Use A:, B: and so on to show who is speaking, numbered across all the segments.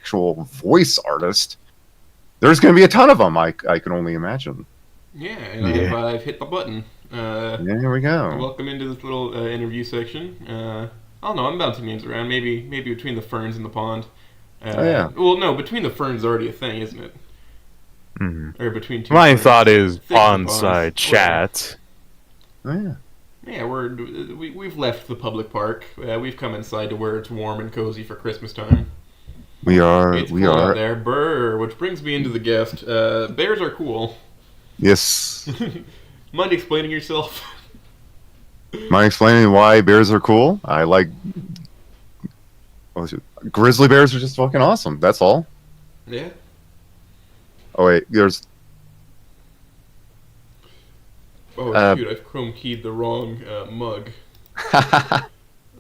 A: actual voice artist, there's going to be a ton of them. I can only imagine.
B: Yeah, and
C: Yeah.
B: I've hit the button.
A: Yeah, here we go.
B: Welcome into this little interview section. I don't know. I'm bouncing names around. Maybe between the ferns and the pond.
A: Oh yeah.
B: Well, no, between the ferns is already a thing, isn't it?
C: Mhm.
B: Or between two.
C: My
B: ferns.
C: thought is
B: Things and
C: bonsai
B: ponds.
C: chat.
A: Oh yeah.
B: Yeah, we've left the public park. We've come inside to where it's warm and cozy for Christmas time.
A: We are.
B: It's
A: We
B: cool out
A: are.
B: there. Brr. Which brings me into the guest. Bears are cool.
A: Yes.
B: Mind explaining yourself?
A: Am I explaining why bears are cool? I like. What was it? Grizzly bears are just fucking awesome. That's all.
B: Yeah.
A: Oh wait, there's.
B: Oh
A: Uh,
B: shoot! I've chrome keyed the wrong mug.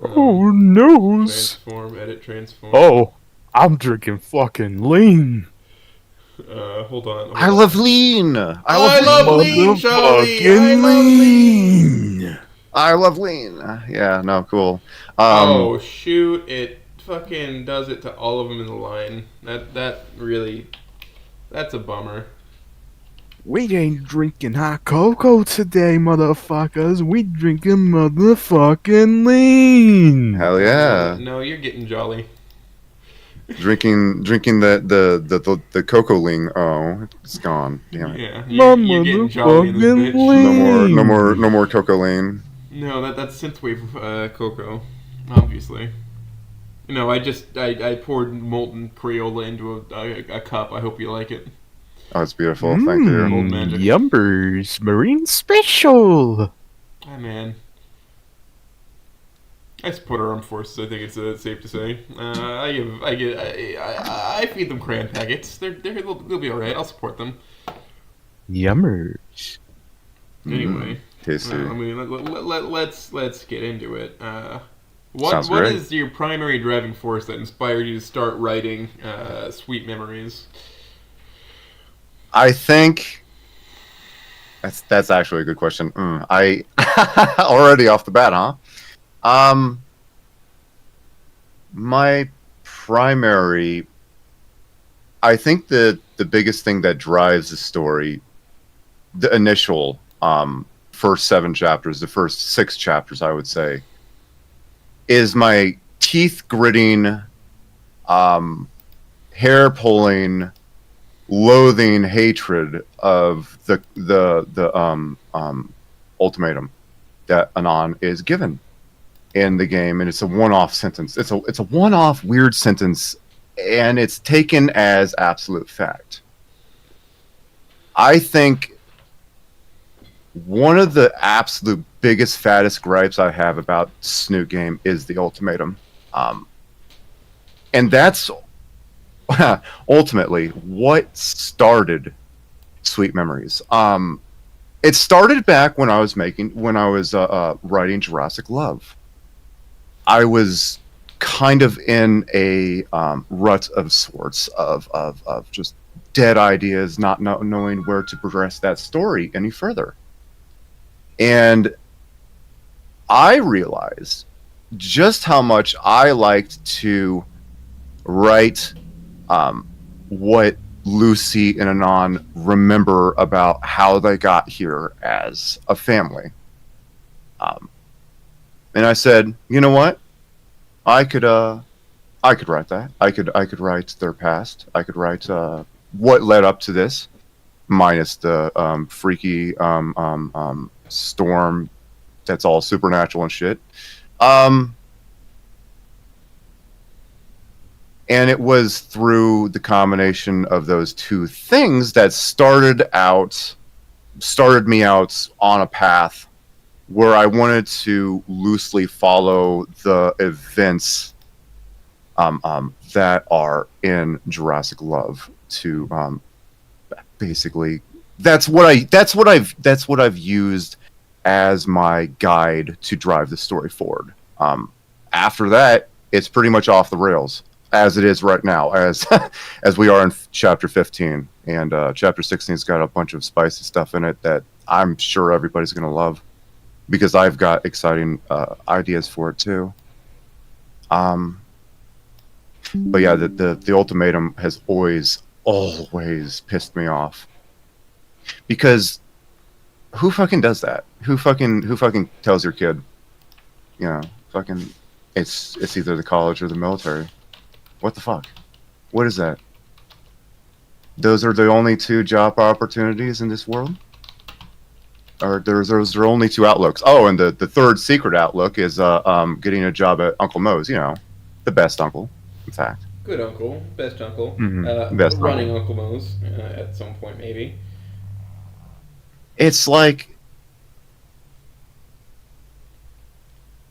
C: Oh, nose.
B: Transform, edit, transform.
C: Oh, I'm drinking fucking lean.
B: Hold on.
A: I love lean. I
B: I
A: love
B: love
A: lean.
B: lean, Charlie. I
C: Motherfucking
B: love lean.
C: lean.
A: I love lean. Yeah. No. Cool.
B: Oh shoot! It fucking does it to all of them in the line. That really, that's a bummer.
C: We ain't drinking hot cocoa today, motherfuckers. We drinking motherfucking lean.
A: Hell yeah.
B: No, you're getting jolly.
A: Drinking the cocoa lean. Oh, it's gone. Damn it.
B: Yeah,
C: My
B: you're getting jolly in this
C: motherfucking
B: bitch.
C: lean.
A: No more cocoa lean.
B: No, that's synthwave cocoa, obviously. No, I poured molten Crayola into a cup. I hope you like it.
A: Oh, it's beautiful. Thank you.
B: Old magic.
C: Yumbers, Marine Special.
B: Hi, man. I support our armed forces. I think it's safe to say. I feed them crayon packets. They'll be all right. I'll support them.
C: Yummers.
B: Anyway,
A: Tasty.
B: I mean, let's get into it.
A: Sounds
B: What
A: great.
B: is your primary driving force that inspired you to start writing Sweet Memories?
A: I think that's actually a good question. I already off the bat, huh? My primary, I think the biggest thing that drives the story, the initial first 7 chapters, the first 6 chapters, I would say, is my teeth gritting, hair pulling, loathing hatred of the ultimatum that Anon is given in the game, and it's a one-off sentence. It's a one-off weird sentence, and it's taken as absolute fact. I think one of the absolute biggest, fattest gripes I have about Snoot Game is the ultimatum, and that's ultimately what started Sweet Memories. It started back when I was writing Jurassic Love. I was kind of in a rut of sorts of just dead ideas, not knowing where to progress that story any further. And I realized just how much I liked to write what Lucy and Anon remember about how they got here as a family. And I said, you know what? I could write that. I could write their past. I could write what led up to this, minus the freaky storm that's all supernatural and shit. And it was through the combination of those two things that started me out on a path where I wanted to loosely follow the events that are in Jurassic Love. To basically, that's what I've used as my guide to drive the story forward. After that, it's pretty much off the rails, as it is right now, as we are in chapter 15, and chapter 16's got a bunch of spicy stuff in it that I'm sure everybody's gonna love, because I've got exciting ideas for it too. But yeah, the ultimatum has always pissed me off because who fucking does that? Who fucking tells your kid, you know, fucking it's either the college or the military? What the fuck? What is that? Those are the only two job opportunities in this world? Or those are only two outlooks. Oh, and the third secret outlook is getting a job at Uncle Moe's, you know, the best uncle, in fact.
B: Good uncle, best uncle,
A: Best
B: running Uncle Moe's at some point maybe.
A: It's like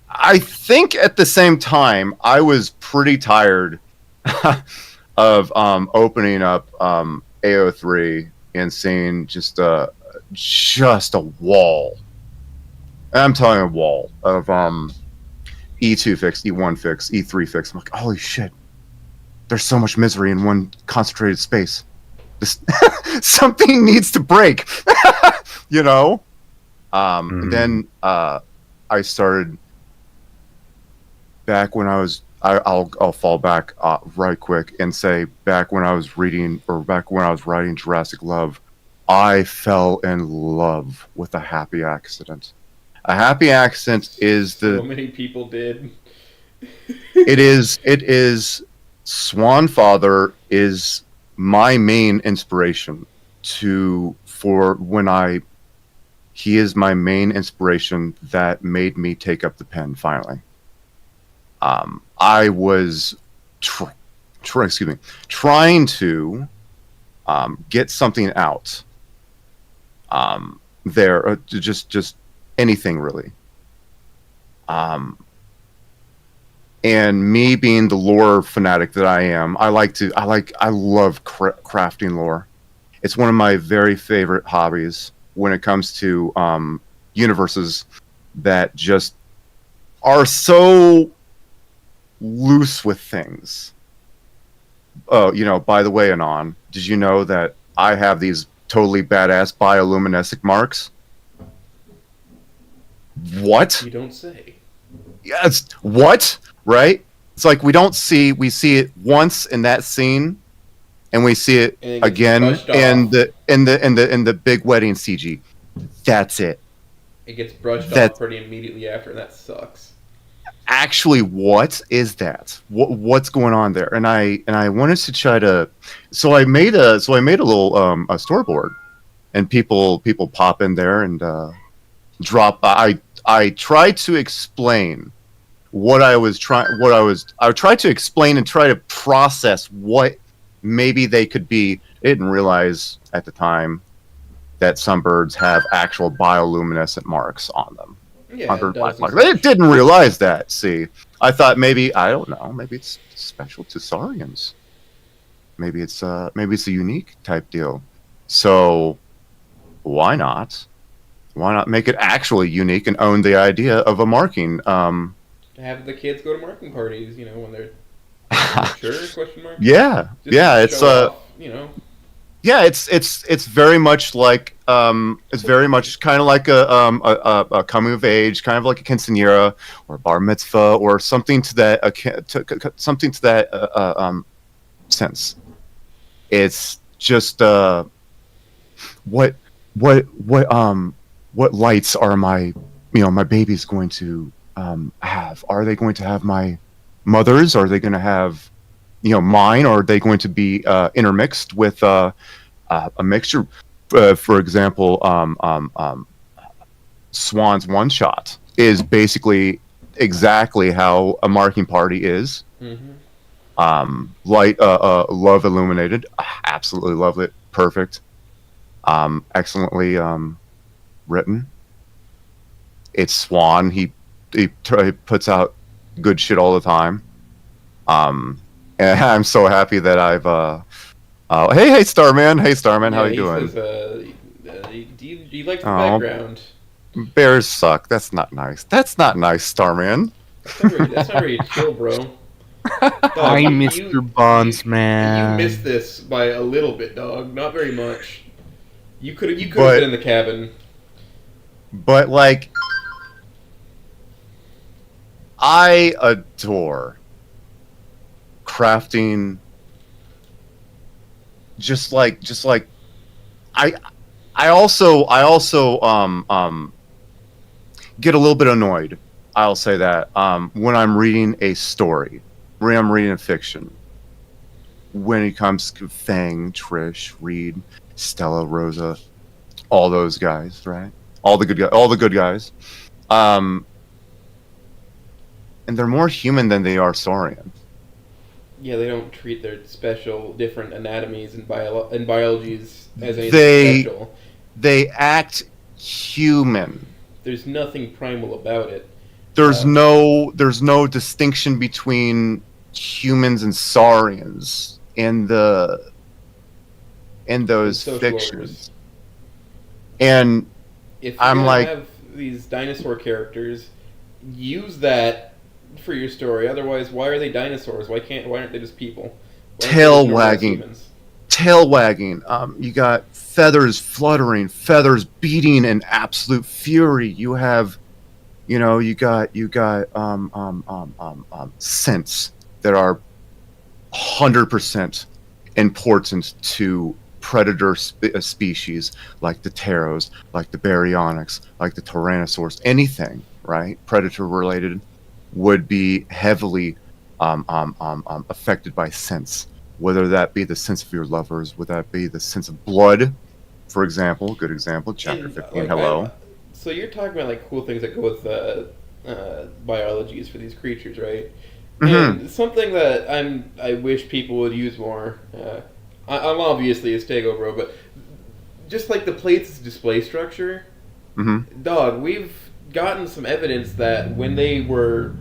A: I think at the same time I was pretty tired of opening up AO3 and seeing just a wall. I'm telling you, a wall of E2 fix, E1 fix, E3 fix. I'm like, holy shit! There's so much misery in one concentrated space. This something needs to break, you know. And then I started back when I was. I'll fall back right quick and say back when I was writing Jurassic Love, I fell in love with A Happy Accident. A Happy Accident is
B: So many people did.
A: it is Swan Father is my main inspiration he is my main inspiration that made me take up the pen finally. I was trying to get something out there, just anything really. And me being the lore fanatic that I am, I love crafting lore. It's one of my very favorite hobbies when it comes to universes that just are so loose with things. Oh, you know, by the way, Anon, did you know that I have these totally badass bioluminescent marks? What?
B: You don't say.
A: Yes. What? Right? It's like we see it once in that scene, and we see it
B: And it gets
A: again
B: brushed
A: in
B: off.
A: the big wedding CG. That's it.
B: It gets brushed
A: That's-
B: off pretty immediately after, and that sucks.
A: Actually, what is that? What's going on there? And I wanted to try to, so I made a little a storyboard, and people pop in there and drop. I tried to explain I tried to explain and try to process what maybe they could be. I didn't realize at the time that some birds have actual bioluminescent marks on them.
B: Yeah,
A: Under
B: it
A: black
B: does.
A: marks. They didn't realize that. See, I thought maybe I don't know. Maybe it's special to Saurians. Maybe it's a unique type deal. So why not? Why not make it actually unique and own the idea of a marking?
B: Have the kids go to marking parties, you know, when they're sure? Question mark.
A: Yeah,
B: Just
A: yeah.
B: to
A: It's
B: show off, you know.
A: yeah. It's very much like it's very much kind of like a coming of age, kind of like a quinceañera or a bar mitzvah or something to that something to that sense. It's just what lights are my my baby's going to have? Are they going to have my mother's? Are they going to have mine? Or are they going to be intermixed with a mixture? For example, Swan's one shot is basically exactly how a marking party is.
B: Mm-hmm.
A: Light, love illuminated. Absolutely love it. Perfect. Excellently written. It's Swan. He puts out good shit all the time. And I'm so happy that I've hey Starman, how you doing?
B: Says, do you like the
A: Oh.
B: background?
A: Bears suck. That's not nice. That's not nice, Starman.
B: That's not very chill, bro. Dog,
C: Hi,
B: you-
C: Mr. Bonds,
B: You
C: man.
B: missed this by a little bit, dog. Not very much. You could have
A: But-
B: been in the cabin.
A: But like, I adore crafting, just like I I also get a little bit annoyed. I'll say that when I'm reading a story, when I'm reading a fiction, when it comes to Fang, Trish, Reed, Stella, Rosa, all those guys, right? All the good guys. And they're more human than they are Saurian.
B: Yeah, they don't treat their special different anatomies and biologies as anything
A: They-
B: special.
A: They act human.
B: There's nothing primal about it.
A: There's
B: Uh,
A: no distinction between humans and saurians in those
B: social
A: fictions.
B: orders.
A: And
B: If you're
A: I'm
B: gonna
A: like-
B: have these dinosaur characters, use that for your story. Otherwise, why are they dinosaurs? Why aren't they just people? Why aren't they
A: Tail
B: just normal
A: wagging.
B: humans?
A: tail wagging, you got feathers fluttering, feathers beating in absolute fury. You have, you got scents that are 100% important to predator species like the pteros, like the baryonyx, like the tyrannosaurs. Anything, right, predator related, would be heavily affected by scents. Whether that be the sense of your lovers, whether that be the sense of blood, for example, good example, chapter
B: And,
A: 15.
B: like,
A: Hello.
B: So you're talking about like cool things that go with biologies for these creatures, right?
A: Mhm.
B: And something that I wish people would use more. I'm obviously a Stego bro, but just like the plates display structure,
A: Mm-hmm.
B: dog, we've gotten some evidence that when they were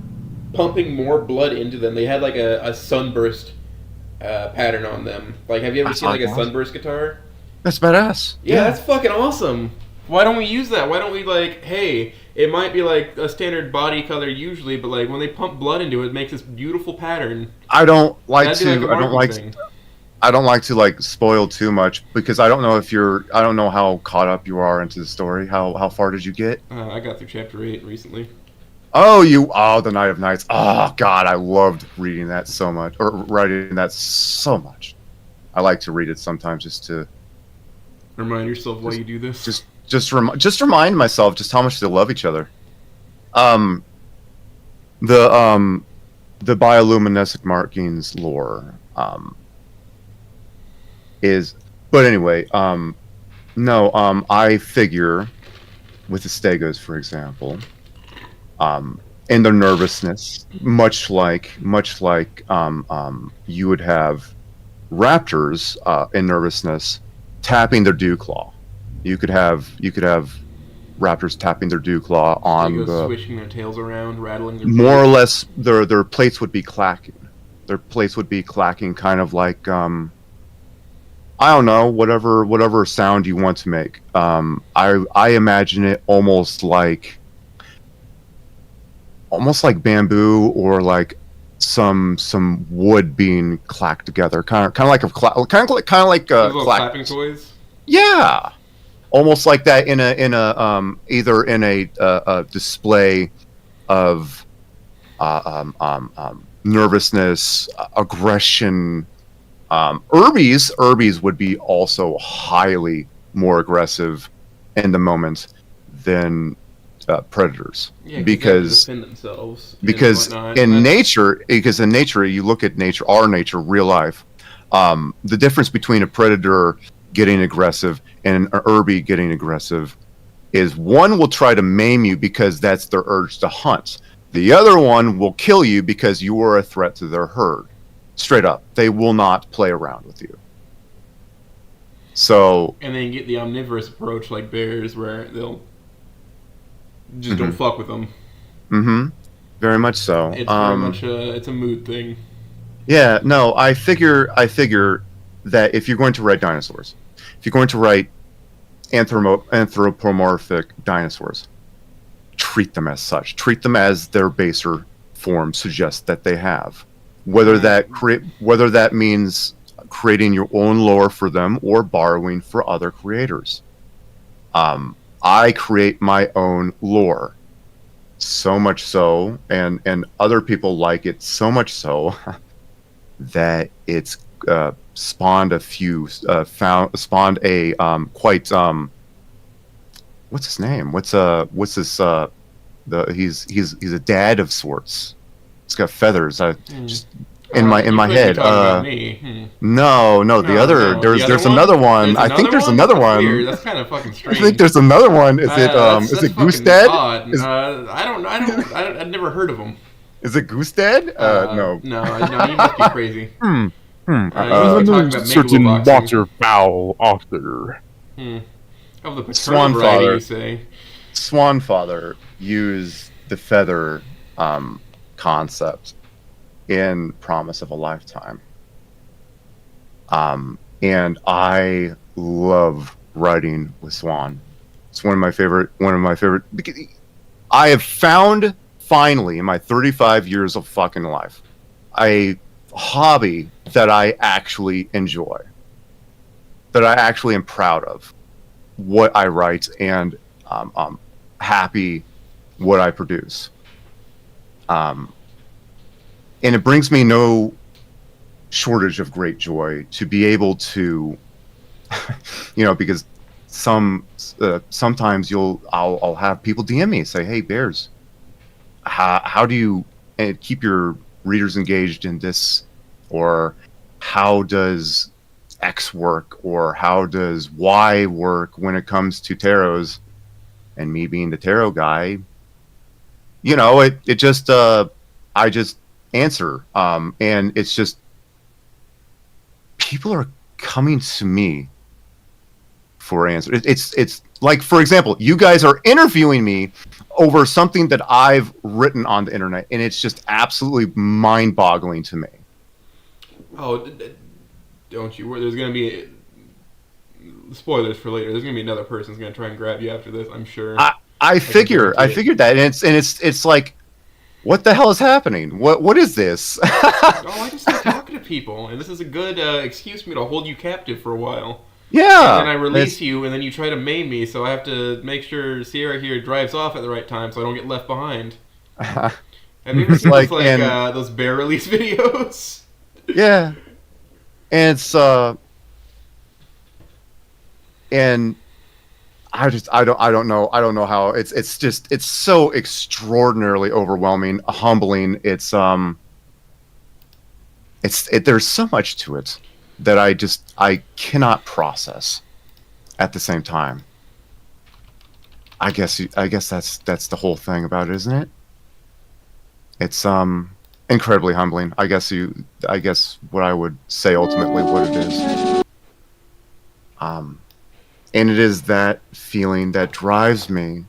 B: pumping more blood into them, they had like a sunburst pattern on them. Like, have you ever
A: That's
B: seen like a
A: awesome.
B: sunburst guitar?
A: That's badass.
B: Yeah, that's fucking awesome. Why don't we use that? Why don't we like, hey, it might be like a standard body color usually, but like when they pump blood into it, it makes this beautiful pattern.
A: I don't like
B: That'd
A: to.
B: be
A: I
B: like a
A: don't
B: marketing
A: like.
B: thing.
A: I don't like to like spoil too much because I don't know if you're. I don't know how caught up you are into the story. How far did you get?
B: I got through chapter 8 recently.
A: Oh, the Night of Nights. Oh God, I loved reading that so much, or writing that so much. I like to read it sometimes just to
B: Remind yourself why you do this.
A: just remind myself just how much they love each other. The bioluminescent markings lore is, but anyway, no, I figure with the Stegos, for example, in their nervousness, much like you would have raptors in nervousness tapping their dew claw. You could have raptors tapping their dew claw on
B: Stegos
A: the
B: swishing their tails around, rattling their
A: more or less their plates would be clacking. Their plates would be clacking, kind of like I don't know, whatever sound you want to make. I imagine it almost like bamboo or like some wood being clacked together, kind of like
B: Those little
A: clack.
B: clapping toys.
A: Yeah, almost like that in a either in a display of nervousness, aggression. Urbies would be also highly more aggressive in the moment than predators,
B: Yeah, 'cause
A: because
B: they have to defend themselves. and
A: because
B: whatnot,
A: in
B: and that's-
A: nature, you look at nature, our nature, real life. The difference between a predator getting aggressive and an Urbie getting aggressive is one will try to maim you because that's their urge to hunt. The other one will kill you because you are a threat to their herd. Straight up, they will not play around with you. So,
B: And then you get the omnivorous approach like bears, where they'll just don't fuck with them.
A: very much so.
B: It's very much it's a mood thing.
A: Yeah, no, I figure that if you're going to write dinosaurs, if you're going to write anthropomorphic dinosaurs, treat them as such. Treat them as their baser form suggests that they have. Whether that means creating your own lore for them or borrowing for other creators. I create my own lore. So much so, and other people like it so much so that it's spawned a few spawned a quite what's his name? What's this he's a dad of sorts. He's got feathers. Just in my head.
B: About me.
A: No, the other there's another one. I think there's another one.
B: Weird. That's kind of fucking strange.
A: I think there's another one. Is it Goose Dad?
B: I don't. I've never heard of him.
A: Is it Goose Dad? No.
B: No, you must be crazy.
C: Certain waterfowl author.
B: Of the paternal
A: Swan
B: variety,
A: Father.
B: you say?
A: Swan Father used the feather concept in Promise of a Lifetime. And I love writing with Swan. It's one of my favorite. I have found finally in my 35 years of fucking life a hobby that I actually enjoy, that I actually am proud of what I write, and I'm happy what I produce. And it brings me no shortage of great joy to be able to, because sometimes I'll have people DM me and say, "Hey, Bears, how do you keep your readers engaged in this?" Or how does X work? Or how does Y work when it comes to tarots? And me being the tarot guy, it just I just answer, and it's just people are coming to me for answers. It's like, for example, you guys are interviewing me over something that I've written on the internet, and it's just absolutely mind-boggling to me.
B: Oh, don't you worry. There's going to be spoilers for later. There's going to be another person who's going to try and grab you after this, I'm sure.
A: I figured that, and it's like, what the hell is happening? What is this?
B: I just like talking to people, and this is a good excuse for me to hold you captive for a while.
A: Yeah.
B: And then I release you, and then you try to maim me, so I have to make sure Sierra here drives off at the right time, so I don't get left behind. Have you ever seen those bear release videos?
A: Yeah. And it's and I don't know how it's so extraordinarily overwhelming, humbling. There's so much to it that I cannot process at the same time. I guess that's the whole thing about it, isn't it? It's incredibly humbling. I guess what I would say ultimately what it is. And it is that feeling that drives me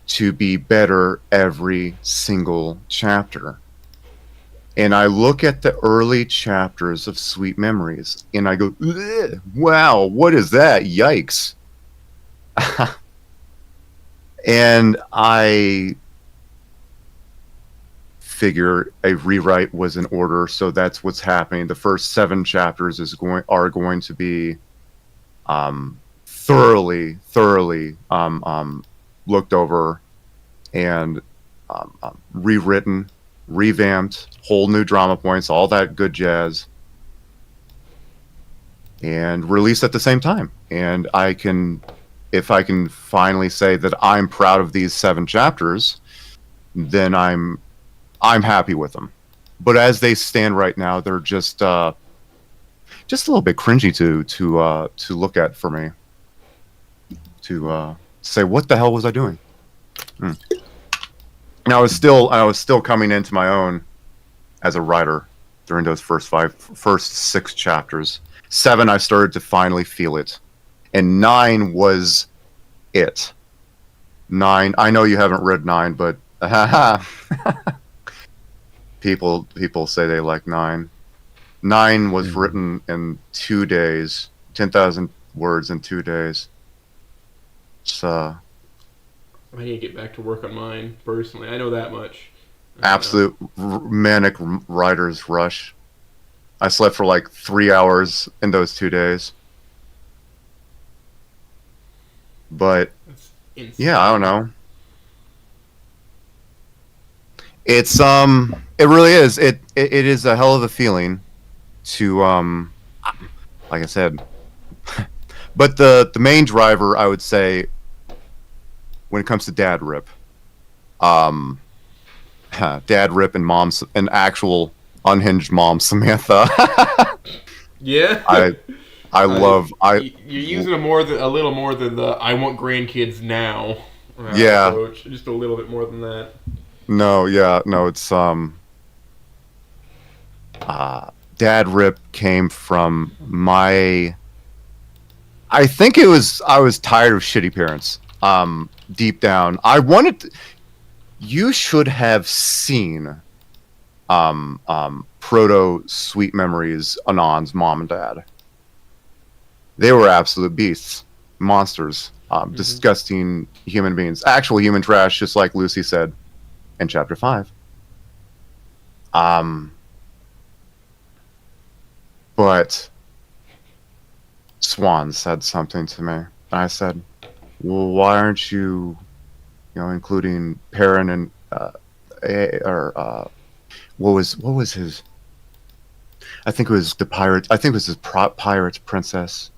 A: to be better every single chapter. And I look at the early chapters of Sweet Memories, and I go, wow, what is that? Yikes. And I figure a rewrite was in order, so that's what's happening. The first 7 chapters are going to be thoroughly looked over and rewritten, revamped, whole new drama points, all that good jazz, and released at the same time. And if I can finally say that I'm proud of these 7 chapters, then I'm happy with them. But as they stand right now, they're just a little bit cringy to look at for me. To say, what the hell was I doing? And I was still coming into my own as a writer during those first 6 chapters. 7, I started to finally feel it, and 9 was it. 9. I know you haven't read 9, but people say they like 9. 9 was written in 2 days, 10,000 words in 2 days. I
B: need to get back to work on mine personally. I know that much.
A: Absolute manic writer's rush. I slept for like 3 hours in those 2 days. But yeah, I don't know. It's it really is. It is a hell of a feeling to like I said, but the main driver, I would say, when it comes to Dad Rip, Dad Rip and mom's an actual unhinged mom, Samantha.
B: Yeah.
A: You're
B: using a little more than the "I want grandkids now"
A: yeah
B: approach. Just a little bit more than that.
A: No, it's Dad Rip came from my. I think it was I was tired of shitty parents. Deep down, I wanted. You should have seen proto Sweet Memories Anon's mom and dad. They were absolute beasts, monsters, disgusting human beings, actual human trash, just like Lucy said in chapter 5. But Swan said something to me, and I said, "Well, why aren't you, including Perrin and what was his? I think it was the pirate. I think it was his pirate's princess."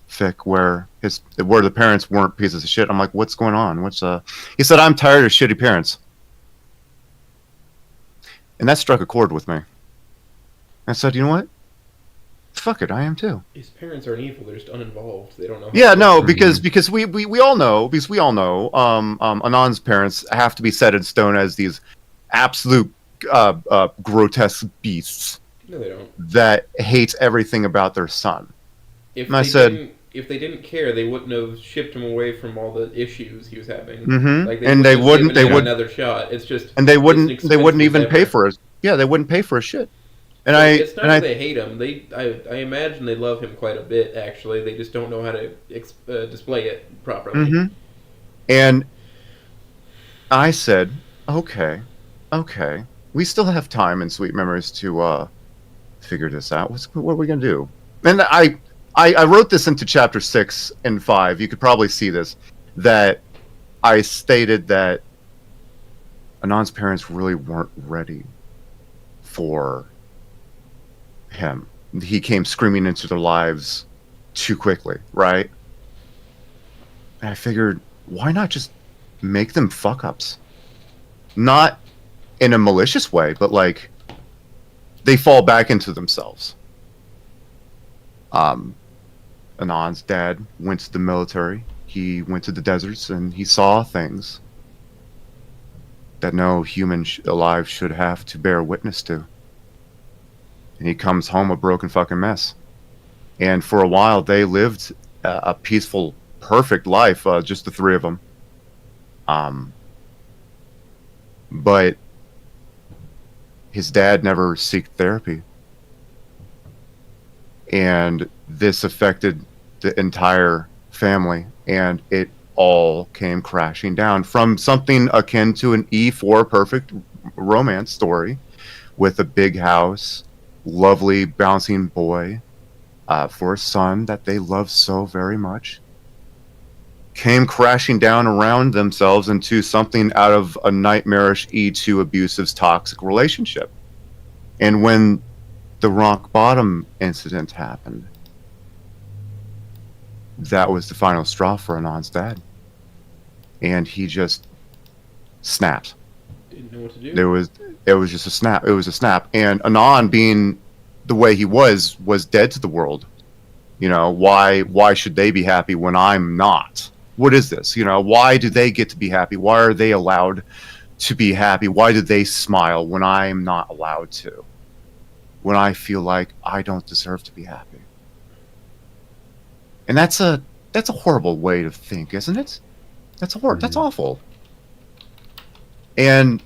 A: Fic where the parents weren't pieces of shit. I'm like, what's going on? He said, I'm tired of shitty parents. And that struck a chord with me. I said, you know what? Fuck it, I am too.
B: His parents aren't evil, they're just uninvolved. They don't know.
A: Yeah, no, because we all know, Anon's parents have to be set in stone as these absolute grotesque beasts.
B: No, they don't.
A: That hate everything about their son.
B: If they didn't care, they wouldn't have shipped him away from all the issues he was having.
A: Mm-hmm.
B: Like
A: they wouldn't
B: another shot. It's just
A: they wouldn't even pay for it. Yeah, they wouldn't pay for a shit. And
B: it's not that they hate him. I imagine they love him quite a bit. Actually, they just don't know how to display it properly.
A: Mm-hmm. And I said, okay, we still have time in Sweet Memories to figure this out. What are we gonna do? And I wrote this into chapter 6 and 5. You could probably see this. That I stated that Anon's parents really weren't ready for him. He came screaming into their lives too quickly, right? And I figured, why not just make them fuck-ups? Not in a malicious way, but like they fall back into themselves. Anon's dad went to the military. He went to the deserts and he saw things that no human alive should have to bear witness to. And he comes home a broken fucking mess. And for a while, they lived a peaceful, perfect life, just the three of them. But his dad never sought therapy. And this affected the entire family, and it all came crashing down from something akin to an E4 perfect romance story with a big house, lovely bouncing boy for a son that they love so very much, came crashing down around themselves into something out of a nightmarish E2 abusive toxic relationship. And when the rock bottom incident happened, that was the final straw for Anon's dad. And he just snapped.
B: Didn't know what to do.
A: It was just a snap. It was a snap. And Anon, being the way he was dead to the world. Why should they be happy when I'm not? What is this? Why do they get to be happy? Why are they allowed to be happy? Why do they smile when I'm not allowed to? When I feel like I don't deserve to be happy. And that's a horrible way to think, isn't it? That's awful. And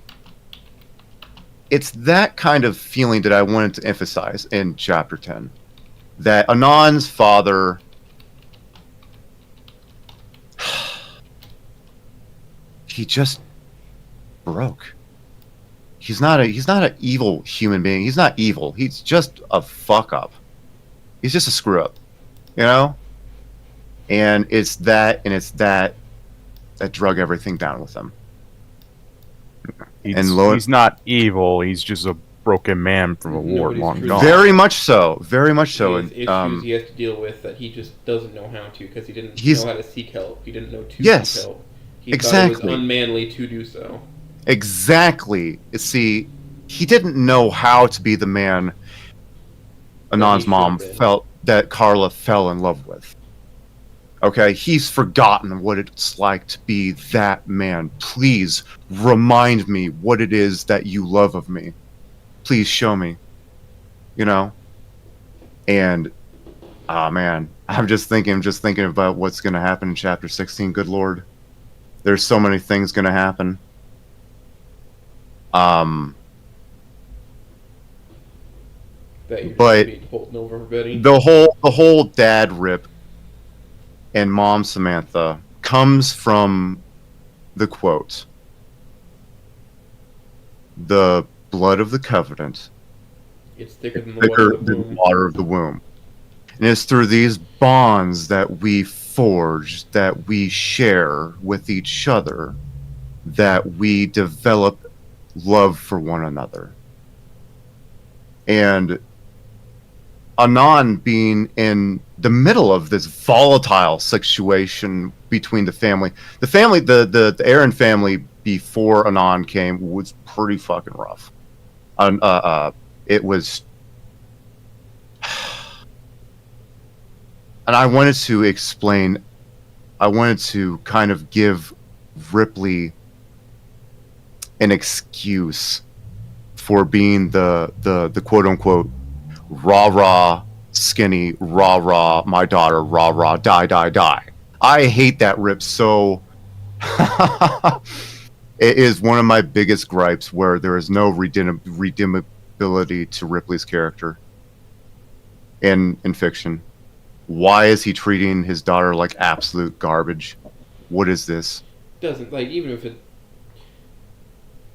A: it's that kind of feeling that I wanted to emphasize in chapter 10. That Anon's father he just broke. He's not an evil human being. He's not evil. He's just a fuck up. He's just a screw up. And it's that drug everything down with him.
C: He's not evil. He's just a broken man from a war
B: Nobody's
C: long
B: truly-
C: gone.
A: Very much so. Very much so.
B: He has issues
A: And,
B: he has to deal with that he just doesn't know how to because he didn't
A: He's-
B: know how to seek help. He didn't know to
A: Yes,
B: seek help. He
A: exactly.
B: thought it was unmanly to do so.
A: exactly. See, he didn't know how to be the man Anon's
B: should
A: mom
B: have been.
A: felt that Carla fell in love with. Okay, he's forgotten what it's like to be that man. Please remind me what it is that you love of me. Please show me. You know? And man, I'm just thinking about what's gonna happen in chapter 16, good lord. There's so many things gonna happen.
B: That you're
A: But
B: just holding over everybody.
A: the whole dad rip and mom Samantha comes from the quote, the blood of the covenant
B: It's thicker than the water
A: thicker
B: of the
A: than
B: womb.
A: water of the womb. And it's through these bonds that we forge, that we share with each other, that we develop love for one another. And Anon being in the middle of this volatile situation between the family, the Aaron family before Anon came was pretty fucking rough. It was, and I wanted to kind of give Ripley an excuse for being the quote unquote rah skinny rah my daughter rah die. I hate that rip so. It is one of my biggest gripes where there is no redeemability to Ripley's character in fiction. Why is he treating his daughter like absolute garbage? What is this?
B: Doesn't like even if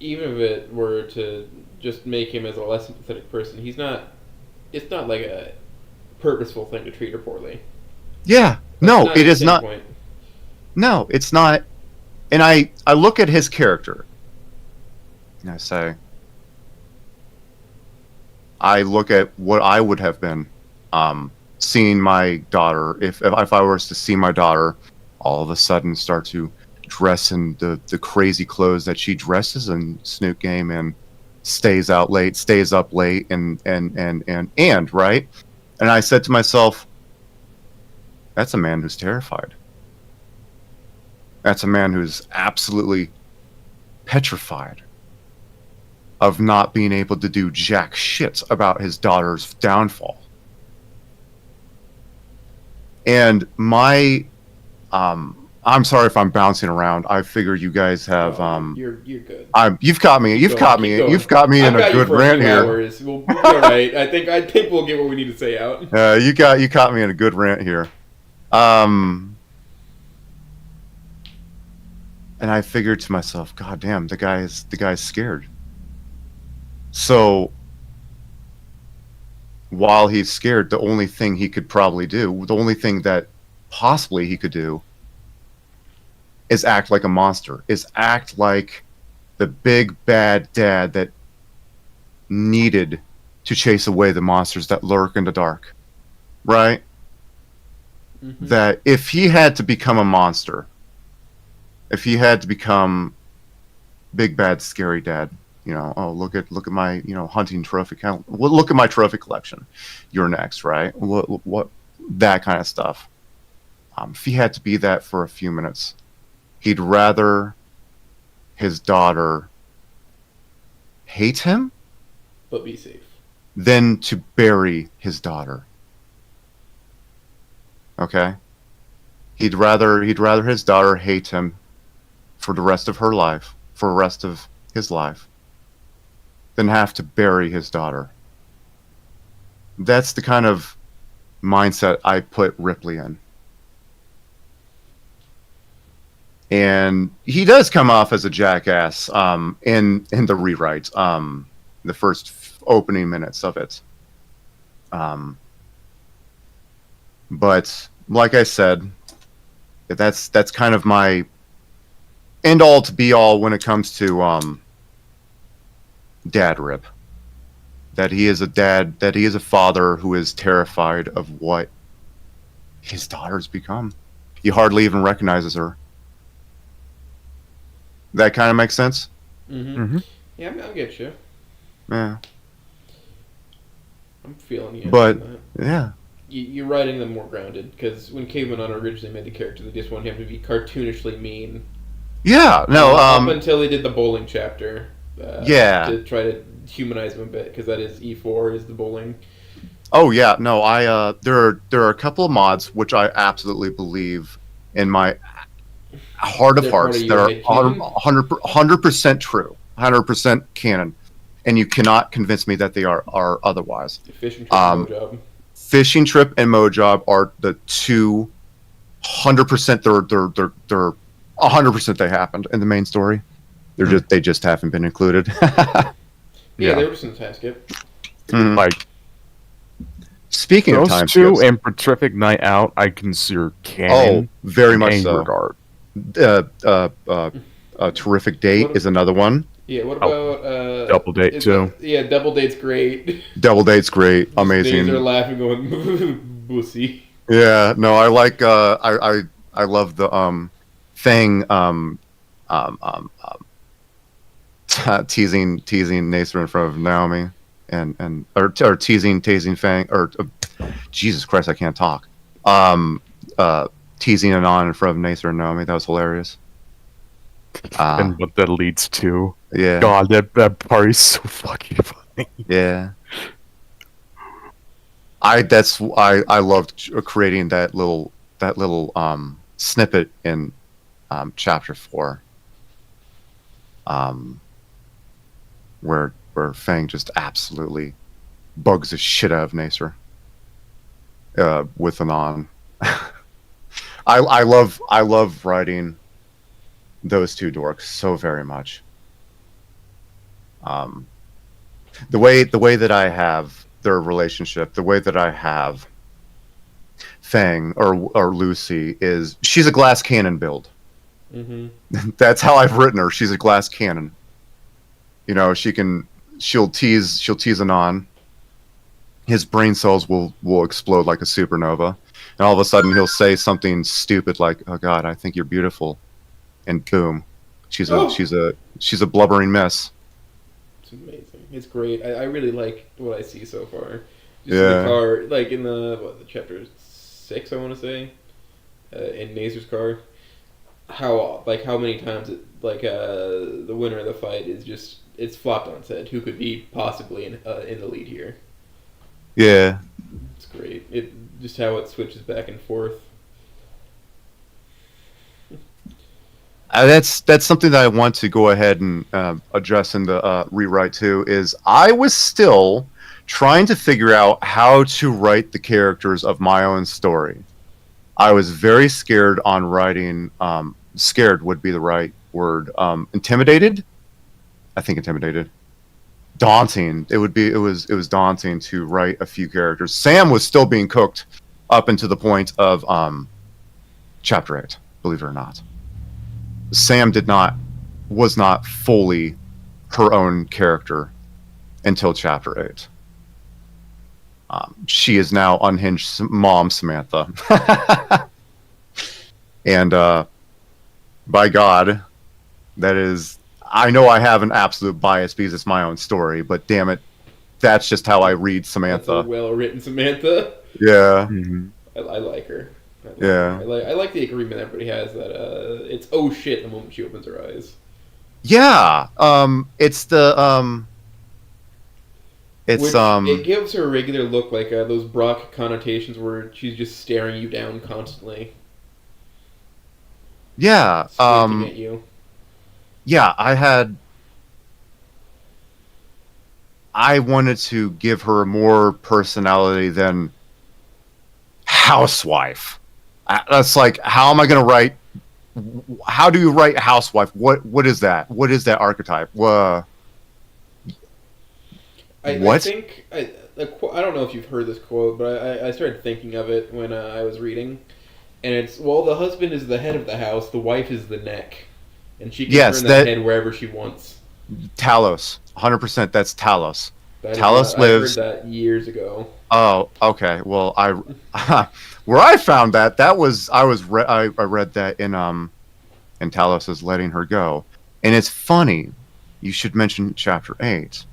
B: it were to just make him as a less sympathetic person, he's not. It's not like a purposeful thing to treat her poorly.
A: Yeah, no, it is not.
B: Point.
A: No, it's not. And I look at his character, and I say, I look at what I would have been, seeing my daughter. If I was to see my daughter, all of a sudden start to dress in the crazy clothes that she dresses in Snoot Game and stays up late, and right. And I said to myself, that's a man who's terrified. That's a man who's absolutely petrified of not being able to do jack shit about his daughter's downfall. And my, I'm sorry if I'm bouncing around. I figure you guys have,
B: You're good.
A: you've caught me in a good rant here.
B: Hours. We'll be all right. I think we'll get what we need to say out.
A: You caught me in a good rant here. And I figured to myself, God damn, the guy's scared. So while he's scared, the only thing he could probably do, the only thing that possibly he could do, is act like a monster. Is act like the big bad dad that needed to chase away the monsters that lurk in the dark. Right?
B: Mm-hmm.
A: That if he had to become a monster, if he had to become big bad scary dad, oh look at my hunting trophy count. Well, look at my trophy collection. You're next, right? What that kind of stuff. If he had to be that for a few minutes, he'd rather his daughter hate him,
B: but be safe,
A: than to bury his daughter. Okay? He'd rather his daughter hate him for the rest of her life, for the rest of his life, than have to bury his daughter. That's the kind of mindset I put Ripley in. And he does come off as a jackass in the rewrite, the first opening minutes of it. But like I said, that's kind of my end all to be all when it comes to dad rip. that he is a dad, that he is a father who is terrified of what his daughter's become. He hardly even recognizes her. That kind of makes sense?
B: Mm-hmm. Yeah, I'll get you.
A: Yeah.
B: I'm feeling you.
A: But, yeah.
B: You're writing them more grounded, because when Caveman originally made the character, they just wanted him to be cartoonishly mean.
A: Yeah, no,
B: up until they did the bowling chapter.
A: Yeah.
B: To try to humanize him a bit, because that is E4 is the bowling.
A: Oh yeah, no, there are a couple of mods which I absolutely believe in my heart of hearts that are 100% true, 100% canon, and you cannot convince me that they are otherwise.
B: Fishing Trip and Mojob.
A: Fishing Trip and Mojob are the two 100%. They're 100% they happened in the main story. They just haven't been included.
B: Yeah, they were some time skip.
C: Like,
A: speaking of time
C: those two and Petrific Night Out, I consider canon.
A: Oh, very much so.
C: Regard.
A: A Terrific Date is another one.
B: Yeah, what about
C: Double Date too?
B: Yeah, Double Date's great.
A: Double Date's great, amazing.
B: They're laughing, going bussy.
A: Yeah, no, I like. I love the thing. Teasing Nacer in front of Naomi, or teasing Fang, or Jesus Christ, I can't talk. Teasing Anon in front of Nacer and Naomi, that was hilarious.
C: And what that leads to.
A: Yeah.
C: God, that part is so fucking funny.
A: Yeah. I loved creating that little snippet in chapter 4. Where Fang just absolutely bugs the shit out of Nacer with Anon. I love writing those two dorks so very much. The way that I have their relationship, the way that I have Fang or Lucy is she's a glass cannon build. Mm-hmm. That's how I've written her. She's a glass cannon. You know, she'll tease Anon. His brain cells will explode like a supernova, and all of a sudden he'll say something stupid like, "Oh God, I think you're beautiful," and boom, she's a blubbering mess.
B: It's amazing. It's great. I really like what I see so far. Just
A: yeah.
B: in the car, like in the chapter 6, I want to say, in Nacer's car. How many times the winner of the fight is just it's flopped on its head. Who could be possibly in the lead here?
A: Yeah,
B: it's great. It just how it switches back and forth.
A: That's something that I want to go ahead and address in the rewrite too. Is I was still trying to figure out how to write the characters of my own story. I was very scared on writing. Scared would be the right word. Intimidated. I think intimidated. Daunting. It was daunting to write a few characters. Sam was still being cooked up into the point of chapter 8. Believe it or not, Sam was not fully her own character until chapter 8. She is now unhinged mom Samantha. And by God, that is, I know I have an absolute bias because it's my own story, but damn it, that's just how I read Samantha.
B: That's a well-written Samantha.
A: Yeah.
B: Mm-hmm. I like her.
A: Yeah.
B: I like the agreement everybody has that it's oh shit the moment she opens her eyes.
A: Yeah. It's the it
B: gives her a regular look like those Brock connotations where she's just staring you down constantly.
A: Yeah.
B: At you.
A: Yeah, I wanted to give her more personality than housewife. That's like, how am I going to write? How do you write housewife? What is that? What is that archetype?
B: I think I don't know if you've heard this quote, but I started thinking of it when I was reading, and it's the husband is the head of the house, the wife is the neck, and she can turn that head wherever she wants.
A: Talos, 100%. That's Talos. Talos
B: I
A: lives.
B: heard that years ago.
A: Oh, okay. Well, I where I found that was I read that in Talos is letting her go, and it's funny. You should mention chapter 8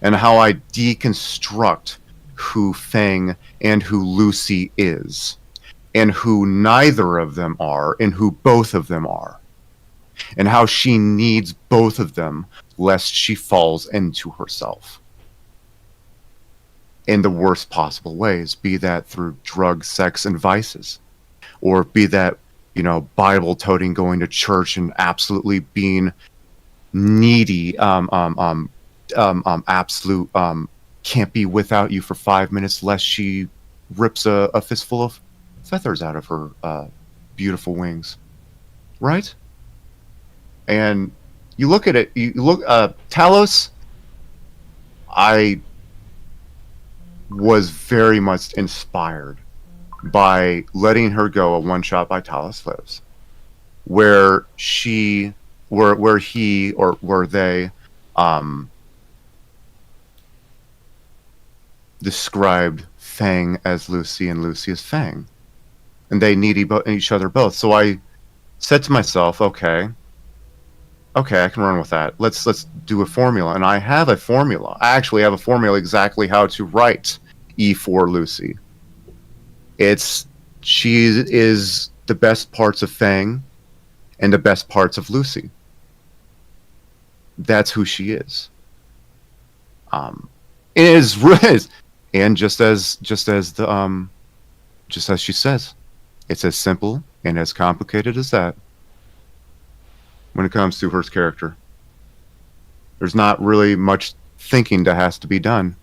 A: and how I deconstruct who Fang and who Lucy is, and who neither of them are, and who both of them are, and how she needs both of them lest she falls into herself in the worst possible ways, be that through drugs, sex, and vices, or be that, Bible toting, going to church, and absolutely being needy, absolute, can't be without you for 5 minutes lest she rips a fistful of feathers out of her beautiful wings, right? And you look at it, Talos, I was very much inspired by letting her go, a one shot by Talos Lives, where they described Fang as Lucy and Lucy as Fang, and they need each other both. So I said to myself, okay, I can run with that. Let's do a formula, and I have a formula. I actually have a formula exactly how to write E4 Lucy. She is the best parts of Fang and the best parts of Lucy. That's who she is. It is, and just as she says, it's as simple and as complicated as that. When it comes to her character, there's not really much thinking that has to be done.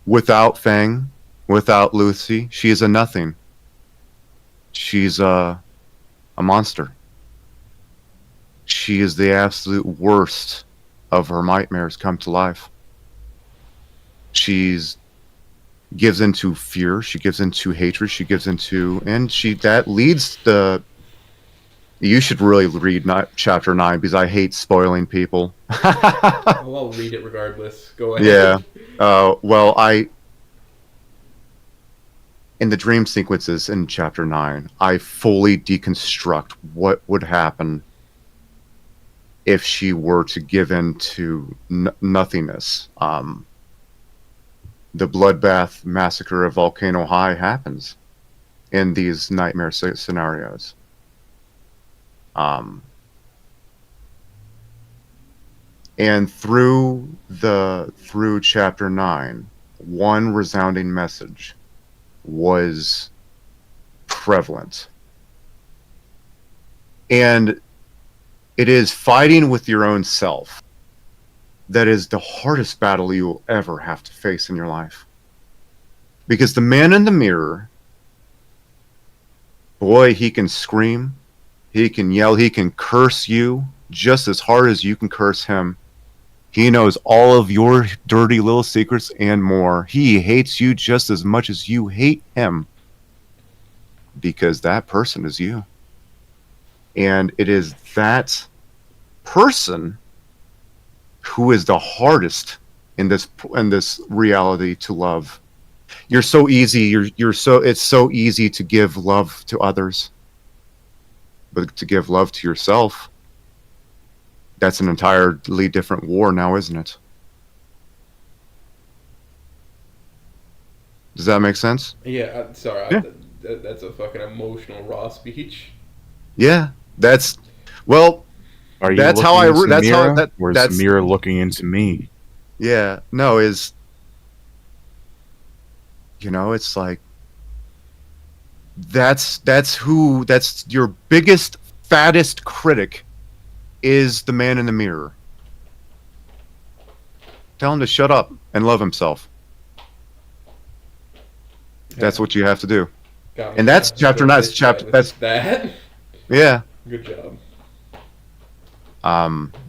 A: Without Fang, without Lucy, she is a nothing. She's a monster. She is the absolute worst of her nightmares come to life. She's gives into fear. She gives into hatred. She gives into, that leads the. You should really read chapter 9 because I hate spoiling people.
B: Well, I'll read it regardless. Go ahead.
A: Yeah. In the dream sequences in chapter 9, I fully deconstruct what would happen if she were to give in to nothingness. The bloodbath massacre of Volcano High happens in these nightmare scenarios. And through chapter 9, one resounding message was prevalent. And it is fighting with your own self that is the hardest battle you will ever have to face in your life. Because the man in the mirror, boy, he can scream, he can yell, he can curse you just as hard as you can curse him. He knows all of your dirty little secrets and more. He hates you just as much as you hate him. Because that person is you. And it is that person who is the hardest in this reality to love. You're so easy. It's so easy to give love to others, but to give love to yourself, that's an entirely different war now, isn't it? Does that make sense?
B: Yeah, I'm sorry.
A: Yeah.
B: That's a fucking emotional raw speech.
A: Yeah, that's well.
C: Are you
A: That's
C: looking
A: how I.
C: into
A: That's how
C: Mira,
A: that.
C: or is
A: That's
C: Mira looking into me?
A: yeah. No, is it's like that's your biggest, fattest critic is the man in the mirror. Tell him to shut up and love himself. That's what you have to do.
B: Got me.
A: And that's chapter 9. That's
B: that.
A: yeah.
B: Good job.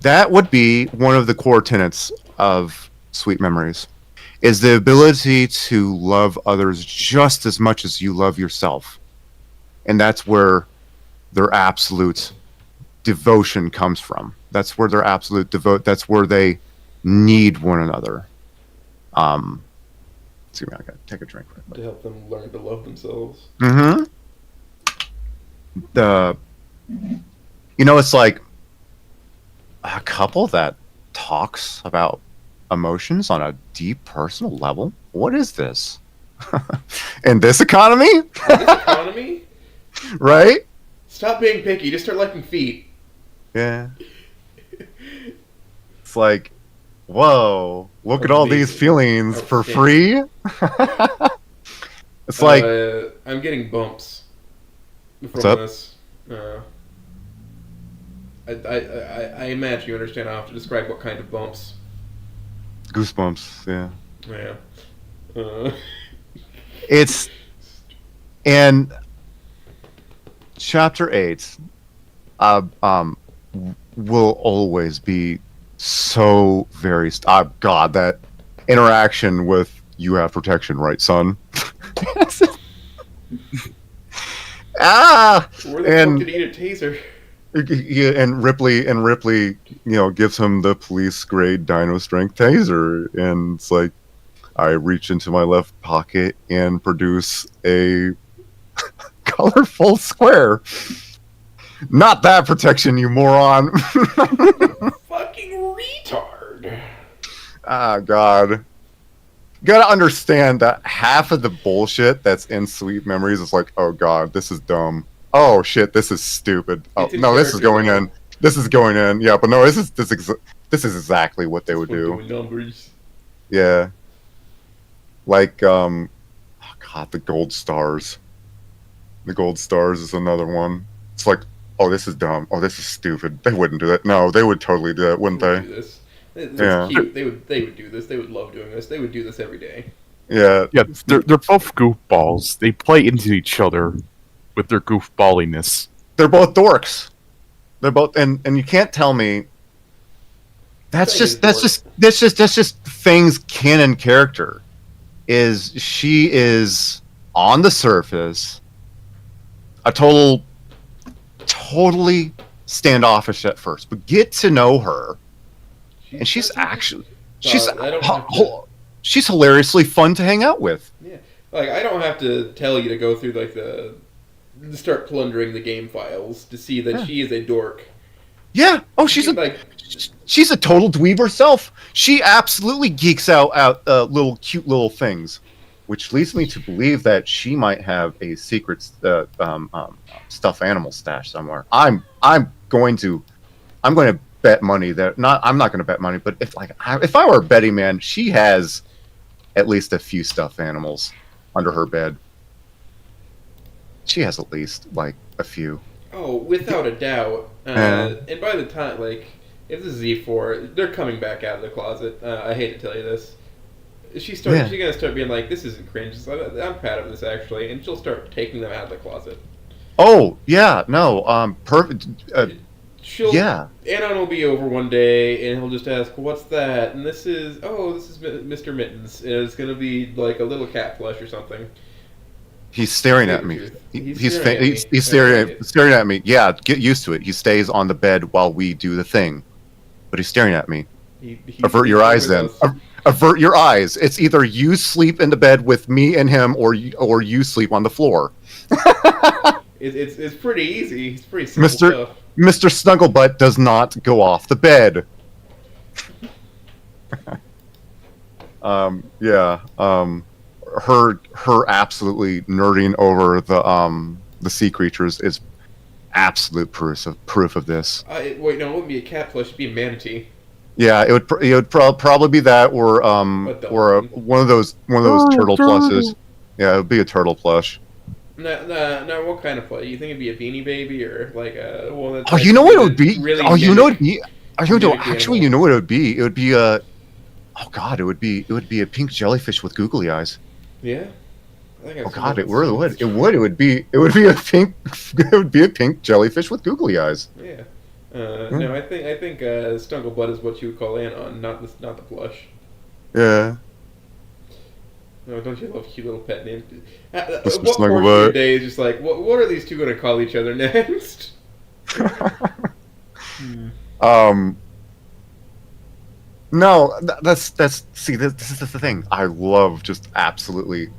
A: That would be one of the core tenets of Sweet Memories, is the ability to love others just as much as you love yourself. And that's where their absolute devotion comes from. That's where their absolute that's where they need one another. Excuse me, I gotta take a drink.
B: To help them learn to love themselves.
A: Mm-hmm. It's like a couple that talks about emotions on a deep personal level. What is this? In this economy?
B: In this economy,
A: Right?
B: stop being picky. Just start liking feet.
A: Yeah. It's like, whoa, look at all these
B: Amazing.
A: feelings for
B: Outstanding.
A: free. It's like,
B: I'm getting bumps from
A: What's up?
B: this. I imagine you understand. I have to describe what kind of bumps.
A: goosebumps. Yeah.
B: Yeah.
A: It's in chapter 8. Will always be so very. God, that interaction with "you have protection, right, son?"
B: Where the
A: And-
B: fuck did he eat a taser?
A: Yeah, and Ripley, gives him the police grade Dino Strength taser, and it's like, I reach into my left pocket and produce a colorful square. Not that protection, you moron.
B: Fucking retard.
A: Ah, God. You gotta understand that half of the bullshit that's in Sweet Memories is like, oh God, this is dumb. Oh shit, this is stupid. Oh
B: It's in
A: no, this is
B: character,
A: going
B: though.
A: in. This is going in. Yeah, but no, this is exactly what they would
B: Fucking
A: do.
B: doing numbers.
A: Yeah. Like, oh God, the Gold Stars. The Gold Stars is another one. It's like, oh, this is dumb. Oh, this is stupid. They wouldn't do that. No, they would totally do that, wouldn't
B: They would
A: they?
B: do this. It's
A: Yeah.
B: cute. They would do this. They would love doing this. They would do this every day.
A: Yeah.
C: Yeah, they're both goofballs. They play into each other with their goofballiness.
A: They're both dorks. They're both, and you can't tell me. That's
B: Saying
A: just Fang's canon character. Is she is on the surface a totally standoffish at first, but get to know her, and she's actually
B: I don't have to-
A: she's hilariously fun to hang out with.
B: Like, I don't have to tell you to go through like to start plundering the game files to see that
A: Yeah.
B: she is a dork.
A: Yeah. Oh, she's a total dweeb herself. She absolutely geeks out little cute little things, which leads me to believe that she might have a secret stuffed animal stash somewhere. I'm going to bet money that I'm not going to bet money, but if I were a betting man, she has at least a few stuffed animals under her bed. She has at least like a few.
B: Oh, without a doubt.
A: Yeah.
B: And by the time, like, if this is Z4, they're coming back out of the closet. I hate to tell you this. She's gonna start being like, this isn't cringe. I'm proud of this, actually. And she'll start taking them out of the closet.
A: Oh yeah, no, perfect. Yeah.
B: Anon will be over one day, and he'll just ask, what's that? And this is Mr. Mittens. And it's going to be like a little cat plush or something.
A: He's staring at me.
B: He's staring at me.
A: He's staring at me. Yeah, get used to it. He stays on the bed while we do the thing, but he's staring at me. Avert your eyes, then. Avert your eyes. It's either you sleep in the bed with me and him, or you sleep on the floor.
B: It's pretty easy. It's pretty simple stuff.
A: Mr. Snugglebutt does not go off the bed. Her absolutely nerding over the sea creatures is absolute proof of this.
B: Wait, no, it wouldn't be a cat plush. It'd be a manatee.
A: Yeah, it would probably be that, or one of those turtle plushes. Yeah, it would be a turtle plush.
B: No, what kind of plush? You think it'd be a Beanie Baby or like a one that's?
A: Oh,
B: like
A: you know what it would be?
B: Really
A: Oh, you know what
B: mimic-
A: it'd be? Actually, you
B: animal.
A: know what it would be? It would be a. Oh God, it would be a pink jellyfish with googly eyes.
B: Yeah. I think I've
A: Oh
B: seen
A: God,
B: that.
A: it would. It would be a pink. It would be a pink jellyfish with googly eyes.
B: Yeah. No, I think Snugglebutt is what you would call Anon, not the plush.
A: Yeah.
B: No, don't you love cute little pet names?
A: Mr.
B: What portion of your
A: Snugglebutt.
B: day is just like, what are these two going to call each other next?
A: No, that's see, this is the thing. I love just absolutely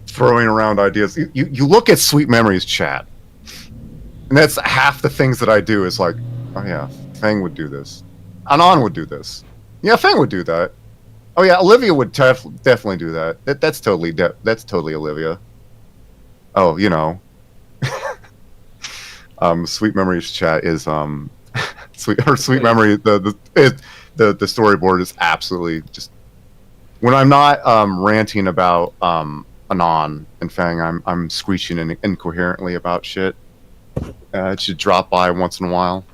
A: throwing around ideas. You look at Sweet Memories chat, and that's half the things that I do is like, oh yeah, Fang would do this. Anon would do this. Yeah, Fang would do that. Oh yeah, Olivia would definitely do that. That's totally that's totally Olivia. Oh, you know, Sweet Memories chat is Sweet Memory the storyboard is absolutely just when I'm not ranting about Anon and Fang, I'm screeching incoherently about shit. It should drop by once in a while.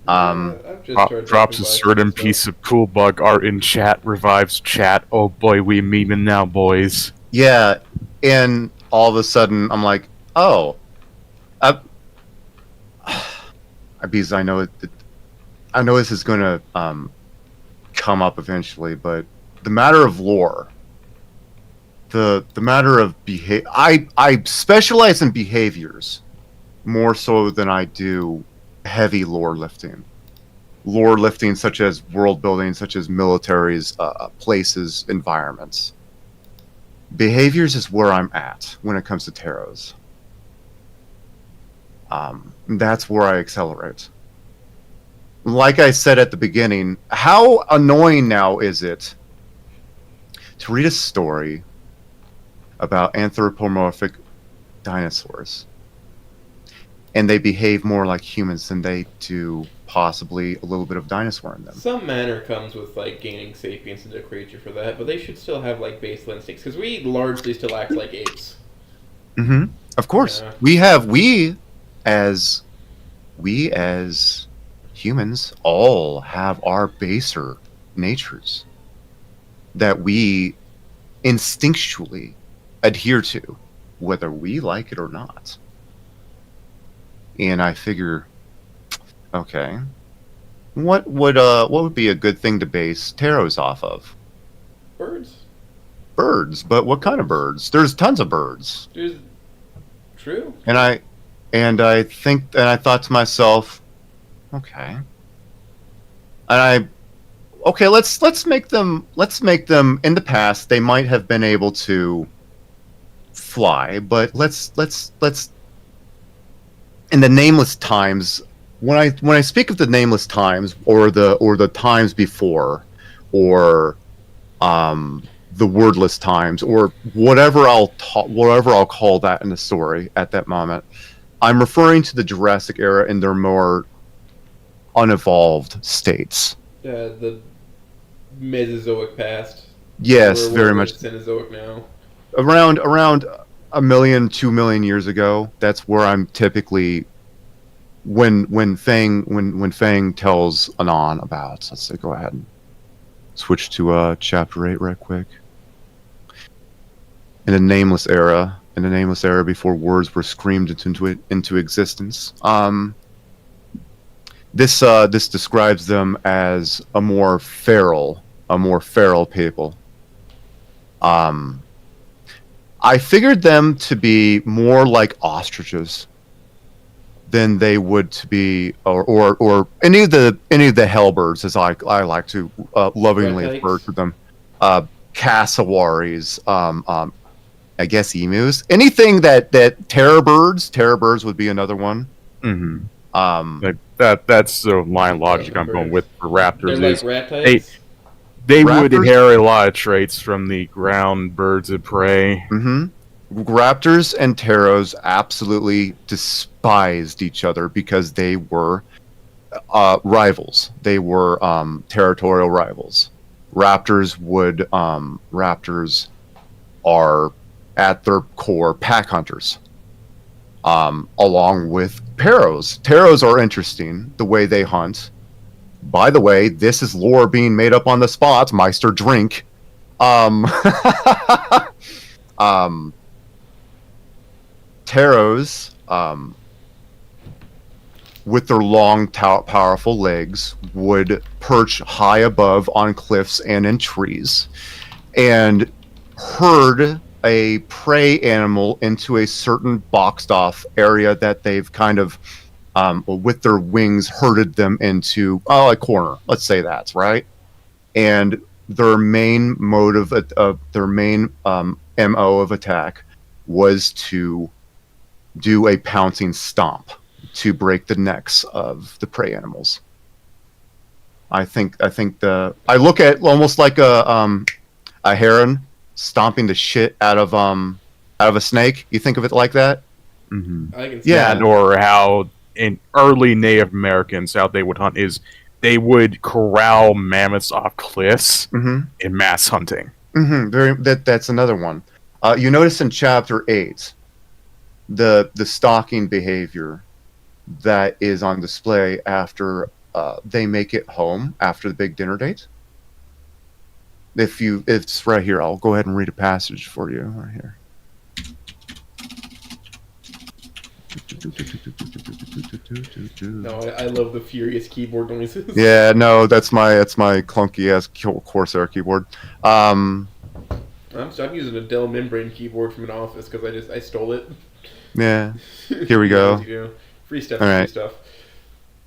B: I've just started
C: Drops
B: dropping
C: a
B: by
C: certain
B: some stuff.
C: piece of cool bug art in chat, revives chat. Oh boy, we memeing now, boys.
A: Yeah, and all of a sudden I'm like, oh, because I know I know this is going to come up eventually, but the matter of lore, the matter of behavior, I specialize in behaviors more so than I do heavy lore lifting. Lore lifting, such as world building, such as militaries, places, environments. Behaviors is where I'm at when it comes to tarots. That's where I accelerate. Like I said at the beginning, how annoying now is it to read a story about anthropomorphic dinosaurs and they behave more like humans than they do possibly a little bit of dinosaur in them?
B: Some manner comes with like gaining sapience into a creature for that, but they should still have like basal instincts because we largely still act like apes.
A: Mm-hmm. Of course,
B: Yeah.
A: we as humans all have our baser natures that we instinctually adhere to, whether we like it or not. And I figure, okay, what would be a good thing to base tarots off of?
B: Birds.
A: Birds, but what kind of birds? There's tons of birds.
B: There's true.
A: And I thought to myself, okay. Let's make them in the past they might have been able to fly, but let's in the nameless times, when I speak of the nameless times or the times before, or the wordless times, or whatever I'll call that in the story at that moment, I'm referring to the Jurassic era in their more unevolved states.
B: The Mesozoic past.
A: Yes,
B: We're
A: very much.
B: Cenozoic now.
A: Around a million, 2 million years ago, that's where I'm typically when Fang tells Anon about. Let's say, go ahead and switch to chapter 8 right quick. In the nameless era before words were screamed into existence. This describes them as a more feral people. I figured them to be more like ostriches than they would to be, or any of the hellbirds, as I like to lovingly refer to them, cassowaries, I guess emus, anything that terror birds would be another one.
C: Mm-hmm. That's the line of logic I'm going with for raptors.
B: They're
C: Is
B: like rat types.
C: they would
A: Raptors?
C: inherit a lot of traits from the ground birds of prey.
A: Mm-hmm. Raptors and taros absolutely despised each other because they were rivals. They were territorial rivals. Raptors are at their core pack hunters. Along with taros. Taros are interesting the way they hunt. By the way, this is lore being made up on the spot. Meister drink. Taros, with their long, powerful legs, would perch high above on cliffs and in trees, and herd a prey animal into a certain boxed off area that they've kind of with their wings, herded them into a corner. Let's say that's right. And their main motive, their main MO of attack, was to do a pouncing stomp to break the necks of the prey animals. I look at almost like a heron stomping the shit out of a snake. You think of it like that?
C: Mm-hmm.
B: I can see
A: Yeah.
B: that.
C: Or how in early Native Americans, how they would hunt is they would corral mammoths off cliffs
A: Mm-hmm.
C: in mass hunting.
A: Mm-hmm. That's another one. You notice in chapter 8 the stalking behavior that is on display after they make it home after the big dinner date. It's right here. I'll go ahead and read a passage for you right here.
B: No, I love the furious keyboard noises.
A: Yeah, no, that's my clunky ass Corsair keyboard.
B: I'm using a Dell Membrane keyboard from an office because I stole it.
A: Yeah. Here we go.
B: Free stuff.
A: All right.
B: Free stuff.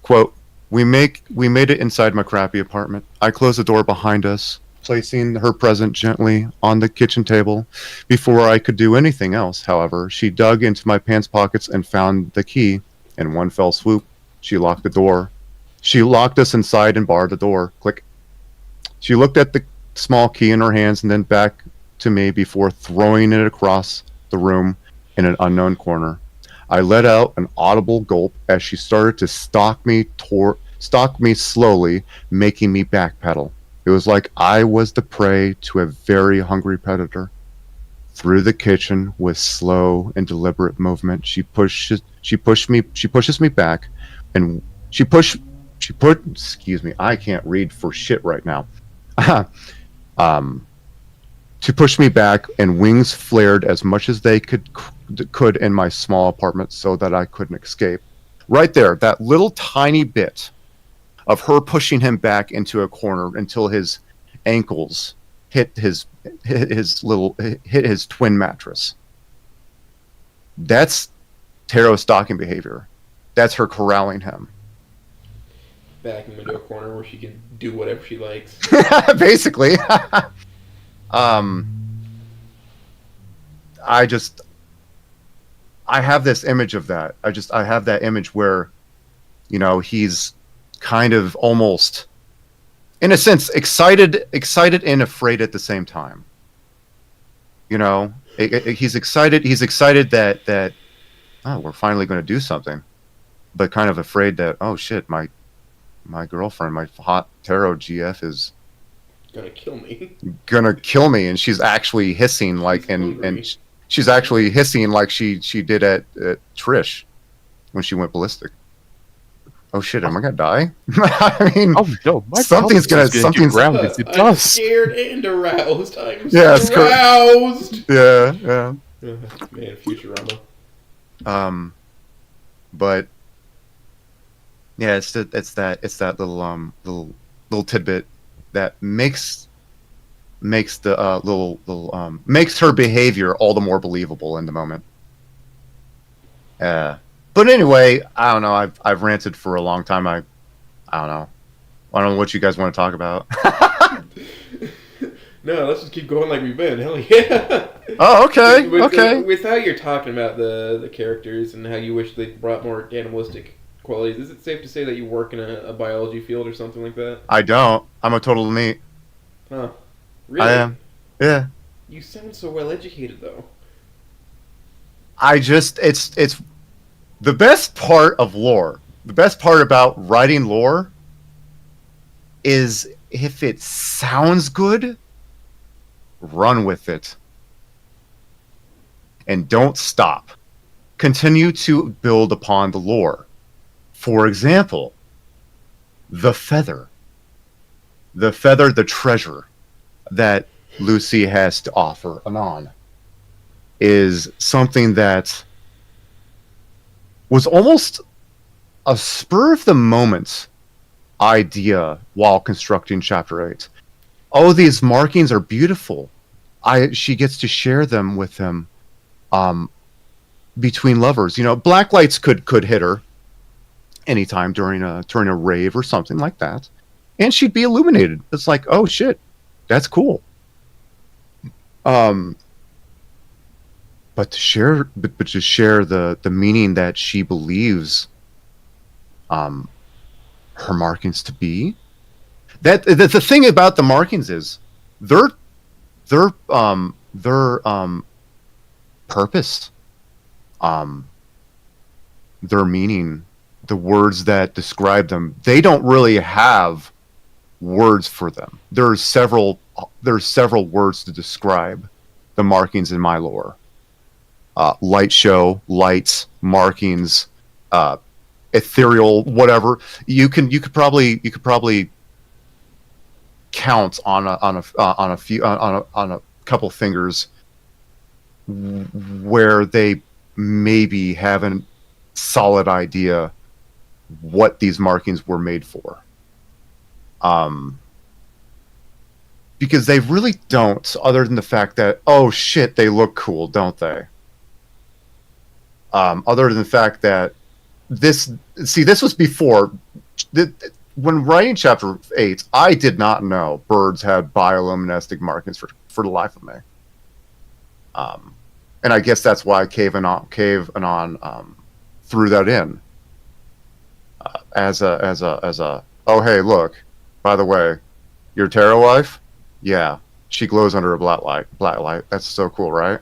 A: Quote, we made it inside my crappy apartment. I closed the door behind us, placing her present gently on the kitchen table. Before I could do anything else, however, she dug into my pants pockets and found the key. In one fell swoop, she locked the door. She locked us inside and barred the door. Click. She looked at the small key in her hands and then back to me before throwing it across the room in an unknown corner. I let out an audible gulp as she started to stalk me slowly, making me backpedal. It was like I was the prey to a very hungry predator. Through the kitchen with slow and deliberate movement, she pushes me back, and excuse me, I can't read for shit right now. To push me back, and wings flared as much as they could in my small apartment so that I couldn't escape. Right there, that little tiny bit of her pushing him back into a corner until his ankles hit his twin mattress. That's Taro stalking behavior. That's her corralling him.
B: Back him into a corner where she can do whatever she likes.
A: Basically. I have this image of that. I have that image where, he's kind of almost, in a sense, excited and afraid at the same time. He's excited that we're finally going to do something, but kind of afraid that, oh shit, my girlfriend, my hot Taro GF is
B: Gonna kill me.
A: And she's actually hissing like, and
B: hungry.
A: she's actually hissing like she did at Trish when she went ballistic. Oh shit, am I gonna die? I mean,
C: Oh no, my
A: something's
C: pelvis
A: gonna-
C: is get grounded. It
B: I'm
C: does.
B: scared and aroused. I'm
A: Yeah, it's correct.
B: aroused.
A: yeah.
B: Man, Futurama.
A: But yeah, it's that little tidbit that makes the makes her behavior all the more believable in the moment. But anyway, I don't know. I've ranted for a long time. I don't know. I don't know what you guys want to talk about.
B: No, let's just keep going like we've been. Hell yeah.
A: Oh, okay,
B: With how you're
A: okay.
B: talking about the characters and how you wish they brought more animalistic qualities, is it safe to say that you work in a biology field or something like that?
A: I don't. I'm a total neat.
B: Huh. Really?
A: I am. Yeah.
B: You sound so well educated, though.
A: It's the best part of lore. The best part about writing lore is if it sounds good, run with it. And don't stop. Continue to build upon the lore. For example, the feather. The feather, the treasure that Lucy has to offer Anon is something that was almost a spur of the moment idea while constructing chapter 8. Oh, these markings are beautiful. She gets to share them with him between lovers. Black lights could hit her, anytime during a rave or something like that, and she'd be illuminated. It's like, oh shit, that's cool. Um, but to share the meaning that she believes her markings to be. That the thing about the markings is their purpose, their meaning, the words that describe them. They don't really have words for them. There's several words to describe the markings in my lore. Light show, lights, markings, ethereal, whatever. You could probably count on a couple fingers where they maybe have a solid idea what these markings were made for. Because they really don't, other than the fact that, oh shit, they look cool, don't they? Other than the fact that this was before, when writing chapter 8, I did not know birds had bioluminescent markings for the life of me. And I guess that's why Cave Anon threw that in as a oh hey, look, by the way, your tarot wife, yeah, she glows under a black light. That's so cool, right?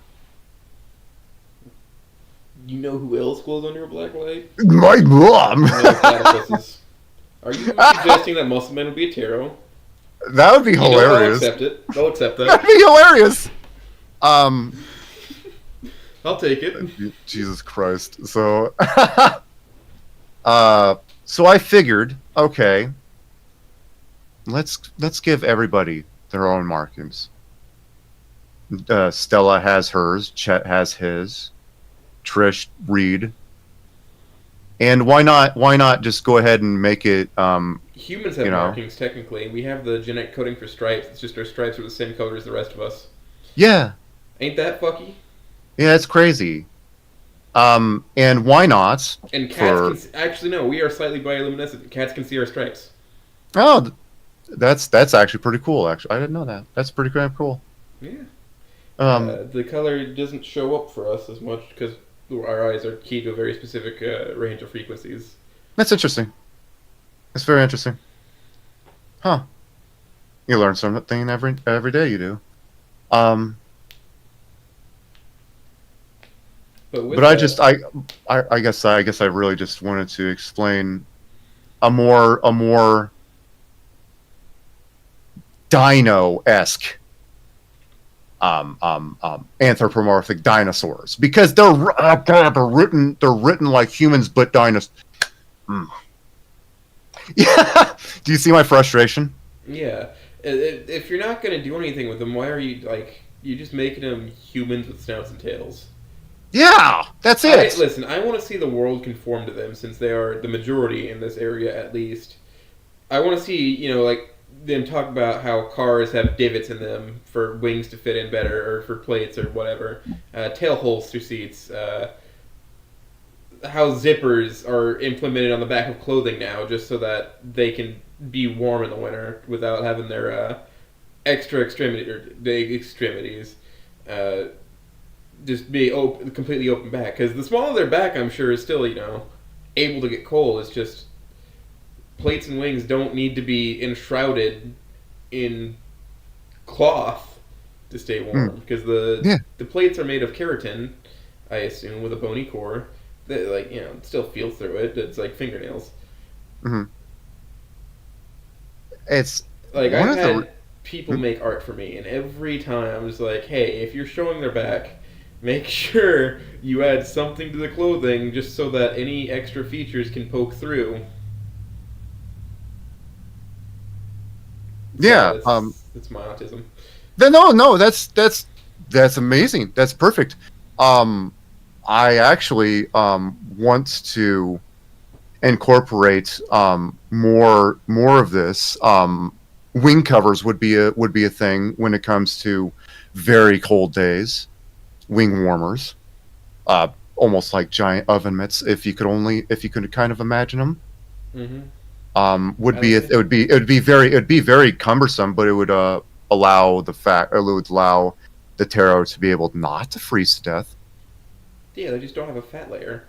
B: You know who else glows under a black light?
A: My mom.
B: Platypuses. Are you suggesting that Muscle Man would be a tarot?
A: That would be hilarious.
B: I'll accept it. I'll accept that.
A: That'd be hilarious.
B: I'll take it.
A: Jesus Christ. So, so I figured, okay, let's give everybody their own markings. Stella has hers. Chet has his. Trish, Reed. And why not just go ahead and make it
B: Humans have markings technically. We have the genetic coding for stripes. It's just our stripes are the same color as the rest of us.
A: Yeah.
B: Ain't that fucky?
A: Yeah, it's crazy. And why not?
B: And cats actually no, we are slightly bioluminescent. Cats can see our stripes.
A: Oh, that's actually pretty cool. Actually, I didn't know that. That's pretty damn cool.
B: Yeah.
A: The
B: color doesn't show up for us as much because our eyes are keyed to a very specific range of frequencies.
A: That's interesting. That's very interesting. Huh. You learn something every day. You do. But I guess I really just wanted to explain a more dino-esque anthropomorphic dinosaurs, because they're written like humans but dinosaurs. Yeah. Do you see my frustration?
B: Yeah. If you're not gonna do anything with them, why are you just making them humans with snouts and tails?
A: Yeah, that's it.
B: Listen, I want to see the world conform to them, since they are the majority in this area at least. I want to see, them talk about how cars have divots in them for wings to fit in better, or for plates or whatever. Tail holes through seats. How zippers are implemented on the back of clothing now, just so that they can be warm in the winter without having their extra extremity or big extremities just be completely open back. Because the smaller their back, I'm sure, is still able to get cold. It's just plates and wings don't need to be enshrouded in cloth to stay warm, because the plates are made of keratin, I assume, with a bony core that still feels through it. It's like fingernails.
A: Mm-hmm. It's
B: like I've had people make art for me, and every time I'm just like, hey, if you're showing their back, make sure you add something to the clothing just so that any extra features can poke through.
A: Yeah,
B: it's my autism.
A: No, that's amazing. That's perfect. I actually want to incorporate more of this. Wing covers would be a thing when it comes to very cold days. Wing warmers, almost like giant oven mitts, if you could kind of imagine them. Would be it would be very cumbersome, but it would allow the Tarot to be able not to freeze to death.
B: Yeah, they just don't have a fat layer,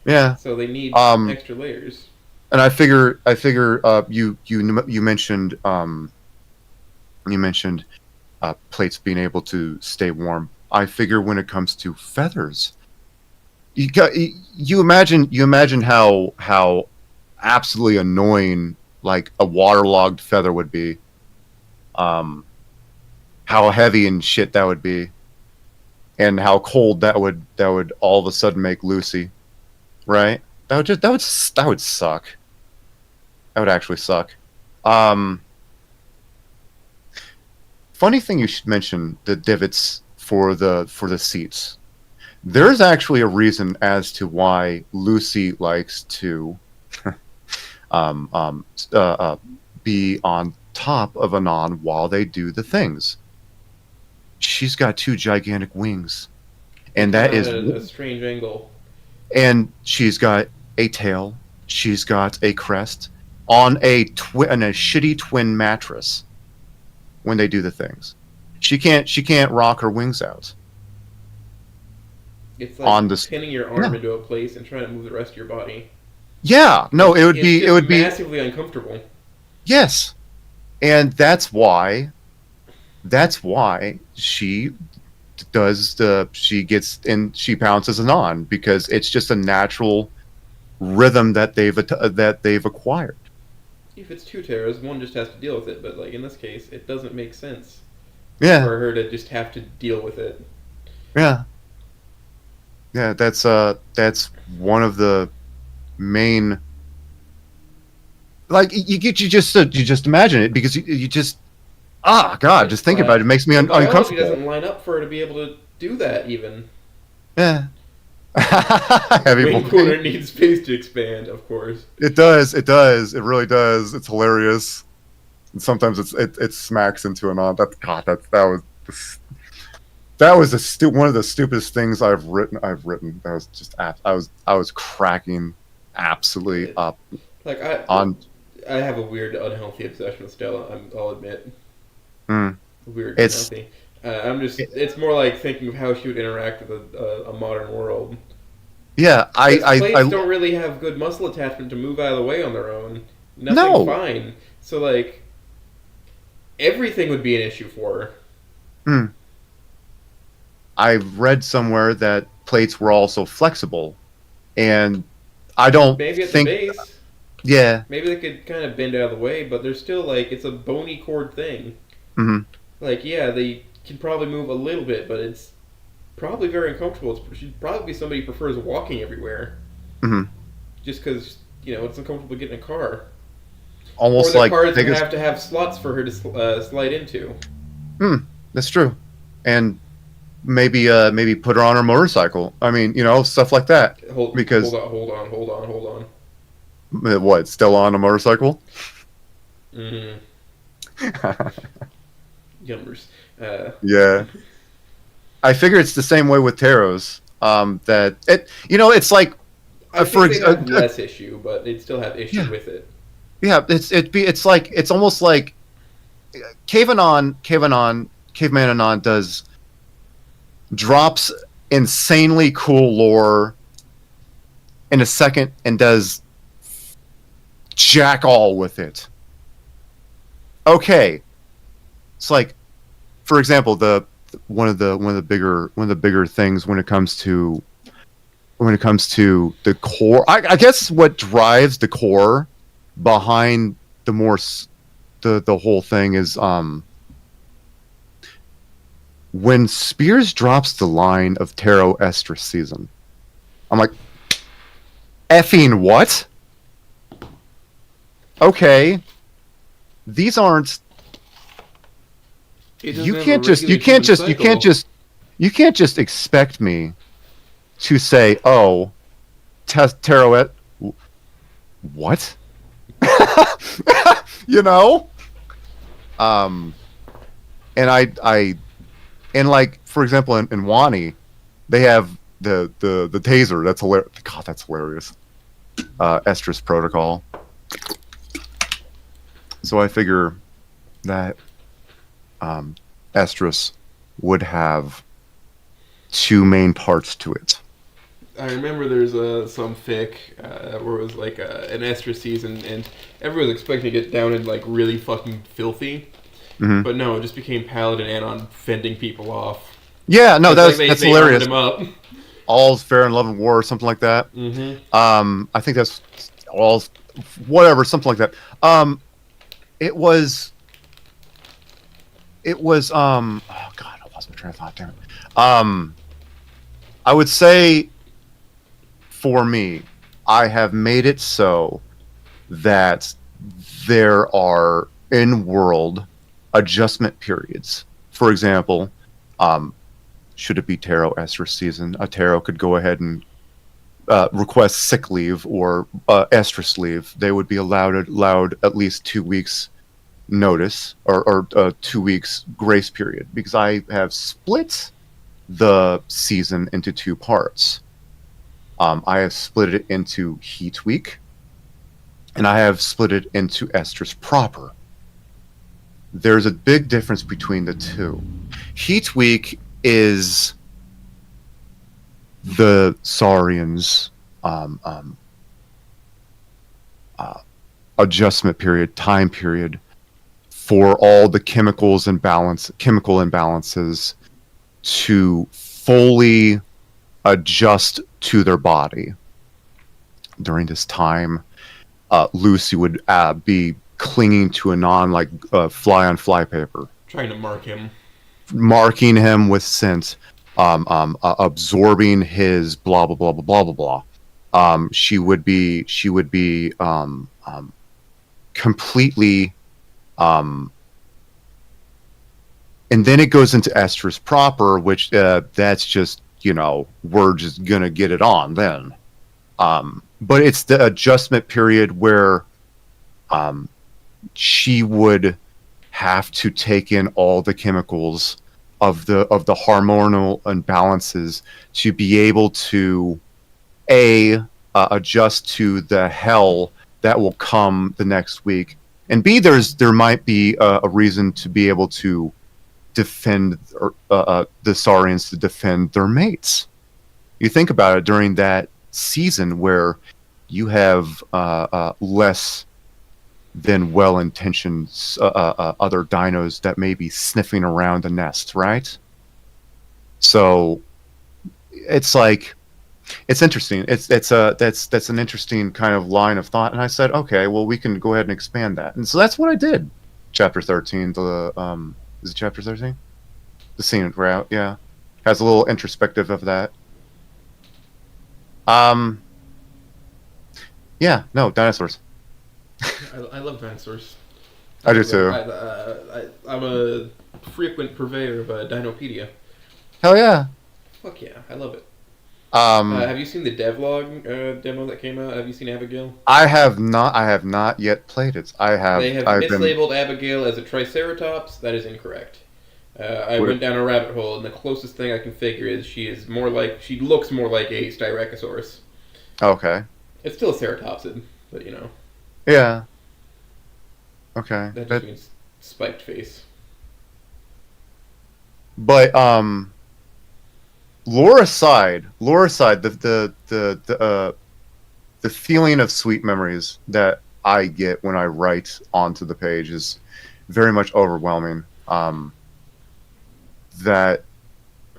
A: Yeah.
B: so they need extra layers.
A: And I figure you mentioned plates being able to stay warm. I figure when it comes to feathers, you imagine how absolutely annoying like a waterlogged feather would be. How heavy and shit that would be, and how cold that would all of a sudden make Lucy, right? That would suck. That would actually suck. Funny thing you should mention the divots for the seats. There's actually a reason as to why Lucy likes to be on top of Anon while they do the things. She's got two gigantic wings, and that is
B: a strange angle.
A: And she's got a tail. She's got a crest on a shitty twin mattress. When they do the things, she can't rock her wings out.
B: It's like pinning your arm into a place and trying to move the rest of your body.
A: Yeah, no, it would be
B: massively uncomfortable.
A: Yes, and that's why she pounces Anon, because it's just a natural rhythm that they've acquired.
B: If it's two Taros, one just has to deal with it, but like in this case, it doesn't make sense.
A: Yeah.
B: For her to just have to deal with it.
A: Yeah. Yeah, that's one of the main. Like you just imagine it, because you just God, just think about it. It makes me uncomfortable.
B: It doesn't line up for her to be able to do that even.
A: Yeah.
B: Wing corner needs space to expand, of course.
A: It does. It really does. It's hilarious. And sometimes it smacks into an on. That was one of the stupidest things I've written. That was just I was cracking absolutely up.
B: Like I have a weird unhealthy obsession with Stella. I'll admit. Weird, unhealthy. It's more like thinking of how she would interact with a modern world.
A: Yeah,
B: plates don't really have good muscle attachment to move out of the way on their own. Nothing's fine. So like, everything would be an issue for her.
A: I've read somewhere that plates were also flexible, and I don't
B: maybe at
A: think.
B: The base.
A: Yeah.
B: Maybe they could kind of bend out of the way, but they're still like, it's a bony cord thing. Like, yeah, they can probably move a little bit, but it's probably very uncomfortable. She'd probably be somebody who prefers walking everywhere. Just because, it's uncomfortable to get in a car.
A: Almost
B: or
A: like
B: cars would have to have slots for her to slide into.
A: That's true. And maybe put her on her motorcycle. I mean, stuff like that.
B: Hold on.
A: What, still on a motorcycle?
B: Yummers.
A: Yeah. I figure it's the same way with Taros. That it's like
B: I think they have less issue, but they'd still have issue with it.
A: Yeah, it's almost like Caveman Anon drops insanely cool lore in a second and does jack all with it. Okay. It's like, for example, one of the bigger things when it comes to the core. I guess what drives the core behind the whole thing is when Spears drops the line of Tarot Estrus season. I'm like, effing what? Okay, these aren't. You can't just expect me to say, "Oh, Tarot." What? And like, for example, in Wani, they have the taser. That's hilarious. God, that's hilarious. Estrus Protocol. So I figure that Estrus would have two main parts to it.
B: I remember there's some fic where it was like an Estra season, and everyone was expecting to get down and like really fucking filthy,
A: Hmm.
B: but no, it just became Paladin Anon fending people off.
A: Yeah, no,
B: 'Cause,
A: that's
B: they
A: hilarious.
B: armored him up.
A: All's fair in love and war, or something like that.
B: Mm-hmm.
A: I think that's all, whatever, something like that. It was, oh god, I lost my train of thought. Damn it. I would say, for me, I have made it so that there are in-world adjustment periods. For example, should it be Tarot Estrus season, a Tarot could go ahead and request sick leave or estrus leave. They would be allowed at least 2 weeks notice or 2 weeks grace period, because I have split the season into two parts. I have split it into Heat Week, and I have split it into Estrus proper. There's a big difference between the two. Heat Week is the Saurians' adjustment period, time period for all the chemical imbalances to fully adjust to their body. During this time, Lucy would be clinging to Anon like fly on fly paper,
B: Trying to mark him.
A: marking him with scent, absorbing his blah blah blah blah blah blah blah. She would be completely, and then it goes into estrus proper, which that's just, we're just gonna get it on then. But it's the adjustment period where she would have to take in all the chemicals of the hormonal imbalances to be able to adjust to the hell that will come the next week, and B, there might be a reason to be able to defend the Saurians, to defend their mates. You think about it, during that season where you have less than well-intentioned other dinos that may be sniffing around the nest, right? So it's like, it's interesting. That's an interesting kind of line of thought. And I said, okay, well, we can go ahead and expand that. And so that's what I did. Chapter 13. Is it chapter 13? The scene route, yeah, has a little introspective of that. Yeah, no, dinosaurs.
B: I love dinosaurs.
A: I do too.
B: I'm a frequent purveyor of Dinopedia.
A: Hell yeah.
B: Fuck yeah, I love it.
A: Um,
B: Have you seen the devlog demo that came out? Have you seen Abigail?
A: I have not yet played it.
B: They have
A: I've been,
B: mislabeled Abigail as a Triceratops. That is incorrect. I
A: What-
B: went down a rabbit hole, and the closest thing I can figure is she looks more like a Styracosaurus.
A: okay.
B: It's still a ceratopsid, but
A: Yeah. Okay.
B: that just means spiked face.
A: But lore aside, the feeling of sweet memories that I get when I write onto the page is very much overwhelming. That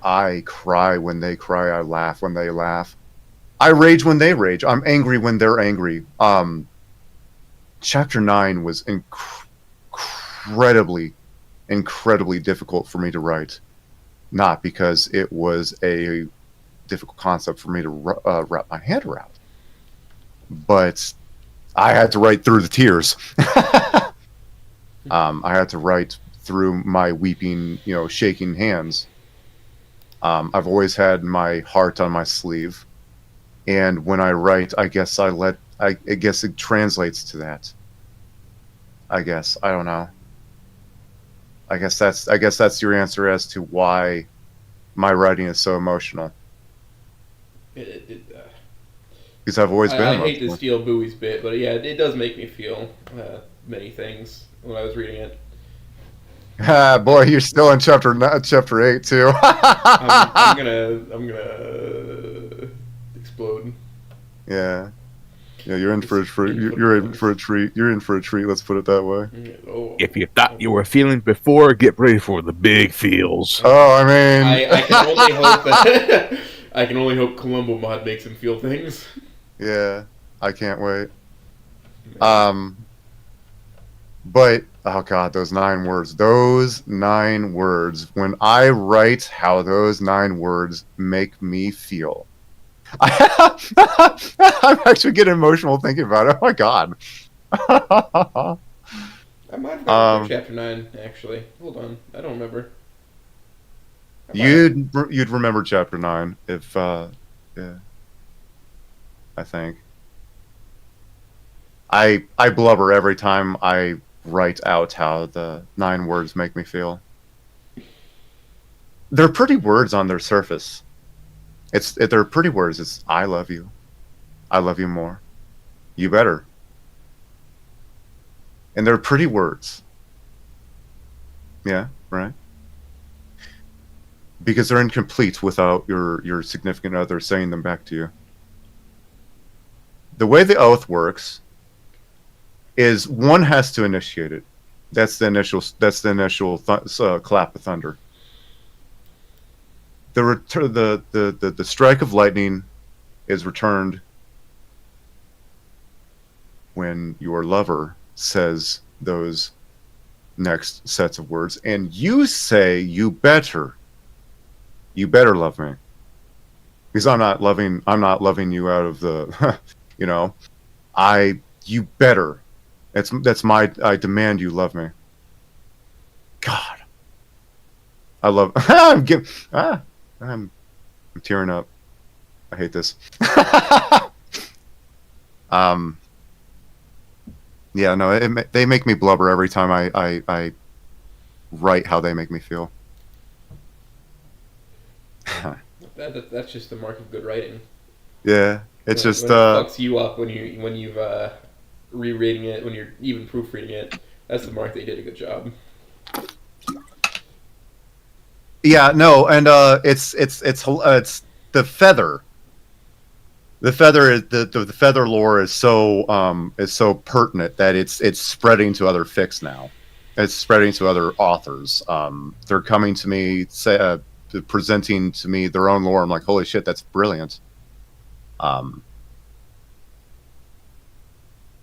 A: I cry when they cry, I laugh when they laugh, I rage when they rage, I'm angry when they're angry. Chapter 9 was incredibly difficult for me to write. Not because it was a difficult concept for me to wrap my head around, but I had to write through the tears. I had to write through my weeping, shaking hands. I've always had my heart on my sleeve, and when I write, I guess it translates to that. I don't know. I guess that's your answer as to why my writing is so emotional. Because I've always been
B: I
A: emotional.
B: hate to steal Bowie's bit, but yeah, it does make me feel many things. when I was reading it.
A: Ah, boy, you're still in chapter 8 too.
B: I'm gonna explode.
A: Yeah. Yeah, you're in for a treat. You're in for a treat. You're in for a treat. Let's put it that way.
B: Oh.
C: If you thought you were feeling before, get ready for the big feels.
A: Oh, I mean,
B: I can only hope that I can only hope Columbo Mod makes him feel things.
A: yeah, I can't wait. But oh god, those 9 words. Those 9 words. When I write how those 9 words make me feel, I'm actually getting emotional thinking about it. Oh my god.
B: I might have gone through chapter 9 actually. Hold on, I don't remember.
A: You'd remember chapter 9 if yeah. I think. I blubber every time I write out how the 9 words make me feel. They're pretty words on their surface. They're pretty words. It's I love you. I love you more. You better. And they're pretty words. Yeah, right? Because they're incomplete without your significant other saying them back to you. The way the oath works is one has to initiate it. That's the initial clap of thunder. The strike of lightning is returned when your lover says those next sets of words, and you say you better love me, because I'm not loving you out of the you better. That's my I demand you love me. God, I love. I'm tearing up. I hate this. Yeah, no, they make me blubber every time I write how they make me feel.
B: That's just the mark of good writing.
A: Yeah, it's
B: when
A: just
B: it fucks you up when you've rereading it, when you're even proofreading it. That's the mark they did a good job.
A: yeah, no, and it's the feather. The feather is the feather lore is so pertinent that it's spreading to other fics now. It's spreading to other authors. They're coming to me, presenting to me their own lore. I'm like, holy shit, that's brilliant.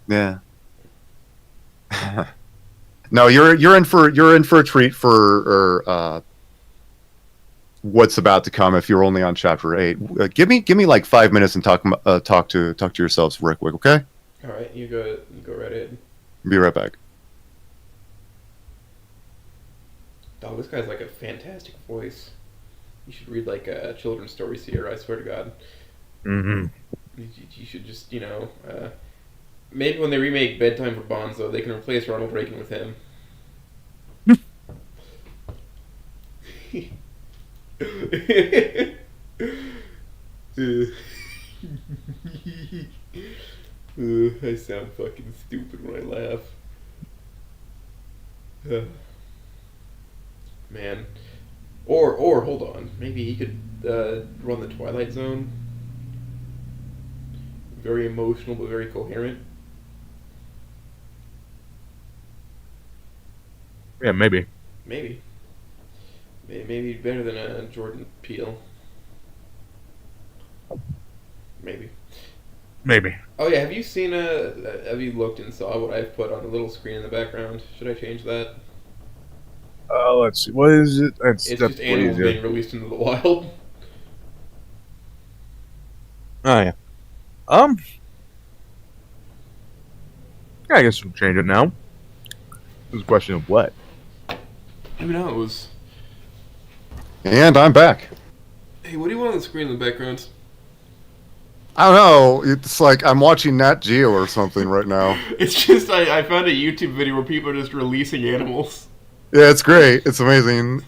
A: Yeah. No, you're in for a treat for what's about to come if you're only on chapter 8. Give me like 5 minutes and talk to yourselves real quick, okay?
B: All right, you go right ahead.
A: Be right back.
B: Dog, this guy's like a fantastic voice. You should read like a children's story seer. I swear to God.
C: Mm-hmm.
B: You should just maybe when they remake Bedtime for Bonzo, they can replace Ronald Reagan with him. I sound fucking stupid when I laugh. Man. Or hold on, maybe he could run the Twilight Zone. Very emotional but very coherent.
C: Yeah, maybe.
B: Maybe better than Jordan Peele. Maybe. Oh yeah, have you looked and saw what I've put on the little screen in the background? Should I change that?
C: Let's see. What is it?
B: It's just animals being released into the wild.
C: Oh yeah. I guess we'll change it now. It's a question of what?
B: Who knows?
A: And I'm back.
B: Hey, what do you want on the screen in the background?
A: I don't know. It's like I'm watching Nat Geo or something right now.
B: It's just I found a YouTube video where people are just releasing animals.
A: Yeah, it's great. It's amazing.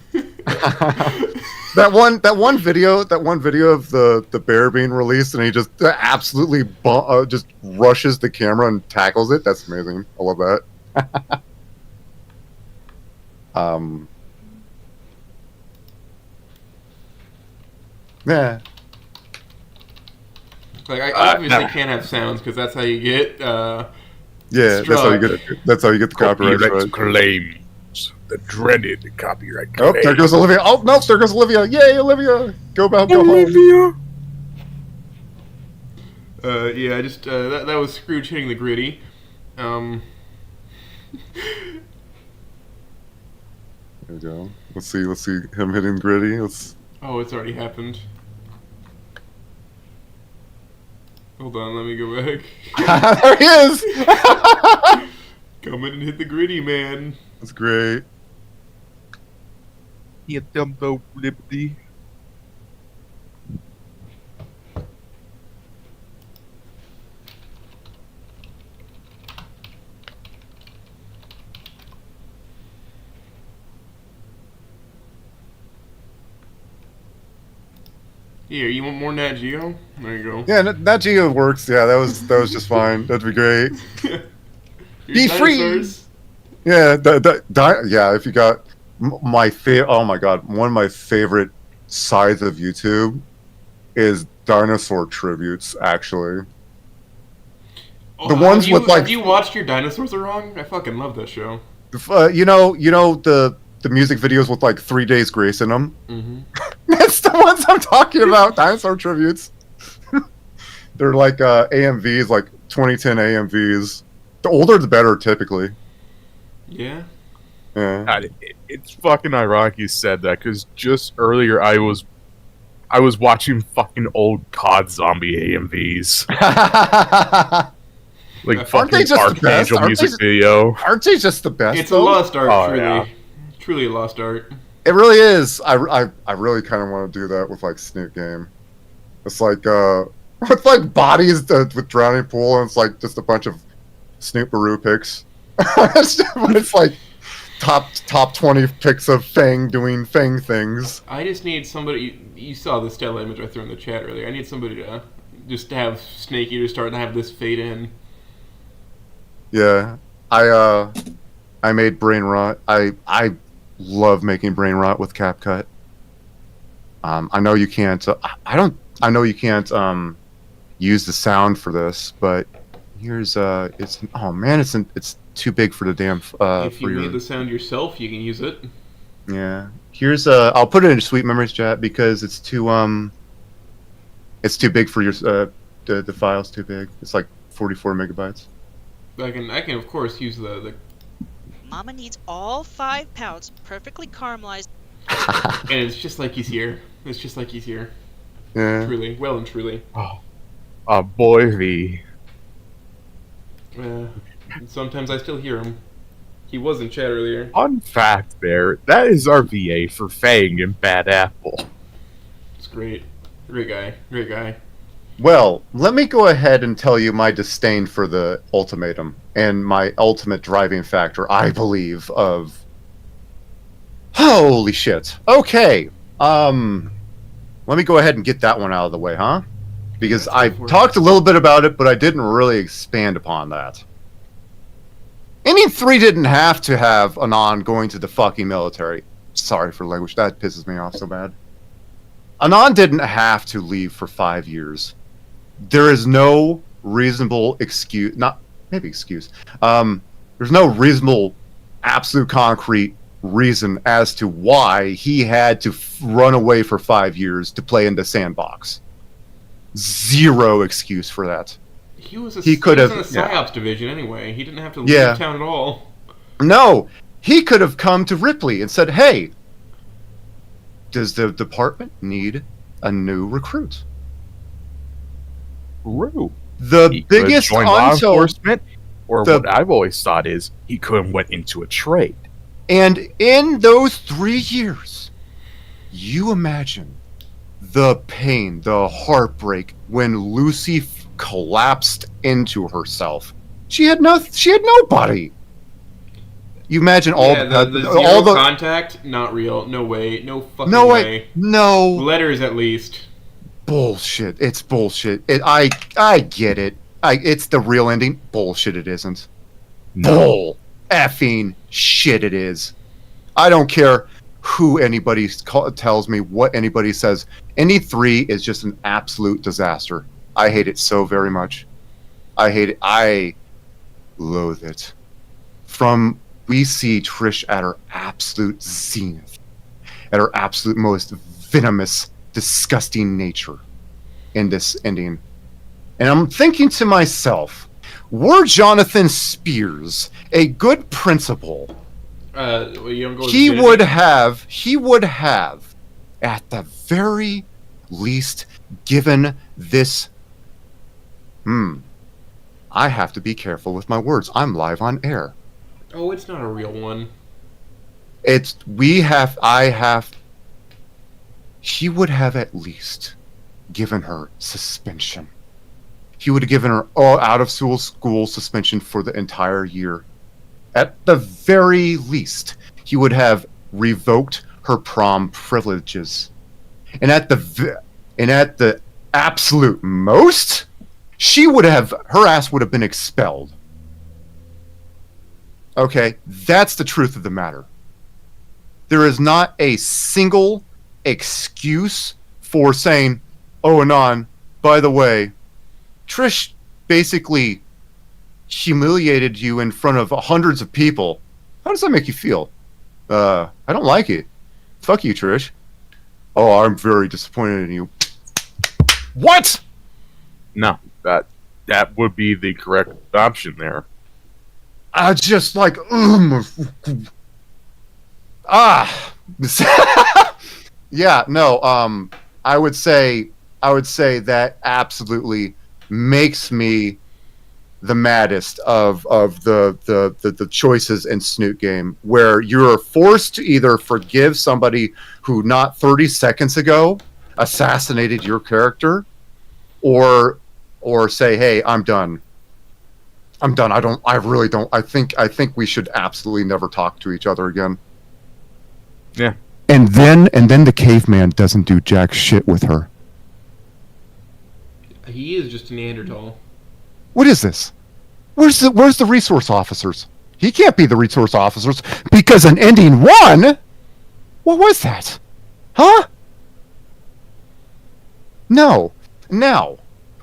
A: that one video of the bear being released, and he just absolutely just rushes the camera and tackles it. That's amazing. I love that. Yeah.
B: Like I obviously can't have sounds because that's how you get.
A: Yeah, that's how you
B: Struck.
A: get. That's how you get the copyright.
C: Copyright
A: Right?
C: claims. The dreaded copyright
A: Oh,
C: claims.
A: there goes Olivia. Oh no, there goes Olivia. Yay, Olivia! Go back, go home.
C: Olivia.
B: Yeah, I just that was Scrooge hitting the gritty.
A: There we go. Let's see him hitting gritty. Let's.
B: Oh, it's already happened. Hold on, let me go back.
A: There he is.
B: Come in and hit the gritty, man.
A: That's great.
C: You dumbo liberty.
B: Here, you want more Nat Geo? There you go.
A: Yeah, Nat Geo works. Yeah, that was just fine. That'd be great. Be free!
B: Dinosaurs.
A: Yeah, yeah. If you got my favorite, oh my god, one of my favorite sides of YouTube is dinosaur tributes. Actually,
B: Oh,
A: The ones
B: have you,
A: with, like-
B: Have you watched Your Dinosaurs Are Wrong? I fucking love that show.
A: you know the music videos with like 3 Days Grace in them.
B: Mm-hmm.
A: That's the ones I'm talking about. Dinosaur tributes. They're like AMVs, like 2010 AMVs. The older the better, typically.
B: Yeah.
A: Yeah.
C: God, it's fucking ironic you said that because just earlier I was watching fucking old COD zombie AMVs, like
B: Aren't
C: fucking
A: they just the best?
C: Archangel
A: Aren't
C: music
A: they
C: video.
A: Aren't they just the best?
B: It's a
A: though?
B: lost art,
C: Oh,
B: truly.
C: yeah.
B: Truly a lost art.
A: It really is. I really kind of want to do that with like Snoot Game. It's like with like bodies with Drowning Pool, and it's like just a bunch of Snoot Baru pics. It's like top 20 pics of Fang doing Fang things.
B: I just need somebody. You saw the Stella image I threw in the chat earlier. I need somebody to just have Snake Eater start and have this fade in.
A: Yeah, I made Brain Rot. I love making Brain Rot with CapCut. I know you can't. I know you can't use the sound for this, but here's it's oh man, it's too big for the damn
B: If you
A: for your
B: made the sound yourself, you can use it.
A: yeah. Here's I'll put it in Sweet Memories chat because it's too big for your the file's too big. It's like 44 megabytes.
B: I can of course use the
D: Mama needs all 5 pounds perfectly caramelized.
B: and it's just like he's here. It's just like he's here.
A: Yeah.
B: Truly, well and truly.
C: Boy V.
B: Sometimes I still hear him. He was in chat earlier.
C: Fun fact there, that is our VA for Fang and Bad Apple.
B: It's great. Great guy. Great guy.
A: Well, let me go ahead and tell you my disdain for the ultimatum and my ultimate driving factor, I believe, of holy shit. Okay. Let me go ahead and get that one out of the way, huh? Because
B: Let's
A: I
B: go for it.
A: talked a little bit about it, but I didn't really expand upon that. Indian 3 didn't have to have Anon going to the fucking military. Sorry for language, that pisses me off so bad. Anon didn't have to leave for 5 years. There is no reasonable excuse, not maybe excuse. There's no reasonable, absolute concrete reason as to why he had to run away for 5 years to play in the sandbox. Zero excuse for that. He could have-
B: in the PsyOps division anyway. He didn't have to leave
A: Yeah.
B: town at all.
A: No, he could have come to Ripley and said, "Hey, does the department need a new recruit?"
C: True.
A: The
C: He could
A: biggest
C: join law
A: until
C: enforcement, or
A: the-
C: what I've always thought is he could have went into a trade.
A: And in those 3 years, you imagine the pain, the heartbreak when Lucy collapsed into herself. She had nobody. You imagine all
B: yeah, the zero
A: all the
B: contact, not real. No way. No fucking
A: no
B: way.
A: way, no
B: Letters at least.
A: bullshit. It's bullshit. I get it. It's the real ending. Bullshit. It isn't.
C: No.
A: Bull effing shit. It is. I don't care who anybody tells me, what anybody says. Indy 3 is just an absolute disaster. I hate it so very much. I hate it. I loathe it. We see Trish at her absolute zenith, at her absolute most venomous, disgusting nature in this ending. And I'm thinking to myself, were Jonathan Spears a good principal,
B: You don't go with
A: he
B: Jenny?
A: would have, at the very least, given this. I have to be careful with my words. I'm live on air.
B: Oh, it's not a real one.
A: He would have at least given her suspension. He would have given her all out of school suspension for the entire year. At the very least, he would have revoked her prom privileges. And at the absolute most, her ass would have been expelled. Okay, that's the truth of the matter. There is not a single excuse for saying, oh, Anon, by the way, Trish basically humiliated you in front of hundreds of people. How does that make you feel? I don't like it. Fuck you, Trish. Oh, I'm very disappointed in you. What?
C: No, that would be the correct option there.
A: I just like, yeah, no, I would say that absolutely makes me the maddest of the choices in Snoot Game, where you're forced to either forgive somebody who not 30 seconds ago assassinated your character, or say, hey, I'm done. I think we should absolutely never talk to each other again.
C: Yeah.
A: And then the caveman doesn't do jack shit with her.
B: He is just a Neanderthal.
A: What is this? Where's the resource officers? He can't be the resource officers because in ending 1, what was that? Huh? No. Now,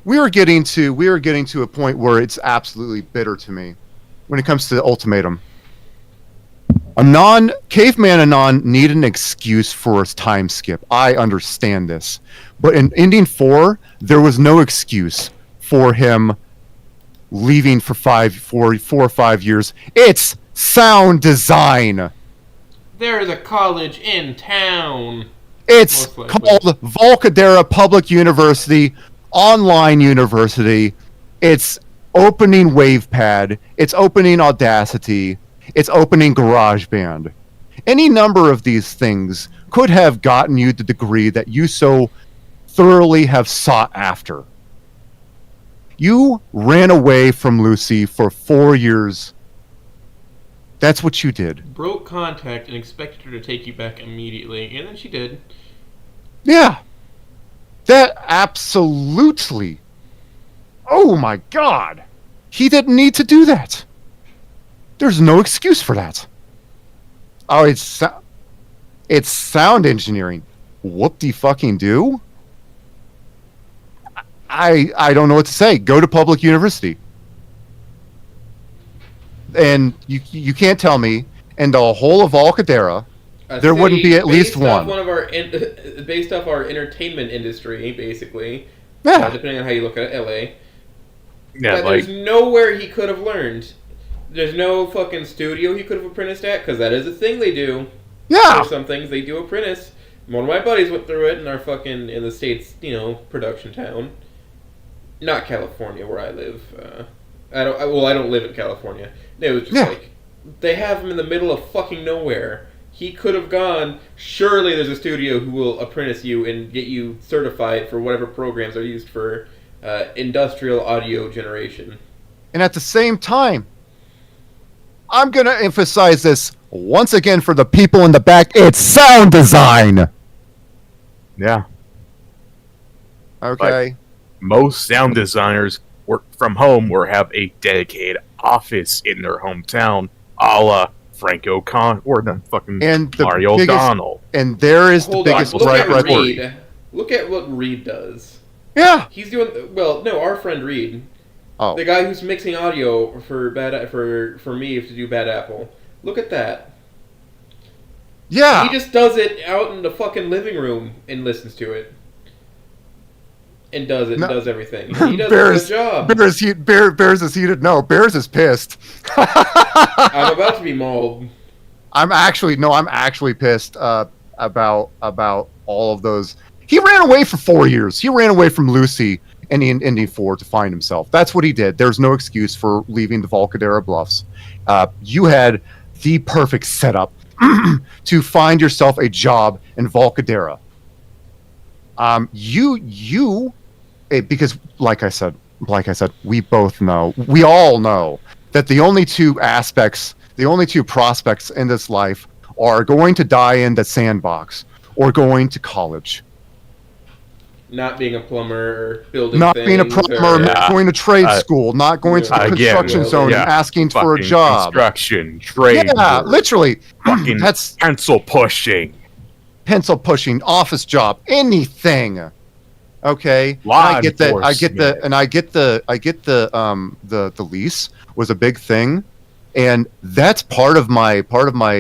A: we are getting to a point where it's absolutely bitter to me when it comes to the ultimatum. Caveman Anon need an excuse for his time skip. I understand this. But in ending 4, there was no excuse for him leaving for 4 or 5 years. It's sound design.
B: There's a college in town.
A: It's
B: Most likely.
A: called Volcadera Public University, online university. It's opening WavePad. It's opening Audacity. It's opening GarageBand. Any number of these things could have gotten you the degree that you so thoroughly have sought after. You ran away from Lucy for 4 years. That's what you did.
B: Broke contact and expected her to take you back immediately, and then she did.
A: Yeah. That absolutely. Oh my God. He didn't need to do that. There's no excuse for that. Oh, it's sound engineering. Whoop-de-fucking-do? I don't know what to say. Go to public university. And you can't tell me in the whole of Alcadera there wouldn't be at least one.
B: Based off our entertainment industry, basically.
A: Yeah.
B: Depending on how you look at LA.
C: Yeah,
B: There's nowhere he could have learned. There's no fucking studio he could have apprenticed at, because that is a thing they do.
A: Yeah.
B: For some things, they do apprentice. One of my buddies went through it in our in the States, production town. Not California, where I live. I don't live in California. It was just like, they have him in the middle of fucking nowhere. He could have gone, surely there's a studio who will apprentice you and get you certified for whatever programs are used for industrial audio generation.
A: And at the same time, I'm going to emphasize this once again for the people in the back. It's sound design.
C: Yeah.
A: Okay.
C: Most sound designers work from home or have a dedicated office in their hometown, a la Franco Con or the fucking
A: And the
C: Mario
A: biggest,
C: O'Donnell.
A: and there is the
B: Hold on.
A: biggest
B: Look at
A: gripe.
B: Reed. Look at what Reed does.
A: Yeah.
B: He's doing well. No, our friend Reed,
A: Oh.
B: the guy who's mixing audio for me to do Bad Apple. Look at that.
A: Yeah.
B: He just does it out in the fucking living room and listens to it. And does it,
A: No.
B: and does everything. He does
A: Bears,
B: a good job.
A: Bears is heated. No, Bears is pissed.
B: I'm about to be mauled.
A: I'm actually pissed about all of those. He ran away for 4 years. He ran away from Lucy in Indy 4 to find himself. That's what he did. There's no excuse for leaving the Volcadera Bluffs. You had the perfect setup to find yourself a job in Volcadera. Because like I said, we all know that the only two prospects in this life are going to die in the sandbox or going to college.
B: Not being a plumber or building
A: Not
B: things.
A: being a plumber,
B: or-
C: Yeah.
A: going to trade school, not going to the
B: Again,
A: construction zone
C: yeah.
A: and asking for a
C: Fucking
A: job.
C: Construction, trade,
A: Yeah,
C: work,
A: literally.
C: fucking
A: That's
C: pencil pushing.
A: pencil pushing, office job, anything. Okay,
C: Law
A: and I get that. I get
C: enforcement.
A: the, and I get the lease was a big thing, and that's part of my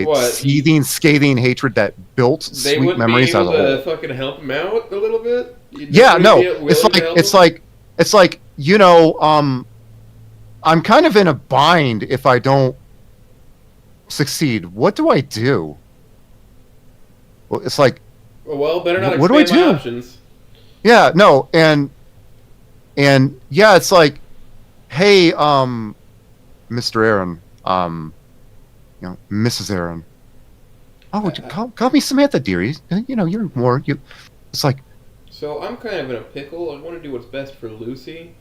B: What?
A: seething, scathing hatred that built
B: They
A: Sweet
B: wouldn't
A: Memories
B: be
A: as
B: able
A: a whole.
B: to fucking help him out a little bit?
A: Yeah, no,
B: Willing
A: it's
B: to
A: like
B: help
A: it's
B: him?
A: like it's like I'm kind of in a bind if I don't succeed. What do I do? Well, it's like,
B: Well, better not
A: what do I
B: expand my
A: do?
B: options.
A: yeah, no, and yeah, it's like, hey, Mr. Aaron, Mrs. Aaron. Oh, would you call me Samantha, dearie? You're more you. It's like,
B: So I'm kind of in a pickle. I want to do what's best for Lucy.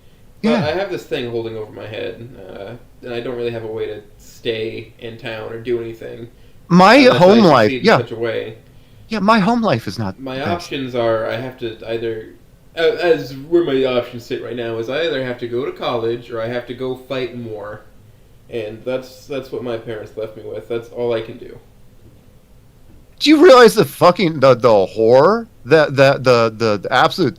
B: But
A: yeah,
B: I have this thing holding over my head, and I don't really have a way to stay in town or do anything.
A: my
B: unless I
A: home
B: succeed
A: life,
B: in
A: yeah,
B: such a way.
A: yeah, my home life is not.
B: My
A: best.
B: options are I have to either, as where my options sit right now, is I either have to go to college or I have to go fight in war, and that's what my parents left me with. That's all I can do.
A: Do you realize the fucking the horror the absolute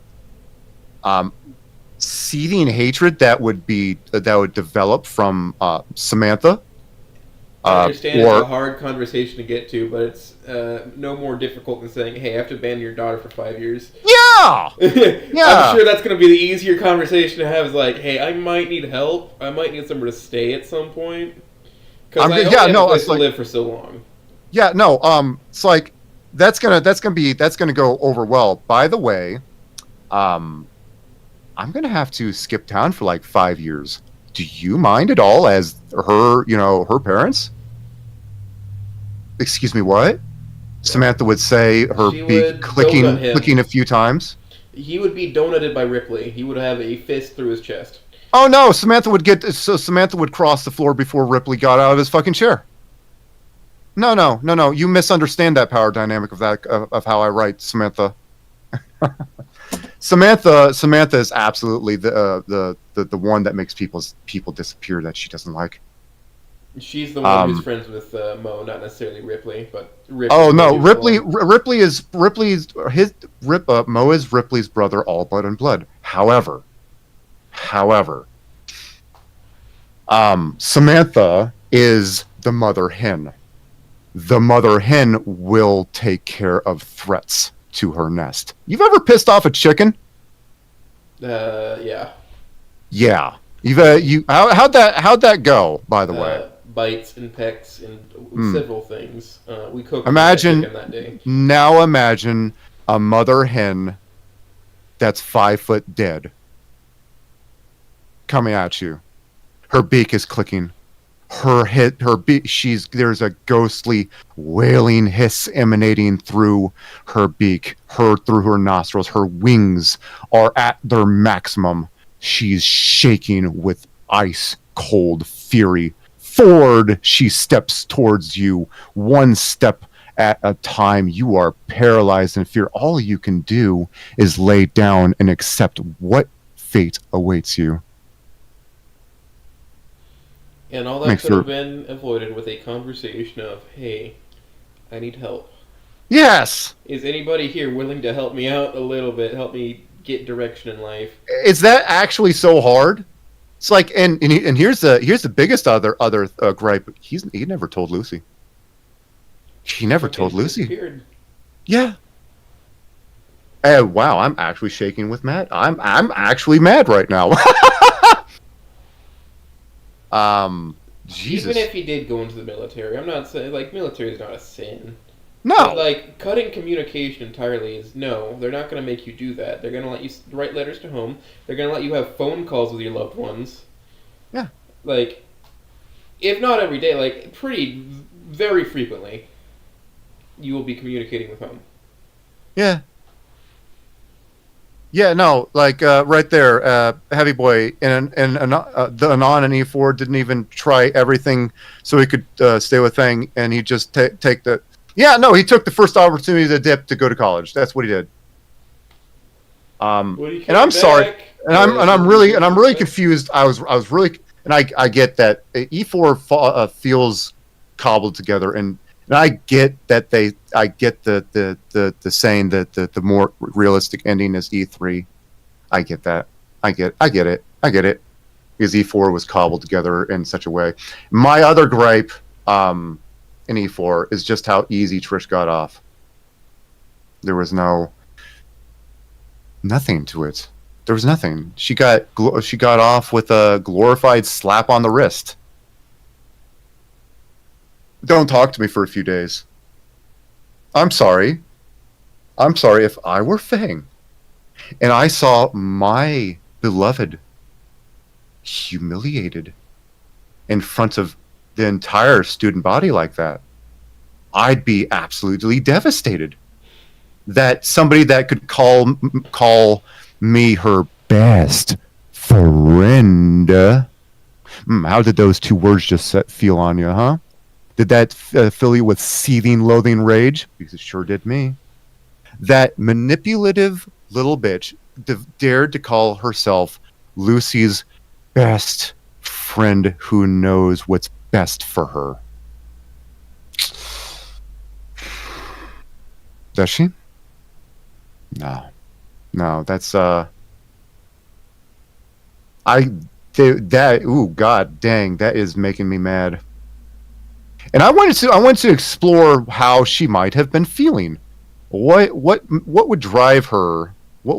A: seething hatred that would develop from Samantha?
B: I understand it's
A: or
B: a hard conversation to get to, but it's no more difficult than saying, "Hey, I have to abandon your daughter for 5 years."
A: yeah,
B: I'm sure that's going to be the easier conversation to have. Is like, "Hey, I might need help. I might need somewhere to stay at some point." Because I only have a place to live for so long.
A: yeah, no, it's like that's gonna go over well. By the way, I'm gonna have to skip town for like 5 years. Do you mind at all as her parents? Excuse me, what? Samantha would say, her
B: She
A: beak
B: would
A: clicking
B: donut him.
A: clicking a few times.
B: He would be donuted by Ripley. He would have a fist through his chest.
A: Oh no, Samantha would cross the floor before Ripley got out of his fucking chair. No. You misunderstand that power dynamic of how I write, Samantha. Samantha is absolutely the one that makes people disappear that she doesn't like.
B: She's the one who's friends with Mo, not necessarily Ripley, but Ripley.
A: Oh no,
B: Ripley.
A: Ripley is Mo is Ripley's brother, all blood and blood. However, Samantha is the mother hen. The mother hen will take care of threats to her nest. You've ever pissed off a chicken?
B: Yeah.
A: Yeah. How'd that go, by the way?
B: Bites and pecks and several things. We cooked
A: Imagine
B: chicken that day.
A: Now imagine a mother hen that's 5 foot dead coming at you. Her beak is clicking. Her beak. There's a ghostly wailing hiss emanating through her beak, through her nostrils. Her wings are at their maximum. She's shaking with ice cold fury. Forward, she steps towards you, one step at a time. You are paralyzed in fear. All you can do is lay down and accept what fate awaits you.
B: And all that
A: Makes
B: could have
A: her-
B: been avoided with a conversation of, hey, I need help.
A: Yes.
B: Is anybody here willing to help me out a little bit? Help me get direction in life?
A: Is that actually so hard? It's like, and here's the biggest other gripe. He never told Lucy. He never told
B: Fucking
A: Lucy.
B: disappeared.
A: Yeah. Wow, I'm actually shaking with mad. I'm actually mad right now. Jesus.
B: Even if he did go into the military, I'm not saying, like, military is not a sin.
A: No.
B: But, like, cutting communication entirely is no. They're not going to make you do that. They're going to let you write letters to home. They're going to let you have phone calls with your loved ones.
A: Yeah.
B: Like, if not every day, like, very frequently, you will be communicating with home.
A: Yeah. Yeah, no, like right there, Heavy Boy and the Anon and E4 didn't even try everything so he could stay with Fang, and he just take the. Yeah, no, he took the first opportunity to dip to go to college. That's what he did.
B: Will you
A: And I'm
B: come
A: sorry,
B: back?
A: and I'm really confused. I was really, and I get that E4 feels cobbled together, and I get that I get the saying that the more realistic ending is E3. I get that. I get it. Because E4 was cobbled together in such a way. My other gripe in E4 is just how easy Trish got off. There was nothing to it. There was nothing. She got off with a glorified slap on the wrist. Don't talk to me for a few days. I'm sorry. If I were Fang and I saw my beloved humiliated in front of the entire student body like that, I'd be absolutely devastated. That somebody that could call me her best friend. How did those two words just feel on you, huh? Did that fill you with seething, loathing rage? Because it sure did me. That manipulative little bitch dared to call herself Lucy's best friend who knows what's best for her. Does she? No, that's ooh, god dang, that is making me mad. And I wanted to explore how she might have been feeling. What would drive her? What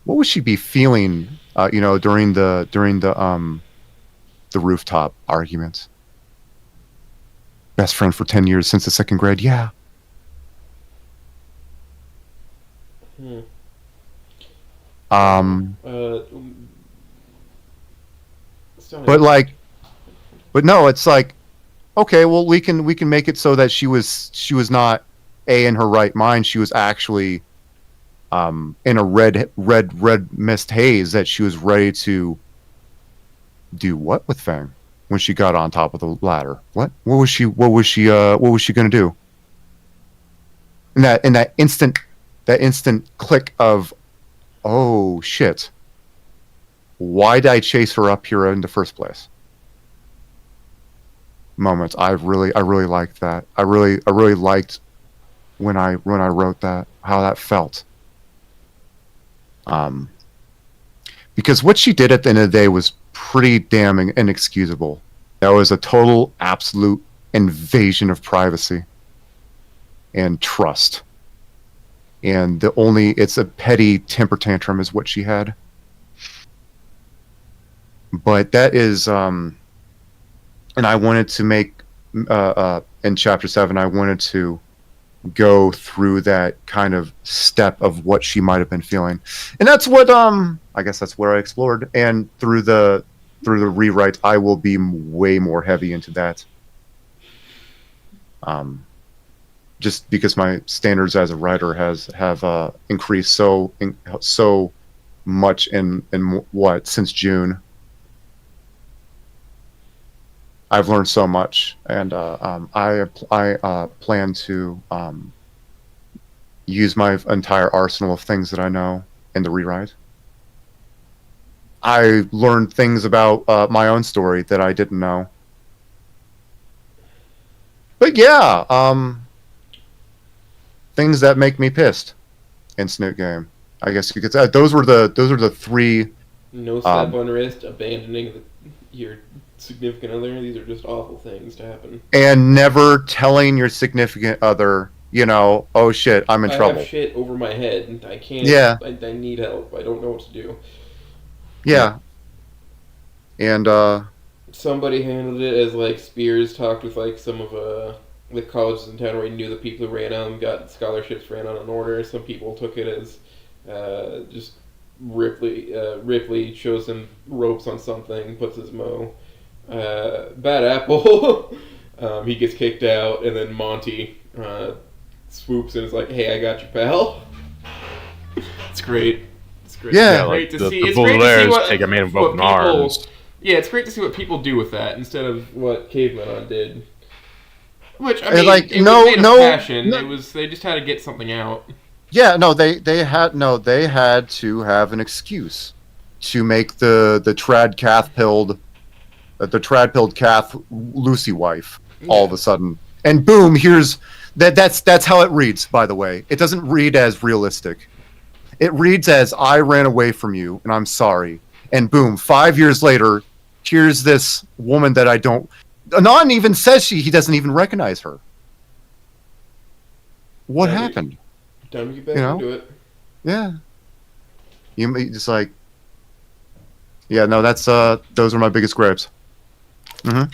A: would she be feeling? During the rooftop arguments. Best friend for 10 years since the second grade. Yeah. But no, it's like, okay, well, we can make it so that she was not in her right mind. She was actually in a red mist haze, that she was ready to do what with Fang when she got on top of the ladder. What was she gonna do? In that instant click of, oh shit, why did I chase her up here in the first place? Moments. I really liked that. I really liked when I wrote that, how that felt. Because what she did at the end of the day was pretty damn inexcusable. That was a total, absolute invasion of privacy and trust. And it's a petty temper tantrum is what she had. But that is, and I wanted to make, in chapter 7, I wanted to go through that kind of step of what she might have been feeling. And that's what, I guess that's where I explored. And through the rewrite, I will be way more heavy into that. Just because my standards as a writer have increased so much in since June. I've learned so much, and I plan to use my entire arsenal of things that I know in the rewrite. I learned things about my own story that I didn't know. But yeah, things that make me pissed in Snoot Game. I guess you could say those are the three.
B: No slap on wrist, abandoning your significant other. These are just awful things to happen.
A: And never telling your significant other, oh shit, I'm in trouble.
B: I have shit over my head, and I can't.
A: Yeah.
B: I need help. I don't know what to do.
A: Yeah. And
B: somebody handled it as like Spears talked with like some of the colleges in town where he knew the people who ran on them, got scholarships, ran on an order. Some people took it as just Ripley shows him ropes on something, puts his mo. Bad Apple, he gets kicked out, and then Monty swoops and is like, "Hey, I got you, pal." It's great. It's great.
A: Yeah,
B: It's
C: like
B: great to see.
C: the
B: It's great to see
C: Baudelaires
B: what
C: take a man of
B: what
C: broken
B: people-
C: arms.
B: Yeah, it's great to see what people do with that instead of what Caveman did. Which I
A: And,
B: mean,
A: like,
B: it
A: no-
B: was made of
A: no-
B: passion.
A: no-
B: It was they just had to get something out.
A: yeah, no, they had to have an excuse to make the trad pilled Cath Lucy wife all of a sudden. And boom, that's how it reads, by the way. It doesn't read as realistic. It reads as I ran away from you and I'm sorry. And boom, 5 years later, here's this woman that I don't Anon even says he doesn't even recognize her. What
B: Yeah,
A: happened?
B: Time to get back
A: You know?
B: into it.
A: Yeah. You just like yeah, no, that's those are my biggest gripes.
B: It's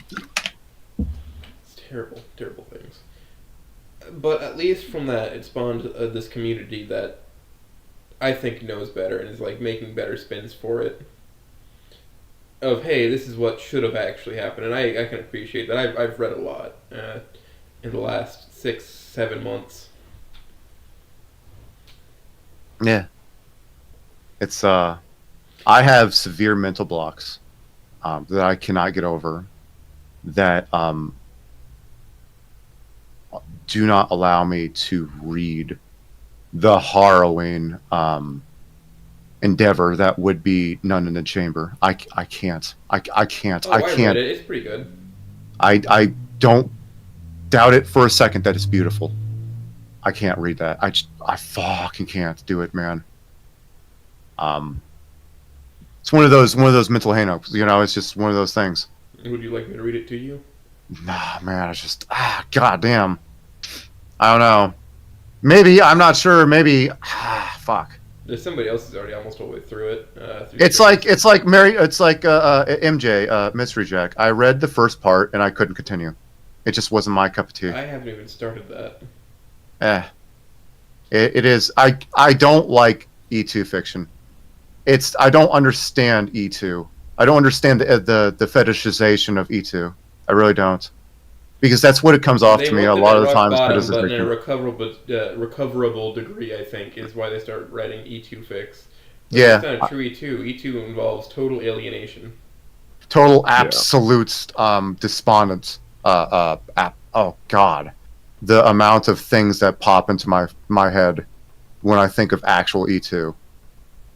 B: terrible, terrible things. But at least from that, it spawned this community that I think knows better and is like making better spins for it. Of hey, this is what should have actually happened, and I can appreciate that. I've read a lot in the last 6-7 months.
A: Yeah. It's I have severe mental blocks that I cannot get over that do not allow me to read the harrowing endeavor that would be None in the Chamber. I can't. I can't.
B: Oh,
A: I
B: read
A: can't.
B: it. It's pretty good.
A: I don't doubt it for a second that it's beautiful. I can't read that. I fucking can't do it, man. It's one of those mental hang-ups. It's just one of those things.
B: Would you like me to read it to you?
A: Nah, man, it's just goddamn. I don't know. Maybe I'm not sure. Maybe fuck.
B: There's somebody else who's already almost all the way through it.
A: It's like MJ Mystery Jack. I read the first part and I couldn't continue. It just wasn't my cup of tea.
B: I haven't even started that.
A: It is. I don't like E2 fiction. I don't understand E2. I don't understand the fetishization of E2. I really don't, because that's what it comes off
B: They
A: to me
B: want
A: a
B: it
A: lot
B: at
A: of the
B: rock
A: times.
B: bottom,
A: Criticism.
B: but in a recoverable degree, I think, is why they start writing E2 fics. But
A: Yeah.
B: it's not a true E2. E2 involves total alienation.
A: Total absolute despondence. Oh God, the amount of things that pop into my head when I think of actual E2.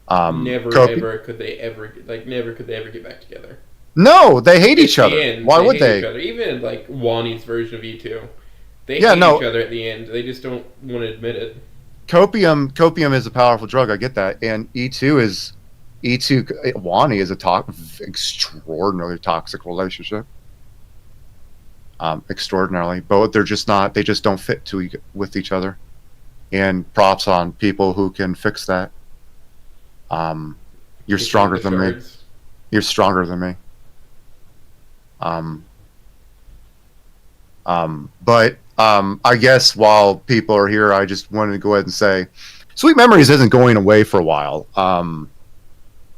B: Never could they ever get back together.
A: No, they hate
B: It's
A: each
B: the
A: other.
B: end.
A: Why would
B: hate
A: they?
B: each other. Even like Wani's version of E2. They
A: Yeah,
B: hate
A: no.
B: each other at the end. They just don't want to admit it.
A: Copium is a powerful drug. I get that. And Wani is a extraordinarily toxic relationship. Extraordinarily, but they just don't fit with each other. And props on people who can fix that. You're stronger than me. You're stronger than me. But I guess while people are here, I just wanted to go ahead and say, Sweet Memories isn't going away for a while.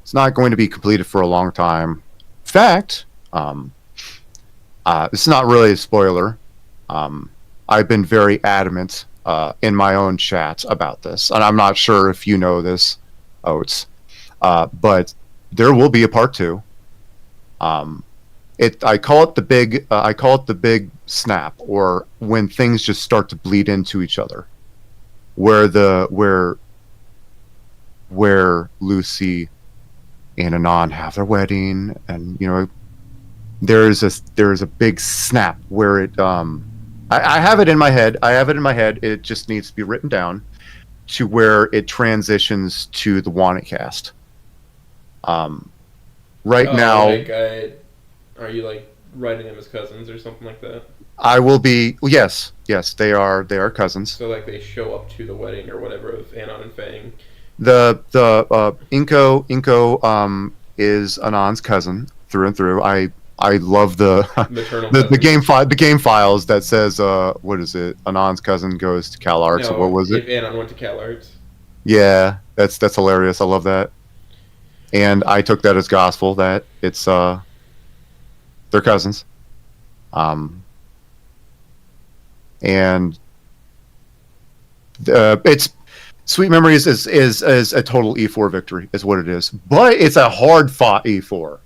A: It's not going to be completed for a long time. In fact, this is not really a spoiler. I've been very adamant in my own chat about this, and I'm not sure if you know this, Oates, but there will be a part 2. I call it the big snap, or when things just start to bleed into each other, where Lucy and Anon have their wedding, and there's a big snap where it I have it in my head. It just needs to be written down to where it transitions to the Wanted cast. Right now,
B: are you like writing them as cousins or something like that?
A: I will be. Yes, they are cousins.
B: So like they show up to the wedding or whatever of Anon and Fang.
A: The Inko is Anon's cousin through and through. I love the
B: Maternal
A: the game files that says what is it? Anon's cousin goes to Cal Arts.
B: No,
A: What was it?
B: If Anon went to Cal Arts.
A: Yeah, that's hilarious. I love that. And I took that as gospel that it's they're cousins. And it's Sweet Memories is a total E4 victory is what it is. But it's a hard fought E4.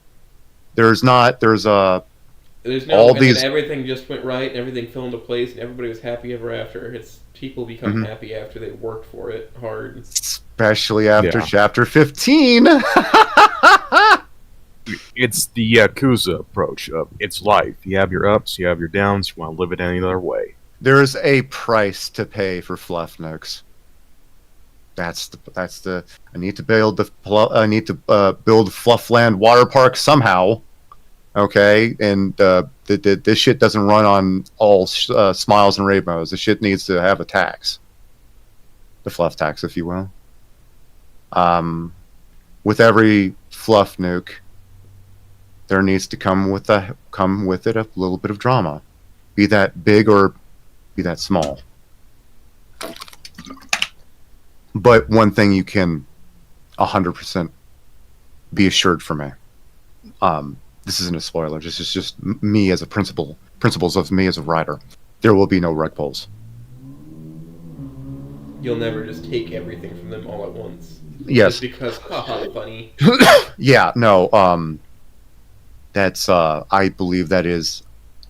A: There's no, all these
B: everything just went right and everything fell into place and everybody was happy ever after. It's people become happy after they worked for it hard.
A: Especially after chapter 15.
C: It's the Yakuza approach of it's life. You have your ups, you have your downs, you want to live it any other way.
A: There's a price to pay for Fluff Nooks. That's the I need to build Fluffland Water Park somehow. Okay, and this shit doesn't run on all smiles and rainbows. The shit needs to have a tax, the fluff tax, if you will. With every Fluff Nuke, there needs to come with it a little bit of drama, be that big or be that small. But one thing you can 100% be assured for me. This isn't a spoiler. This is just me as a principles of me as a writer. There will be no rug pulls.
B: You'll never just take everything from them all at once.
A: Yes.
B: Just because, haha, funny.
A: Yeah, no. That's I believe that is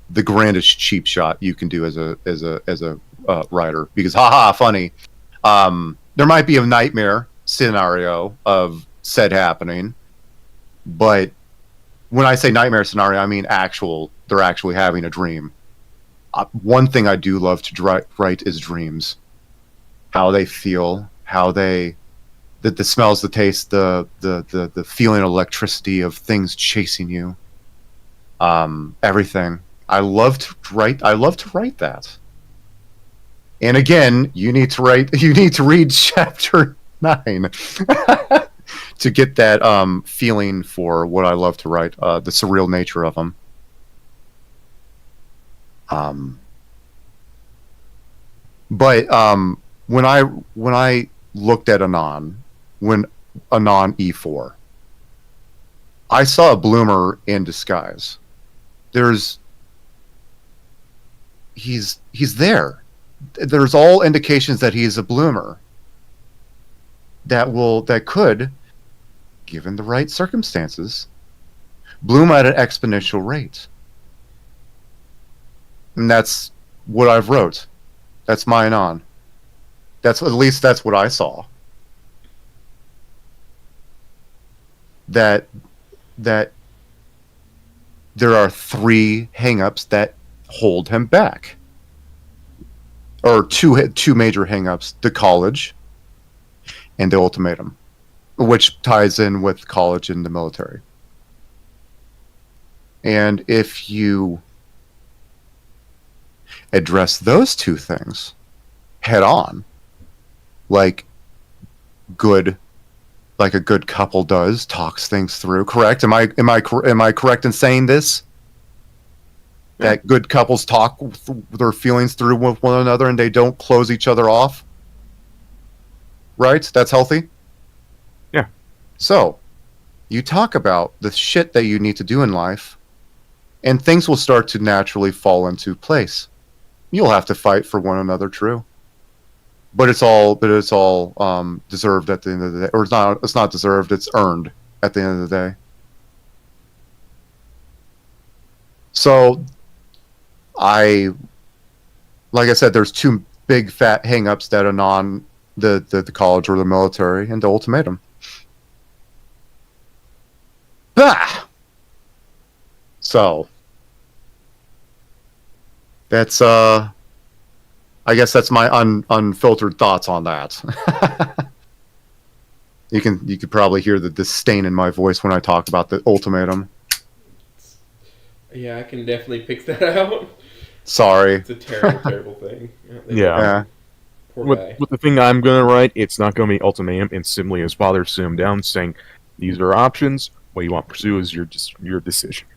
A: the grandest cheap shot you can do as a writer, because haha, funny. There might be a nightmare scenario of said happening, but when I say nightmare scenario, I mean they're actually having a dream. One thing I do love to write is dreams. How they feel, the smells, the taste, the feeling of electricity of things chasing you. Everything. I love to write that. And again, you need to read chapter 9 to get that feeling for what I love to write, the surreal nature of them. But when I looked at Anon E4, I saw a bloomer in disguise. He's there. There's all indications that he's a bloomer that could, given the right circumstances, bloom at an exponential rate. And that's what I've wrote. That's my Anon. At least that's what I saw. That there are 3 hangups that hold him back. Or two major hangups: the college and the ultimatum, which ties in with college and the military. And if you address those 2 things head on, like a good couple does, talks things through. Correct? Am I correct in saying this? That good couples talk their feelings through with one another and they don't close each other off. Right? That's healthy?
C: Yeah.
A: So, you talk about the shit that you need to do in life, and things will start to naturally fall into place. You'll have to fight for one another, true. But it's all deserved at the end of the day. Or it's not deserved, it's earned at the end of the day. So, like I said, there's 2 big fat hang-ups that Anon, the college or the military, and the ultimatum. Ha! So that's I guess that's my unfiltered thoughts on that. You could probably hear the disdain in my voice when I talk about the ultimatum.
B: Yeah, I can definitely pick that out.
A: Sorry.
B: It's a terrible, terrible thing.
C: Yeah.
A: Yeah.
B: Poor guy.
C: With the thing I'm gonna write, it's not gonna be ultimatum. It's simply his father sit him down, saying, "These are options. What you want to pursue is your decision."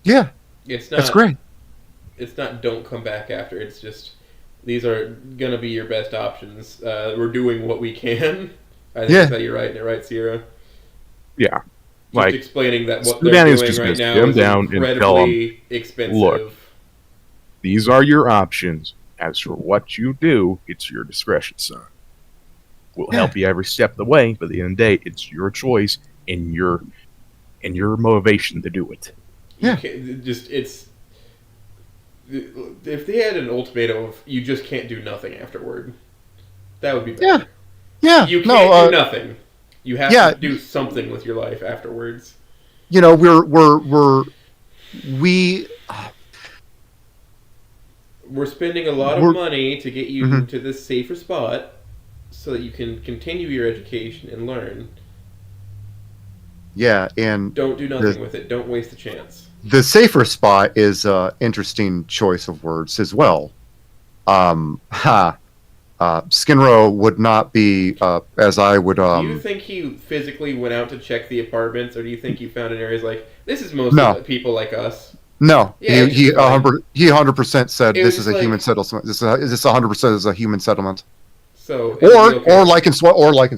A: Yeah,
B: It's not.
A: that's great.
B: It's not. Don't come back after. It's just. These are gonna be your best options. We're doing what we can. I think that's how you're writing it, right, Sierra?
C: Yeah.
B: Just
C: Like,
B: explaining that what
C: Sudan
B: they're
C: is
B: doing
C: just
B: right
C: gonna
B: now
C: sit him
B: is
C: down and tell
B: incredibly expensive.
C: "Look, these are your options. As for what you do, it's your discretion, son. We'll help you every step of the way, but at the end of the day, it's your choice and your motivation to do it."
B: You
A: Yeah.
B: can't- just it's. If they had an ultimatum of you just can't do nothing afterward, that would be better.
A: Yeah.
B: You can't
A: no,
B: do nothing. You have
A: yeah.
B: to do something with your life afterwards.
A: you know, we
B: We're spending a lot of
A: We're-
B: money to get you
A: Mhm.
B: to this safer spot so that you can continue your education and learn.
A: yeah, and
B: Don't do nothing with it. Don't waste the chance.
A: the safer spot is an interesting choice of words as well. Skinrow would not be as I would.
B: Do you think he physically went out to check the apartments, or do you think he found an area like this is mostly
A: No.
B: people like us?
A: No,
B: Yeah,
A: he
B: it's fine.
A: 100% said
B: It
A: this
B: was
A: is a
B: like-
A: human settlement. This 100% is a human settlement,
B: So it would be okay.
A: or like in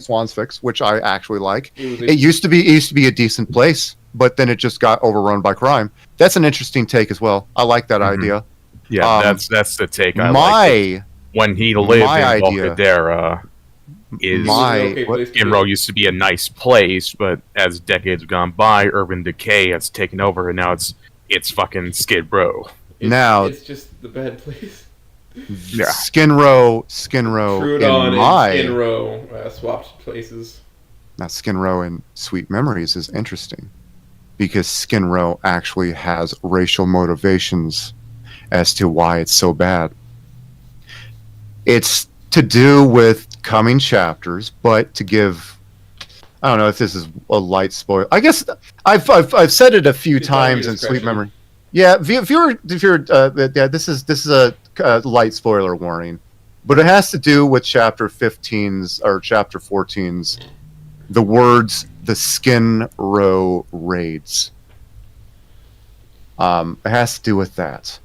A: Swan's Fix, which I actually like.
B: It was a-
A: It used to be a decent place, but then it just got overrun by crime. That's an interesting take as well. I like that
C: Mhm.
A: idea.
C: Yeah,
A: Um,
C: that's the take I like.
A: My
C: When he lived
A: my
C: in
A: idea-
C: Volcadera, is
A: my-
B: okay
A: what-
B: place to
C: Skinrow
B: be.
C: used to be a nice place, but as decades have gone by, urban decay has taken over, and now it's fucking Skid Row.
A: now-
B: it's just the bad place.
C: Yeah.
A: Skinrow
B: Trudon
A: in
B: and
A: my
B: Skin Row swapped places.
A: now Skinrow in Sweet Memories is interesting because Skinrow actually has racial motivations as to why it's so bad. It's to do with coming chapters, but to give, I don't know if this is a light spoil. I guess I've said it a few
B: It's on your
A: times in Sweet
B: discretion.
A: Memory. Yeah, if you're yeah, this is a light spoiler warning, but it has to do with chapter 15's or chapter 14's. The words "the Skin Row raids." It has to do with that.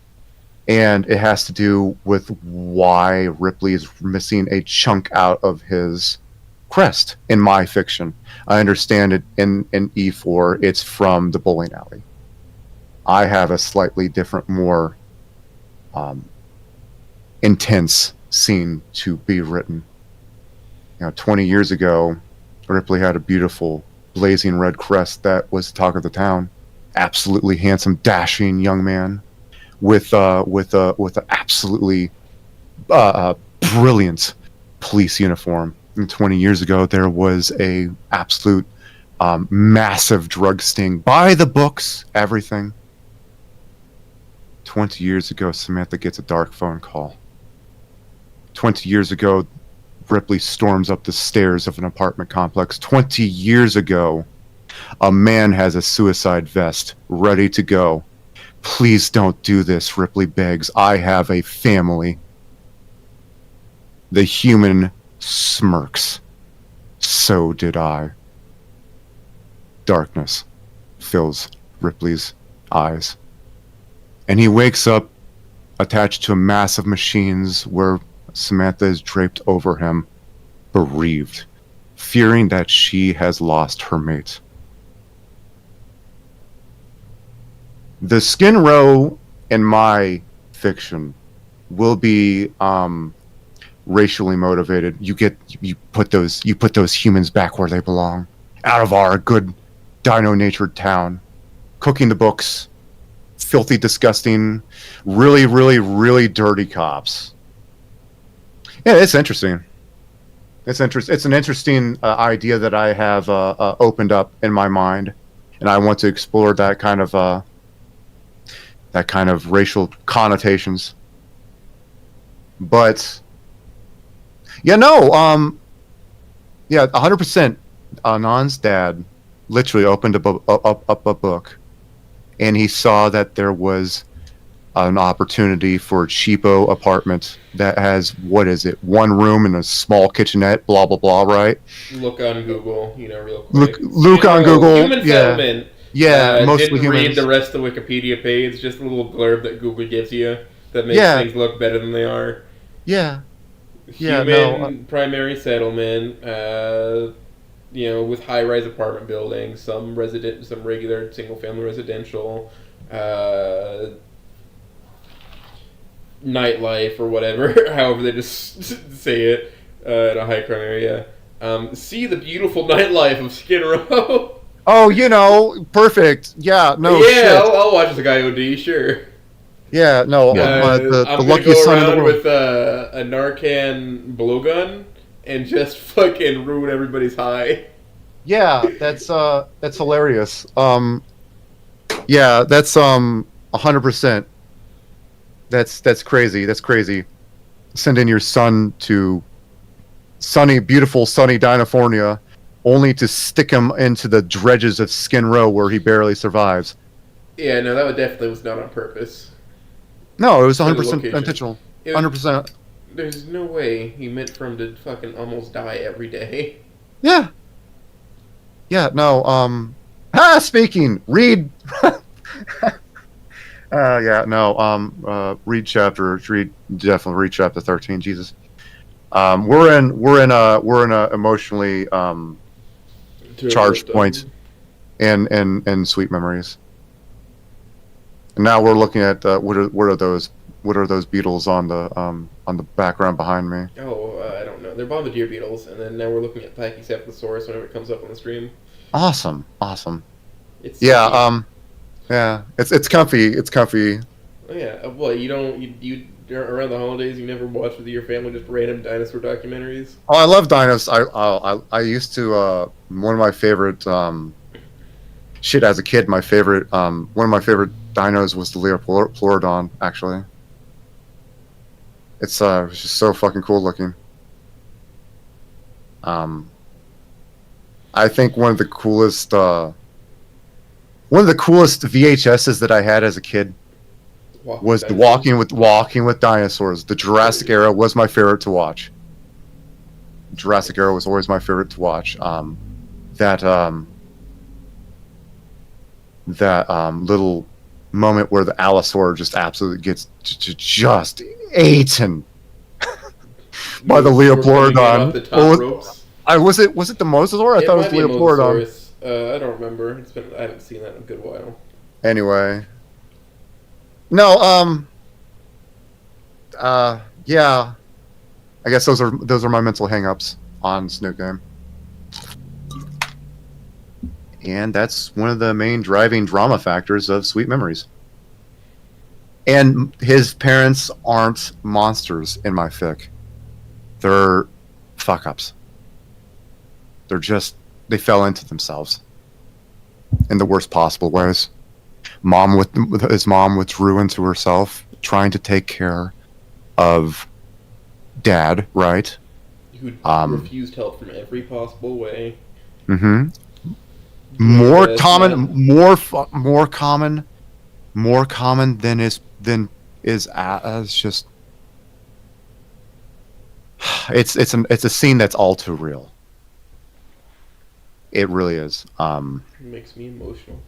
A: And it has to do with why Ripley is missing a chunk out of his crest in my fiction. I understand it in E4, it's from the bowling alley. I have a slightly different, more intense scene to be written. 20 years ago, Ripley had a beautiful, blazing red crest that was the talk of the town. Absolutely handsome, dashing young man with a absolutely brilliant police uniform. And 20 years ago, there was a absolute massive drug sting, by the books, everything. 20 years ago, Samantha gets a dark phone call. 20 years ago, Ripley storms up the stairs of an apartment complex. 20 years ago, a man has a suicide vest ready to go. Please don't do this, Ripley begs. I have a family. The human smirks. So did I. Darkness fills Ripley's eyes. And he wakes up attached to a mass of machines where Samantha is draped over him, bereaved, fearing that she has lost her mate. The Skin Row in my fiction will be racially motivated. You put those humans back where they belong, out of our good dino-natured town, cooking the books, filthy, disgusting, really, really, really dirty cops. Yeah, it's interesting. It's an interesting idea that I have opened up in my mind. and I want to explore that kind of racial connotations. But yeah, no, yeah, 100%. Anand's dad literally opened up a book, and he saw that there was an opportunity for a cheapo apartment that has, what is it, one room and a small kitchenette, blah blah blah, right?
B: Look on Google, real quick.
A: Look on
B: Skid Row,
A: Google,
B: Human
A: yeah.
B: settlement.
A: Yeah, mostly
B: Didn't read
A: humans.
B: the rest of the Wikipedia page, just a little blurb that Google gives you that makes
A: Yeah.
B: things look better than they are.
A: Yeah, Yeah,
B: Human
A: no,
B: primary settlement, with high-rise apartment buildings, some regular single-family residential, nightlife or whatever, however they just say it, in a high-crime area. See the beautiful nightlife of Skid Row.
A: oh, perfect. Yeah, no
B: yeah,
A: shit.
B: I'll watch the guy OD, sure.
A: Yeah, no, the
B: I'm gonna
A: luckiest
B: go
A: son in the
B: around
A: world.
B: with a Narcan blowgun and just fucking ruin everybody's high.
A: Yeah, that's hilarious. Yeah, that's 100%. That's crazy. That's crazy. Send in your son to beautiful sunny California, only to stick him into the dredges of Skin Row where he barely survives.
B: Yeah, no, that definitely was not on purpose.
A: No, it was
B: For the
A: 100%
B: location.
A: intentional.
B: It was-
A: 100%.
B: There's no way he meant for him to fucking almost die every day.
A: Yeah. Yeah, no, speaking, read read definitely read chapter 13, Jesus. We're in a emotionally charged point in Sweet Memories. And now we're looking at what are those beetles on the background behind me?
B: Oh, I don't know. They're bombardier beetles, and then now we're looking at Pachycephalosaurus whenever it comes up on the stream.
A: Awesome.
B: It's
A: Yeah,
B: sticky.
A: yeah, it's comfy. It's comfy.
B: Oh, yeah. Well, you around the holidays, you never watch with your family just random dinosaur documentaries?
A: Oh, I love dinos. I used to one of my favorite shit as a kid. My favorite one of my favorite dinos was the Leopolodon. Actually, it's just so fucking cool looking. I think one of the coolest VHSs that I had as a kid was the Walking with Dinosaurs. The Jurassic Era was my favorite to watch. Jurassic Era was always my favorite to watch. That little moment where the Allosaur just absolutely gets just eaten by the Leopolodon.
B: Off the top ropes.
A: Was it the Mosasaur? I thought it was
B: might be a
A: Leopolodon.
B: Mosasaurus. I don't remember. I haven't seen that in a good while.
A: Anyway. No, yeah. I guess those are my mental hangups on Snoop Game. And that's one of the main driving drama factors of Sweet Memories. And his parents aren't monsters in my fic. They're fuck ups. They fell into themselves in the worst possible ways. His mom withdrew into herself, trying to take care of dad, right?
B: Who refused help from every possible way.
A: Mm-hmm. More common than is as just. It's a scene that's all too real. It really is.
B: It makes me emotional.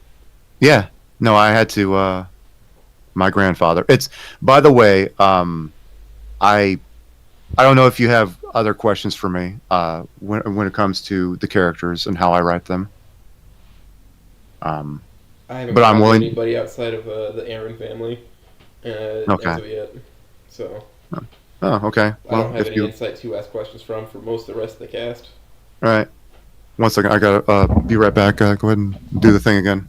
A: Yeah. No, I had to. My grandfather. It's, by the way. I don't know if you have other questions for me. When it comes to the characters and how I write them.
B: I haven't
A: But I'm
B: talked to
A: willing-
B: anybody outside of the Aaron family.
A: Okay.
B: As of yet. So
A: Oh, okay.
B: I don't
A: Well,
B: have
A: if
B: any
A: you.
B: insight to ask questions from for most of the rest of the cast.
A: All right. 1 second. I gotta be right back. Go ahead and do the thing again.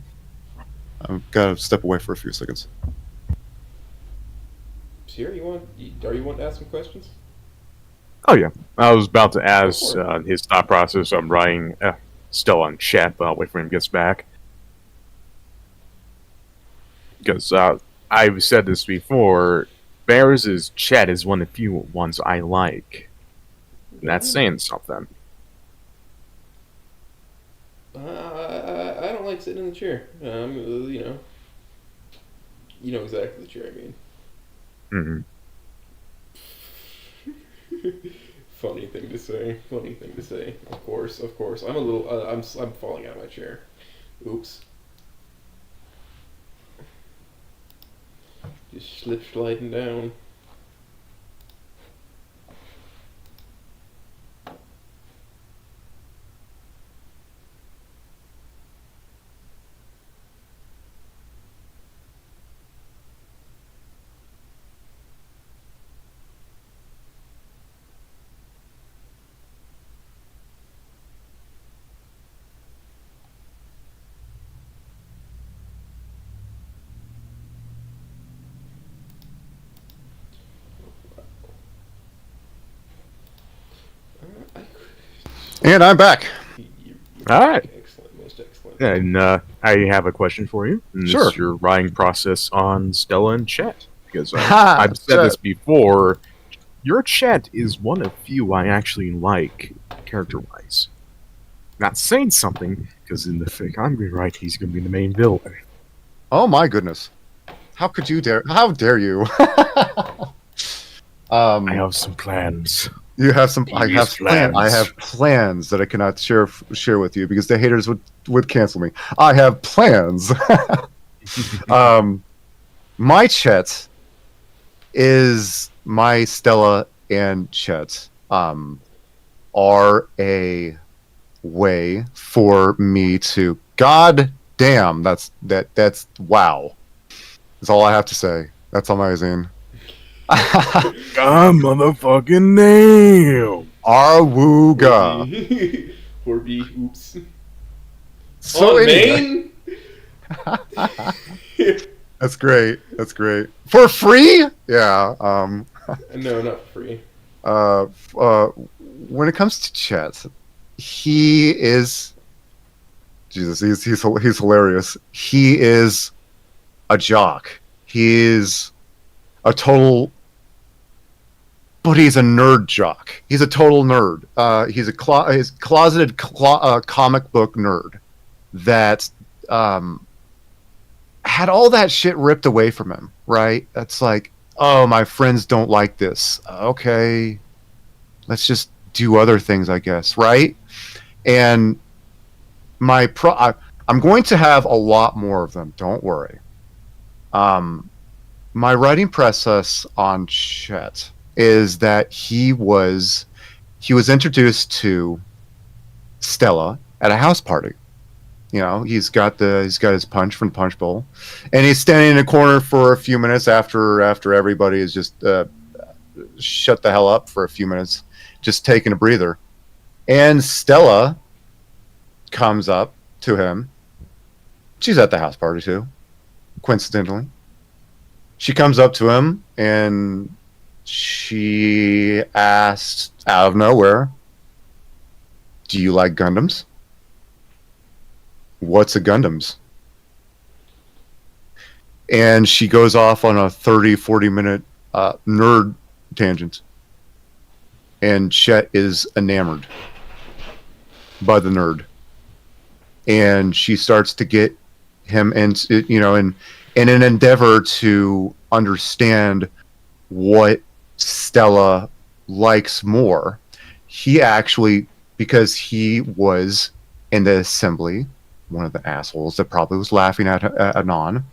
A: I've gotta step away for a few seconds.
B: Sierra, you want to ask some questions?
C: Oh yeah, I was about to ask
B: Go for
C: his thought process. I'm writing still on chat, but I'll wait for him to get back. Because I've said this before, Bears' Chet is one of the few ones I like. And that's saying something.
B: I don't like sitting in the chair. You know exactly the chair I mean.
C: Hmm.
B: Funny thing to say. Funny thing to say. Of course. I'm a little. I'm falling out of my chair. Oops. Just sliding down.
A: And I'm back.
C: All right.
B: Excellent. Most excellent.
C: And I have a question for you. And
A: Sure.
C: This is your writing process on Stella and Chet. Because
A: Ha!
C: I've said
A: Chet.
C: this before. Your Chet is one of few I actually like character-wise. Not saying something, because in the fic I'm going to write, he's going to be the main villain.
A: Oh my goodness. How could you dare? How dare you?
C: I have some plans.
A: You have some. I
C: These
A: have plans. I
C: plans.
A: have plans that I cannot share with you because the haters would cancel me. I have plans. My Chet is my Stella and Chet are a way for me to. God damn, that's wow. That's all I have to say. That's amazing.
C: God motherfucking name!
A: Arwooga.
B: Horby. Oops.
A: So
B: On
A: anyway,
B: Maine?
A: that's great. That's great. For free? Yeah.
B: No, not free.
A: When it comes to Chet, he is Jesus. He's hilarious. He is a jock. He is a total, but he's a nerd jock. He's a total nerd. He's a he's closeted comic book nerd that had all that shit ripped away from him. Right? That's like, oh, my friends don't like this. Okay, let's just do other things, I guess. Right? And I'm going to have a lot more of them. Don't worry. My writing process on Chet is that he was introduced to Stella at a house party. You know, he's got his punch from Punch Bowl, and he's standing in a corner for a few minutes after everybody is just shut the hell up for a few minutes, just taking a breather. And Stella comes up to him. She's at the house party too, coincidentally. She comes up to him and she asks out of nowhere, "Do you like Gundams?" "What's a Gundams?" And she goes off on a 30-40 minute nerd tangent. And Chet is enamored by the nerd. And she starts to get him into, in an endeavor to understand what Stella likes more. He actually, because he was in the assembly, one of the assholes that probably was laughing at Anon,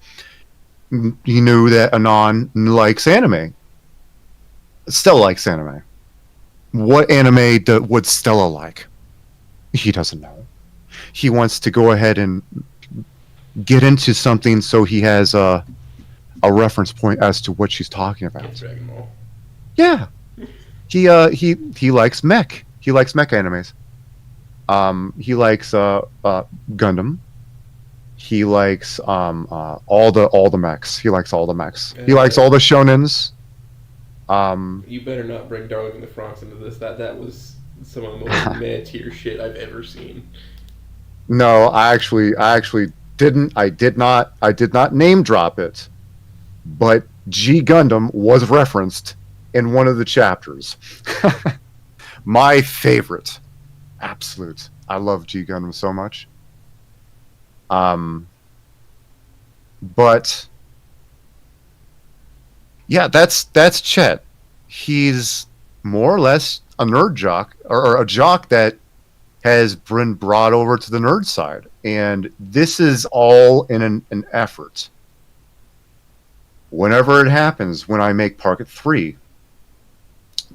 A: he knew that Anon likes anime. Stella likes anime. What anime would Stella like? He doesn't know. He wants to go ahead and get into something so he has a reference point as to what she's talking about.
B: Dragon Ball.
A: Yeah. He likes mech. He likes mech animes. He likes Gundam. He likes all the mechs. He likes all the mechs. He likes all the shonens.
B: You better not bring Darling in the Franxx into this. That was some of the most mad tier shit I've ever seen.
A: No, I actually did not name drop it, but G Gundam was referenced in one of the chapters. My favorite. Absolute. I love G Gundam so much. But yeah, that's Chet. He's more or less a nerd jock, or a jock that has been brought over to the nerd side, and this is all in an effort. Whenever it happens, when I make Park at 3,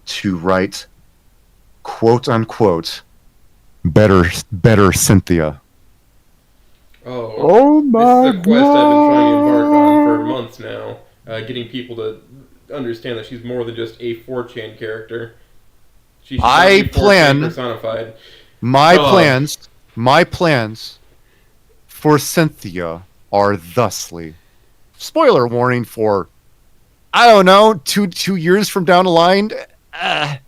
A: to write quote unquote better Cynthia.
B: Oh
C: my
B: this is a quest I've been trying to embark on for months now. Getting people to understand that she's more than just a 4chan character. She should not
A: I
B: be 4chan
A: plan-
B: personified.
A: My
B: Oh.
A: plans for Cynthia are thusly. Spoiler warning for, I don't know, two years from down the line. I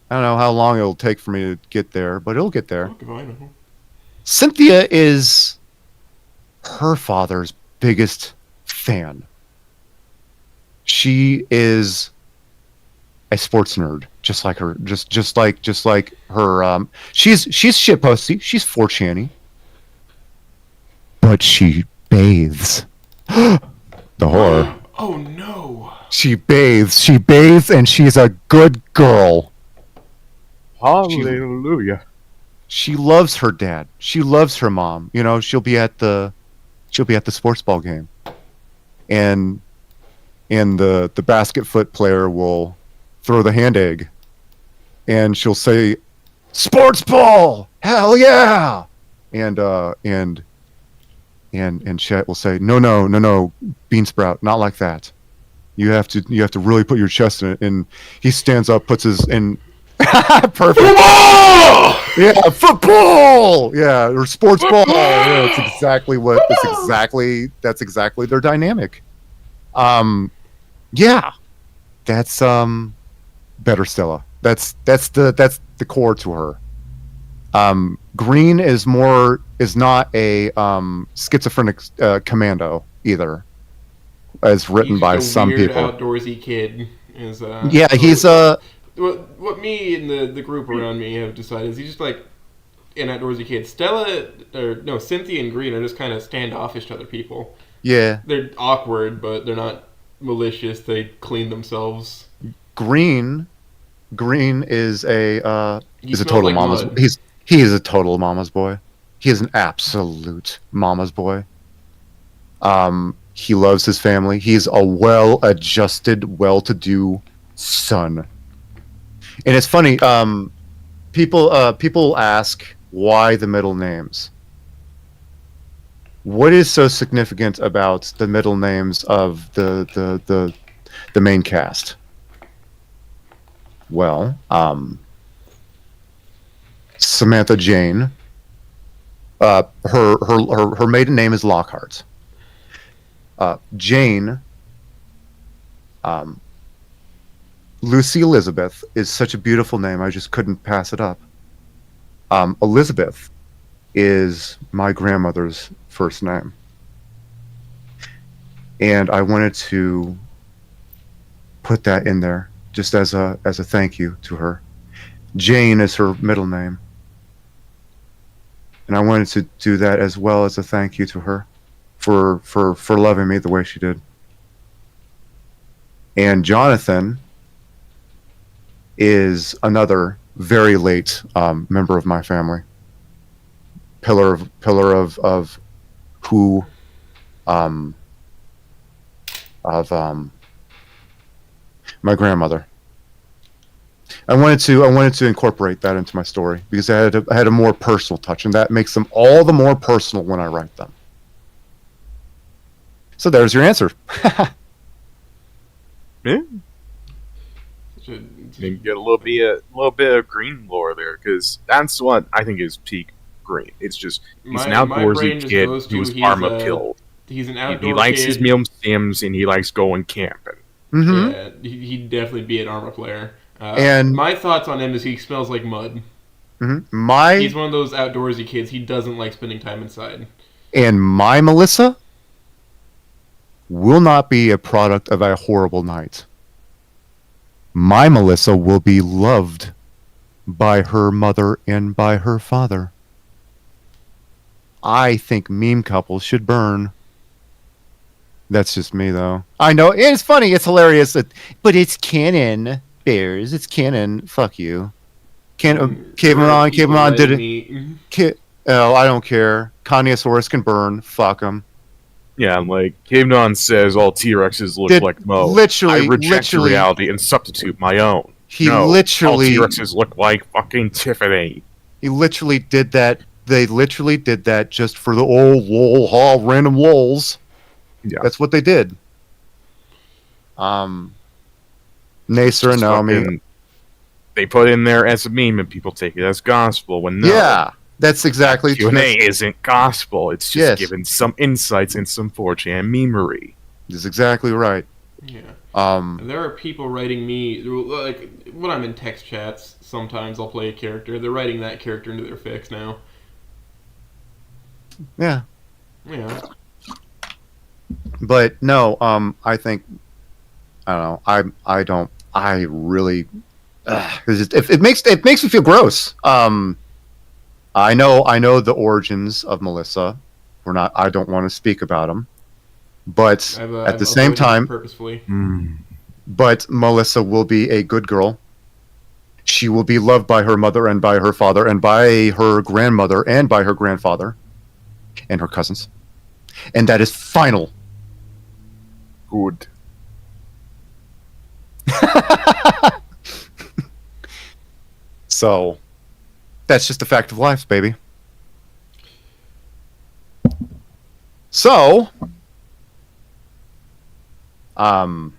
A: don't know how long it'll take for me to get there, but it'll get there.
B: Fuck if I know.
A: Cynthia is her father's biggest fan. She is a sports nerd, just like her, just like her. She's shitposty. She's 4channy, but she bathes. The horror.
B: Oh no!
A: She bathes, and she's a good girl.
C: Hallelujah.
A: She loves her dad. She loves her mom. You know, she'll be at the sports ball game, and the basket foot player will throw the hand egg, and she'll say, "Sports ball, hell yeah!" And Chet will say, "No, Bean Sprout, not like that. You have to really put your chest in it." And he stands up, puts his in. Perfect. Yeah, football. Yeah, or sports ball. Yeah, that's exactly their dynamic. Yeah, that's better Stella. That's the core to her. Green is not a schizophrenic commando either, as written
B: He's
A: by
B: just a
A: some
B: weird,
A: people.
B: outdoorsy kid. Is
A: Yeah, he's
B: What me and the group around me have decided is he's just like an outdoorsy kid. Cynthia and Green are just kind of standoffish to other people.
A: yeah.
B: They're awkward, but they're not malicious. They clean themselves.
A: Green is a
B: He
A: is a
B: smells
A: total
B: like
A: mama's.
B: mud.
A: He is a total mama's boy. He is an absolute mama's boy. He loves his family. He's a well-adjusted, well-to-do son. And it's funny. People ask why the middle names. What is so significant about the middle names of the main cast? Well, Samantha Jane. Her maiden name is Lockhart. Jane. Lucy Elizabeth is such a beautiful name. I just couldn't pass it up. Elizabeth is my grandmother's first name, and I wanted to put that in there just as a thank you to her. Jane is her middle name, and I wanted to do that as well as a thank you to her for loving me the way she did. And Jonathan is another very late member of my family. Pillar of who of my grandmother. I wanted to incorporate that into my story because I had a more personal touch, and that makes them all the more personal when I write them. So there's your answer.
C: Yeah.
B: Such
C: Maybe get a little bit of green lore there, because that's what I think is peak green. It's just he's an
B: my brain
C: outdoorsy
B: just
C: kid
B: goes to
C: whose
B: he's
C: Arma
B: a-
C: killed.
B: He's an
C: He
B: outdoor
C: likes
B: kid.
C: his museums and he likes going camping.
A: Mm-hmm.
B: Yeah, he'd definitely be an Arma player.
A: And-
B: my thoughts on him is he smells like mud.
A: Mm-hmm.
B: He's one of those outdoorsy kids. He doesn't like spending time inside.
A: And my Melissa will not be a product of a horrible night. My Melissa will be loved by her mother and by her father. I think meme couples should burn. That's just me, though. I know it's funny, it's hilarious, but it's canon. Bears, it's canon. Fuck you. Cameron did it. Oh, I don't care. Kanyesaurus can burn. Fuck him.
C: Yeah, like Cavenon says, all T-Rexes look
A: Did
C: like Mo.
A: literally-
C: I reject your
A: literally-
C: reality and substitute my own.
A: He
C: No,
A: literally-
C: all T-Rexes look like fucking Tiffany.
A: He literally did that. They literally did that just for the old lol, ha, random lols.
C: Yeah.
A: That's what they did. Nacer and
C: Just
A: Naomi.
C: fucking- They put in there as a meme and people take it as gospel when no.
A: Yeah, that's exactly
C: Q&A isn't gospel. It's just
A: Yes.
C: giving some insights and some 4chan memery.
A: That's exactly right.
B: Yeah.
A: Um,
B: There are people writing me, like, when I'm in text chats, sometimes I'll play a character. They're writing that character into their fics now.
A: yeah,
B: Yeah.
A: but no. I think I don't know. I don't. I really. It makes me feel gross. I know the origins of Melissa. I don't want to speak about them, but at the same
B: avoided
A: time,
B: purposefully.
A: but Melissa will be a good girl. She will be loved by her mother and by her father and by her grandmother and by her grandfather and her cousins, and that is final.
C: Good.
A: So that's just a fact of life, baby. So, and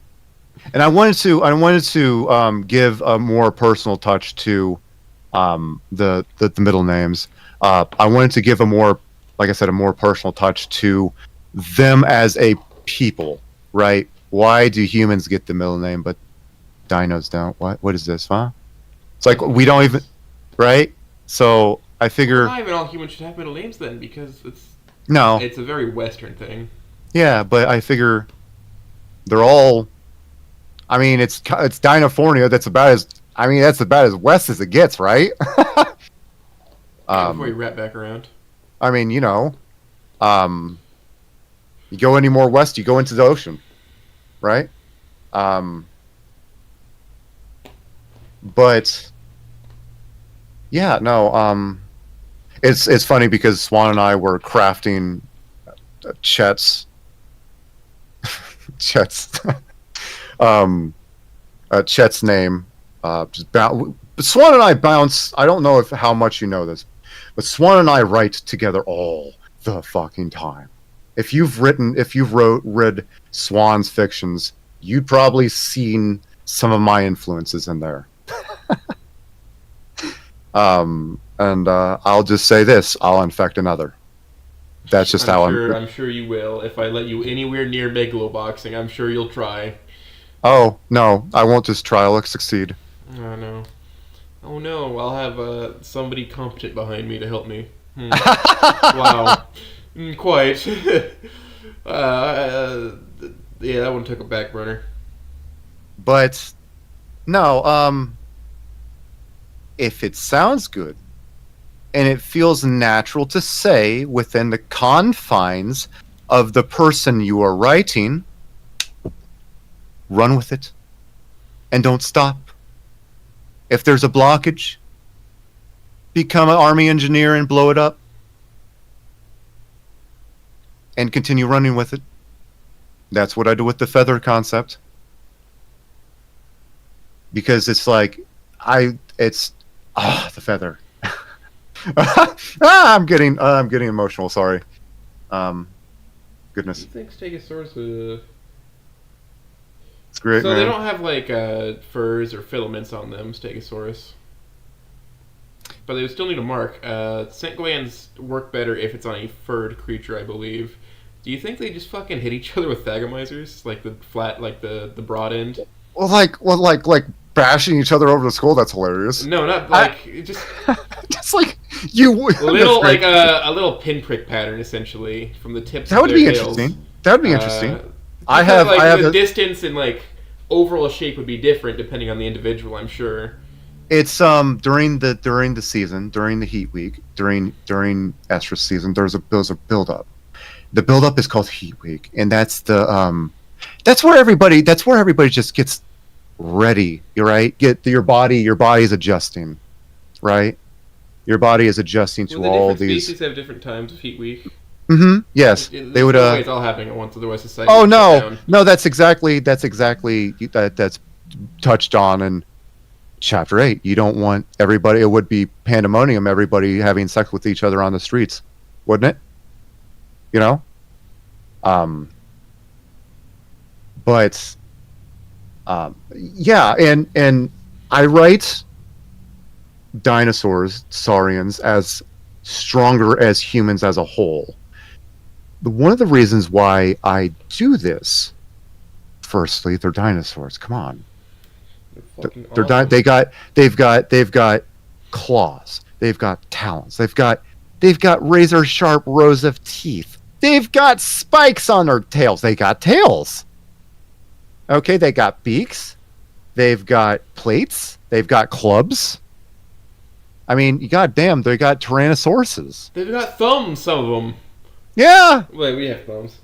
A: I wanted to give a more personal touch to the middle names. I wanted to give a more, like I said, a more personal touch to them as a people, right? Why do humans get the middle name but dinos don't? What is this, huh? It's like we don't even, right? So I figure
B: Not even all humans should have middle names then, because
A: no,
B: it's a very Western thing.
A: yeah, but I figure they're all. I mean, it's Dinofornia. That's about as west as it gets, right?
B: Before you wrap back around.
A: I mean, you go any more west, you go into the ocean, right? But yeah, no. It's funny because Swan and I were crafting Chet's Chet's name. Swan and I bounce. I don't know how much you know this, but Swan and I write together all the fucking time. If you've read Swan's fictions, you'd probably seen some of my influences in there. And I'll just say this: I'll infect another. That's just how
B: I'm sure you will. If I let you anywhere near megaloboxing, I'm sure you'll try.
A: Oh no, I won't just try. I'll succeed.
B: Oh no. Oh no, I'll have somebody competent behind me to help me. Wow. Quite. Yeah, that one took a back burner.
A: But no, if it sounds good and it feels natural to say within the confines of the person you are writing, run with it and don't stop. If there's a blockage, become an army engineer and blow it up and continue running with it. That's what I do with the feather concept. Because it's like, the feather. I'm getting emotional. Sorry. Goodness,
B: Do you think Stegosaurus
A: it's great,
B: So
A: man.
B: they don't have like furs or filaments on them, Stegosaurus. But they still need a mark. Scent glands work better if it's on a furred creature, I believe. Do you think they just fucking hit each other with thagomizers? Like the flat, like the broad end?
A: Well, like bashing each other over the skull. That's hilarious.
B: No, not like just
A: Just like
B: little
A: that's
B: like
A: right.
B: a little pinprick pattern essentially from the tips.
A: That
B: of
A: would
B: their
A: be
B: tails.
A: interesting. That would be interesting.
B: Because, like,
A: I have
B: the
A: a,
B: distance and like overall shape would be different depending on the individual. I'm sure.
A: it's during the season, during the heat week, during estrus season, there's a build up. The build up is called heat week, and that's where everybody just gets ready. You're right. Your body's adjusting, right? Your body is adjusting
B: Will
A: to
B: the
A: all
B: different
A: these.
B: species have different times of heat week?
A: Yes, they would.
B: There's no way it's all happening at once, otherwise society
A: Oh
B: would shut
A: no,
B: down.
A: no, that's touched on in chapter 8. You don't want everybody. It would be pandemonium. Everybody having sex with each other on the streets, wouldn't it? You know. But yeah, and I write dinosaurs, saurians, as stronger as humans as a whole. One of the reasons why I do this, firstly, they're dinosaurs. Come on,
B: They're fucking
A: they're
B: awesome.
A: they've got claws, they've got talons, they've got razor sharp rows of teeth, they've got spikes on their tails, they got tails. Okay, they got beaks, they've got plates, they've got clubs. I mean, goddamn, they got tyrannosauruses.
B: They've got thumbs, some of them.
A: Yeah,
B: Wait, we have thumbs.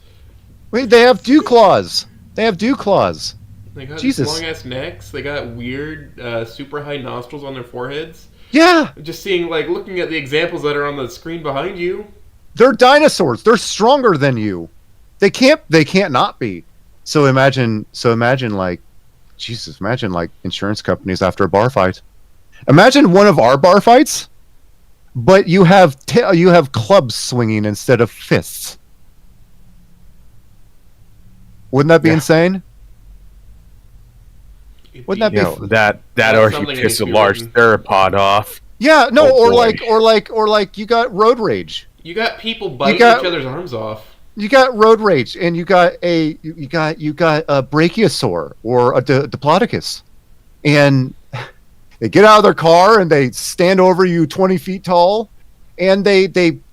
A: wait, they have dew claws. They have dew claws.
B: They got
A: Jesus.
B: long ass necks. They got weird, super high nostrils on their foreheads.
A: Yeah,
B: Just seeing, like, looking at the examples that are on the screen behind you.
A: they're dinosaurs. They're stronger than you. They can't not be. So imagine like, Jesus, imagine like insurance companies after a bar fight. Imagine one of our bar fights, but you have clubs swinging instead of fists. Wouldn't that be
C: Yeah.
A: insane? Wouldn't that
C: You
A: be
C: know, that
B: That's
C: or if you
B: something that
C: piss
B: needs
C: a
B: to be
C: large
B: written.
C: theropod off.
A: Yeah, no,
C: Oh, boy.
A: or like you got road rage.
B: You got people biting
A: got-
B: each other's arms off.
A: You got road rage, and you got a brachiosaur or a diplodocus, and they get out of their car and they stand over you 20 feet tall, and they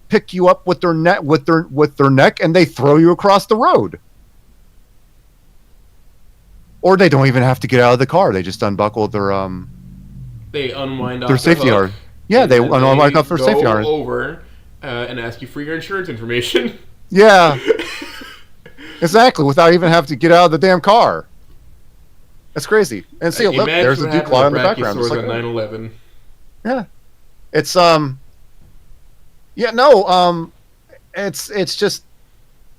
A: pick you up with their neck and they throw you across the road. Or they don't even have to get out of the car; they just unbuckle their
B: They unwind off
A: their safety
B: hook,
A: hard. Yeah,
B: and
A: they
B: then
A: unwind off their
B: go
A: safety hard.
B: over and ask you for your insurance information.
A: Yeah, exactly. Without even having to get out of the damn car. That's crazy. And see, look,
B: Imagine
A: there's a
B: what
A: dew
B: happened
A: claw
B: to
A: in the background. Just
B: brachiosaurs
A: like
B: on
A: that.
B: 9/11.
A: Yeah, it's yeah, no, it's just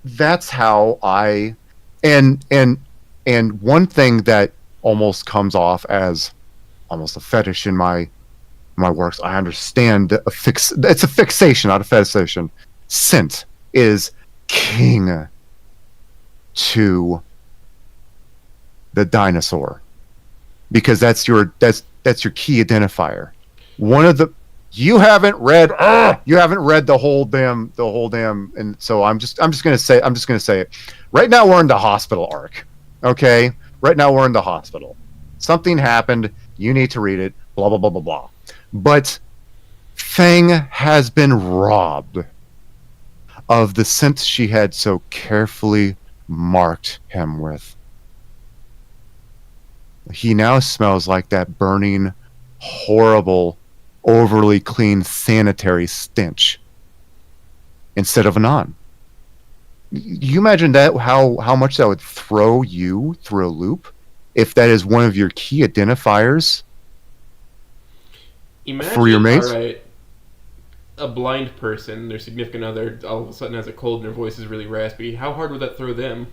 A: that's how I and one thing that almost comes off as almost a fetish in my works. I understand it's a fixation, not a fetishization. Scent is king to the dinosaur because that's your key identifier. One of the you haven't read the whole damn and so I'm just gonna say it. Right now we're in the hospital arc. Okay? Right now we're in the hospital. Something happened, you need to read it, blah blah blah blah blah. But Fang has been robbed of the scent she had so carefully marked him with. He now smells like that burning, horrible, overly clean sanitary stench instead of Anon. You imagine that how much that would throw you through a loop if that is one of your key identifiers
B: Imagine,
A: for your mates?
B: alright, a blind person, their significant other, all of a sudden has a cold and their voice is really raspy. How hard would that throw them?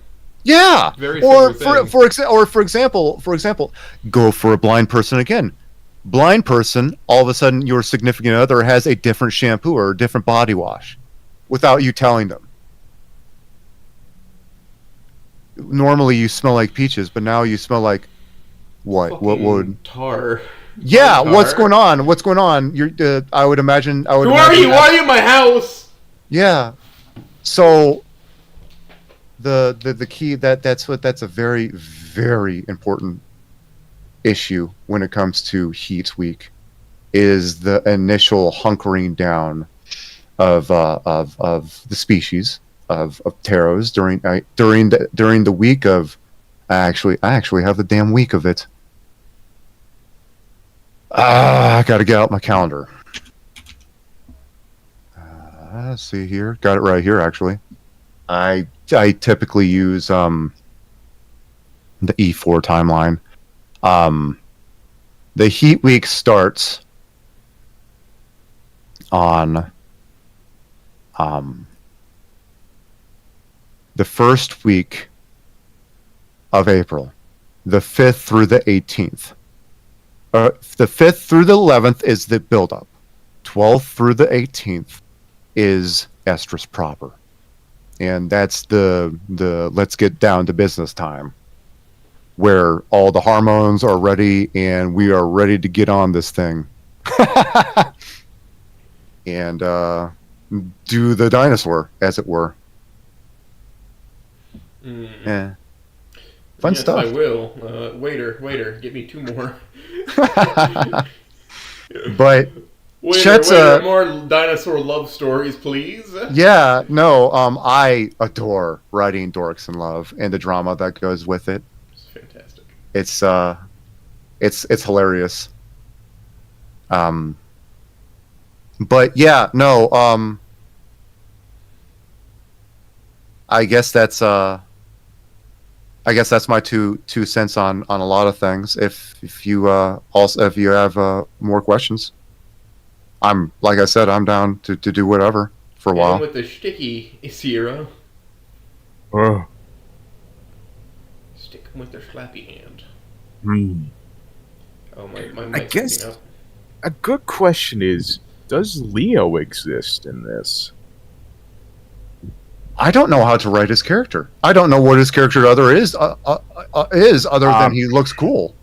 A: Yeah.
B: Very
A: Or
B: similar thing.
A: for example, go for a blind person again. Blind person, all of a sudden your significant other has a different shampoo or a different body wash without you telling them. Normally you smell like peaches, but now you smell like what? What
B: Fucking
A: would?
B: tar?
A: Yeah,
B: Tar.
A: what's going on? What's going on? You're I would imagine
B: Who are you? Why are you in my house?
A: Yeah. So the key that's a very very important issue when it comes to heat week is the initial hunkering down of the species of taros during the week of. I actually have the damn week of it. I gotta get out my calendar. Let's see here. Got it right here, actually. I typically use the E4 timeline. The heat week starts on the first week of April, the 5th through the 18th. The 5th through the 11th is the build-up. 12th through the 18th is estrus proper. And that's the let's get down to business time, where all the hormones are ready and we are ready to get on this thing. And do the dinosaur, as it were. Yeah. Fun
B: yes,
A: stuff.
B: I will. Waiter, get me 2 more.
A: But
B: Waiter,
A: Chet's
B: more dinosaur love stories, please.
A: yeah, no, I adore writing Dorks in Love and the drama that goes with it.
B: It's fantastic.
A: It's hilarious. But yeah, no, I guess that's my two cents on a lot of things. If you have more questions, like I said, I'm down to do whatever for a while.
B: With the shticky, Sierra.
C: Oh.
B: Stick 'em with their slappy hand. Oh, my
C: I
B: mic's
C: guess
B: picking up.
C: a good question is, does Leo exist in this?
A: I don't know how to write his character. I don't know what his character other is other than he looks cool.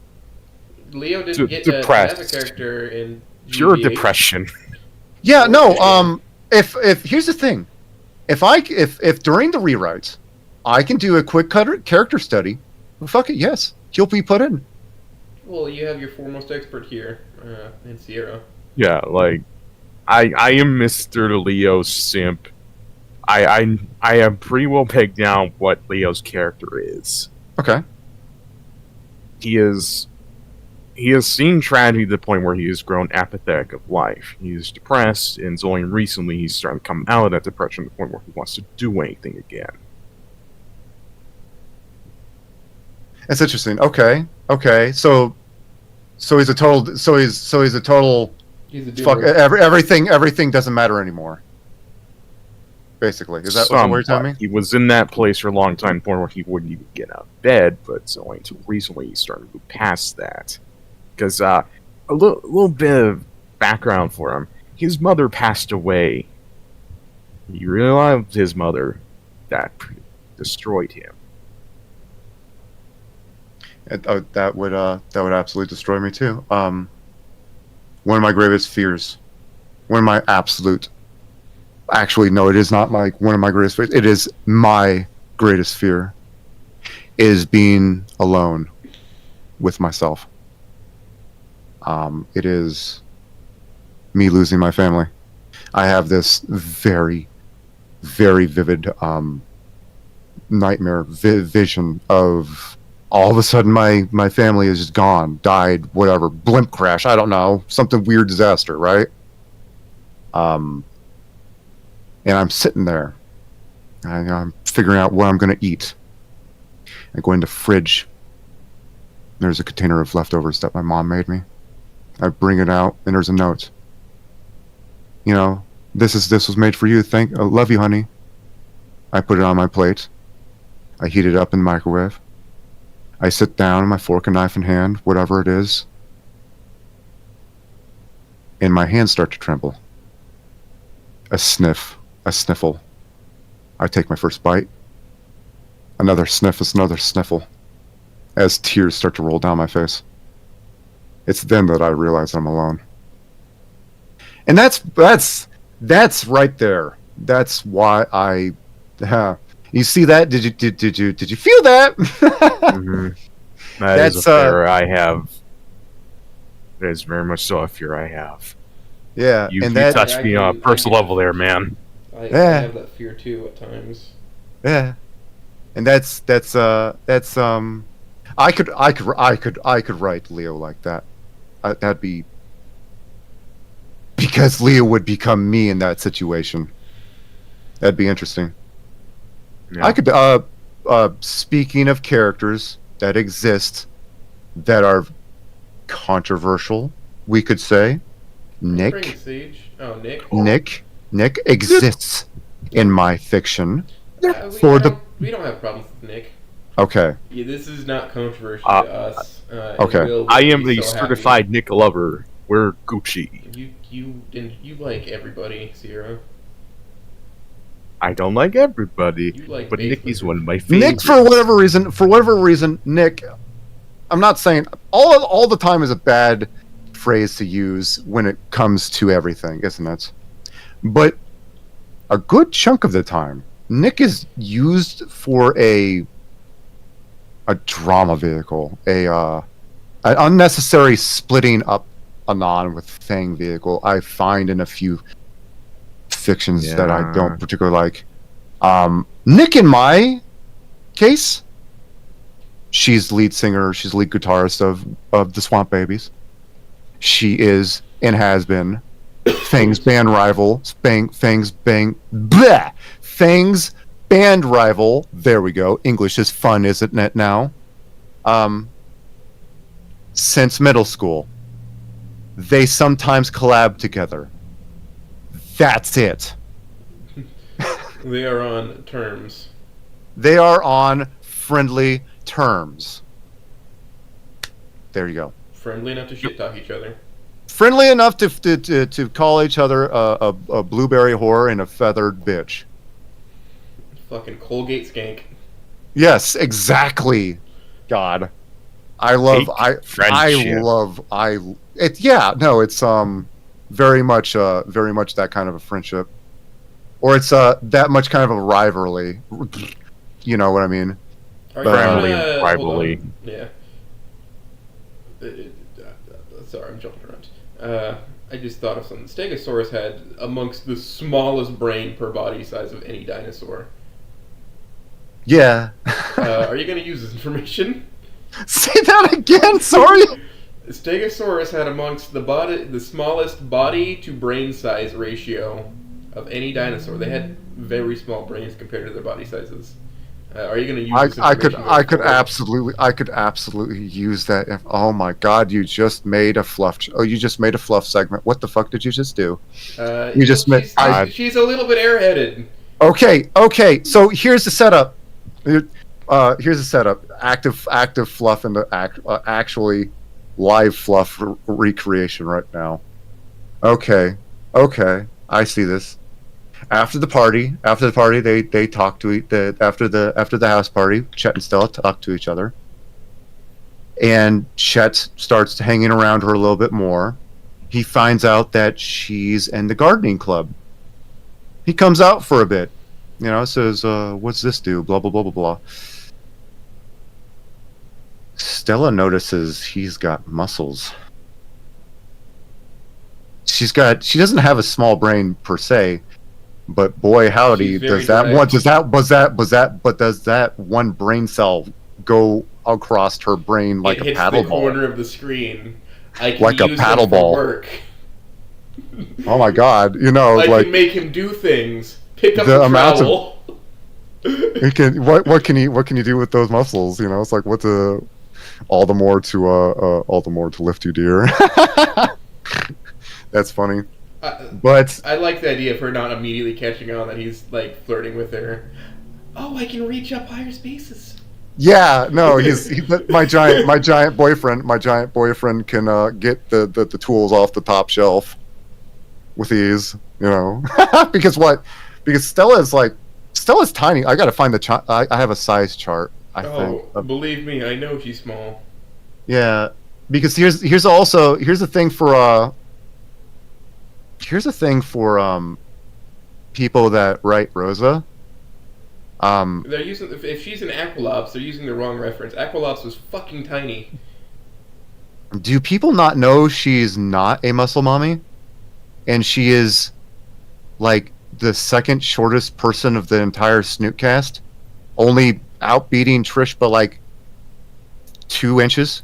B: Leo didn't get to have a
C: depressed.
B: character in
C: Pure
B: GBH.
C: depression.
A: Yeah, no. If here's the thing, if during the rewrites, I can do a quick character study, well, fuck it, yes, he'll be put in.
B: Well, you have your foremost expert here, in Sierra.
C: Yeah, like I am Mr. Leo simp. I have pretty well pegged down what Leo's character is.
A: Okay.
C: He has seen tragedy to the point where he has grown apathetic of life. He is depressed, and it's only recently he's starting to come out of that depression to the point where he wants to do anything again.
A: That's interesting. Okay. So he's a total. So he's a total.
B: He's a
A: Fuck.
B: doer.
A: Everything doesn't matter anymore. Basically, is that what you're telling me?
C: He was in that place for a long time, to the point where he wouldn't even get out of bed, but it's only until recently he started to move past that. Because a little bit of background for him. His mother passed away. He really loved his mother. That destroyed him.
A: That would absolutely destroy me too. One of my greatest fears, one of my absolute. Actually, no, it is not one of my greatest fears. It is my greatest fear, is being alone with myself. It is me losing my family. I have this very, very vivid nightmare vision of all of a sudden my family is just gone, died, whatever, blimp crash, I don't know, something weird disaster, right? And I'm sitting there, and I'm figuring out what I'm going to eat. I go into the fridge. There's a container of leftovers that my mom made me. I bring it out, and there's a note. You know, this was made for you. I love you, honey. I put it on my plate. I heat it up in the microwave. I sit down, my fork and knife in hand, whatever it is, and my hands start to tremble. A sniffle. I take my first bite. Another sniff is another sniffle. As tears start to roll down my face. It's then that I realize I'm alone. And that's right there. That's why you see that? Did you feel that?
C: Mm-hmm. That is a fear I have That is very much so a fear I have.
A: Yeah,
C: You
A: and that
C: touched me on a personal level there, man.
B: I
A: Yeah.
B: have that fear too at times.
A: yeah, and that's I could write Leo like that. That'd be because Leo would become me in that situation. That'd be interesting.
C: Yeah.
A: I could speaking of characters that exist that are controversial, we could say
B: Bring
A: Nick
B: Siege. Oh, Nick.
A: Nick exists in my fiction.
B: We don't have problems with Nick.
A: Okay.
B: Yeah, this is not controversial
C: Uh,
B: to us.
A: okay.
B: Will
C: I
B: be
C: am the
B: so
C: certified Nick lover. We're Gucci.
B: happy. You like everybody, Sierra.
C: I don't like everybody,
B: You like
C: but Nick
B: basically
C: is one of my favorites.
A: Nick, for whatever reason, Nick. I'm not saying all the time is a bad phrase to use when it comes to everything, isn't it? But a good chunk of the time, Nick is used for a drama vehicle, an unnecessary splitting up Anon with Fang vehicle. I find in a few fictions that I
C: Yeah.
A: don't particularly like. Nick, in my case, she's lead singer, she's lead guitarist of the Swamp Babies. She is and has been Fang's band rival. Fang's band rival. There we go. English is fun, isn't it now? Since middle school. They sometimes collab together. That's it.
B: They are on terms.
A: They are on friendly terms. There you go.
B: Friendly enough to shit talk each other.
A: Friendly enough to call each other a blueberry whore and a feathered bitch.
B: Fucking Colgate skank.
A: Yes, exactly. God, I love
C: Fake friendship.
A: it's very much that kind of a friendship, or it's that much kind of a rivalry. You know what I mean?
B: Are
C: Friendly
B: hold
C: rivalry.
B: on. Yeah. Sorry, I'm jumping around. I just thought of something. Stegosaurus had amongst the smallest brain per body size of any dinosaur.
A: Yeah.
B: Are you going to use this information?
A: Say that again. Sorry.
B: Stegosaurus had amongst the smallest body to brain size ratio of any dinosaur. They had very small brains compared to their body sizes. Are you going to use this information?
A: I could absolutely use that. Oh my God! You just made a fluff. You just made a fluff segment. What the fuck did you just do? You just made.
B: She's a little bit airheaded.
A: Okay. So here's the setup. Here's the setup. Active fluff and the actually live fluff recreation right now. Okay. I see this. After the party, they talk to after the house party. Chet and Stella talk to each other, and Chet starts hanging around her a little bit more. He finds out that she's in the gardening club. He comes out for a bit, says, "What's this do?" Blah blah blah blah blah. Stella notices he's got muscles. She doesn't have a small brain per se. But boy, howdy,
B: She's very
A: does that one brain cell go across her brain like
B: it
A: a
B: hits
A: paddle
B: the
A: ball?
B: corner of the screen. I can
A: Like a
B: use
A: paddle
B: them for
A: ball.
B: Work.
A: Oh my God,
B: I
A: like
B: can make him do things. Pick up
A: the
B: the
A: amount of-
B: trowel.
A: he can. What can you do with those muscles? It's like all the more to lift you, dear. That's funny, but
B: I like the idea of her not immediately catching on that he's like flirting with her. Oh, I can reach up higher spaces.
A: yeah, no, he's my giant boyfriend. My giant boyfriend can get the tools off the top shelf with ease. Because Stella's tiny. I gotta find I have a size chart. I think.
B: Believe me, I know she's small.
A: Yeah, because here's the thing for people that write Rosa.
B: They're using if she's an Aqualops, they're using the wrong reference. Aqualops was fucking tiny.
A: Do people not know she's not a muscle mommy? And she is like the second shortest person of the entire Snootcast, only outbeating Trish by like 2 inches.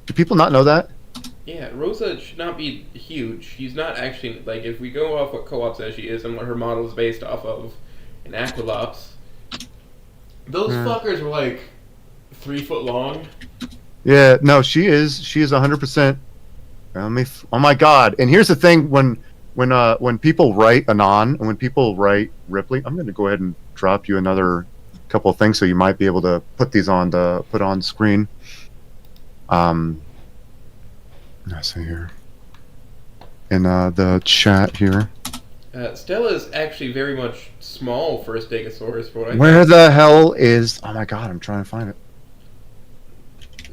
A: Do people not know that?
B: Yeah, Rosa should not be huge. She's not actually, like, if we go off what Co-op says she is and what her model is based off of in Aqualops, those fuckers were like 3 foot long.
A: Yeah, no, she is 100%. Oh my god! And here's the thing: when people write Anon and when people write Ripley, I'm going to go ahead and drop you another couple of things so you might be able to put these on to put on screen. Let's see here in the chat here.
B: Stella is actually very much small for a Stegosaurus, for what I
A: Where the hell is? Oh my god! I'm trying to find it.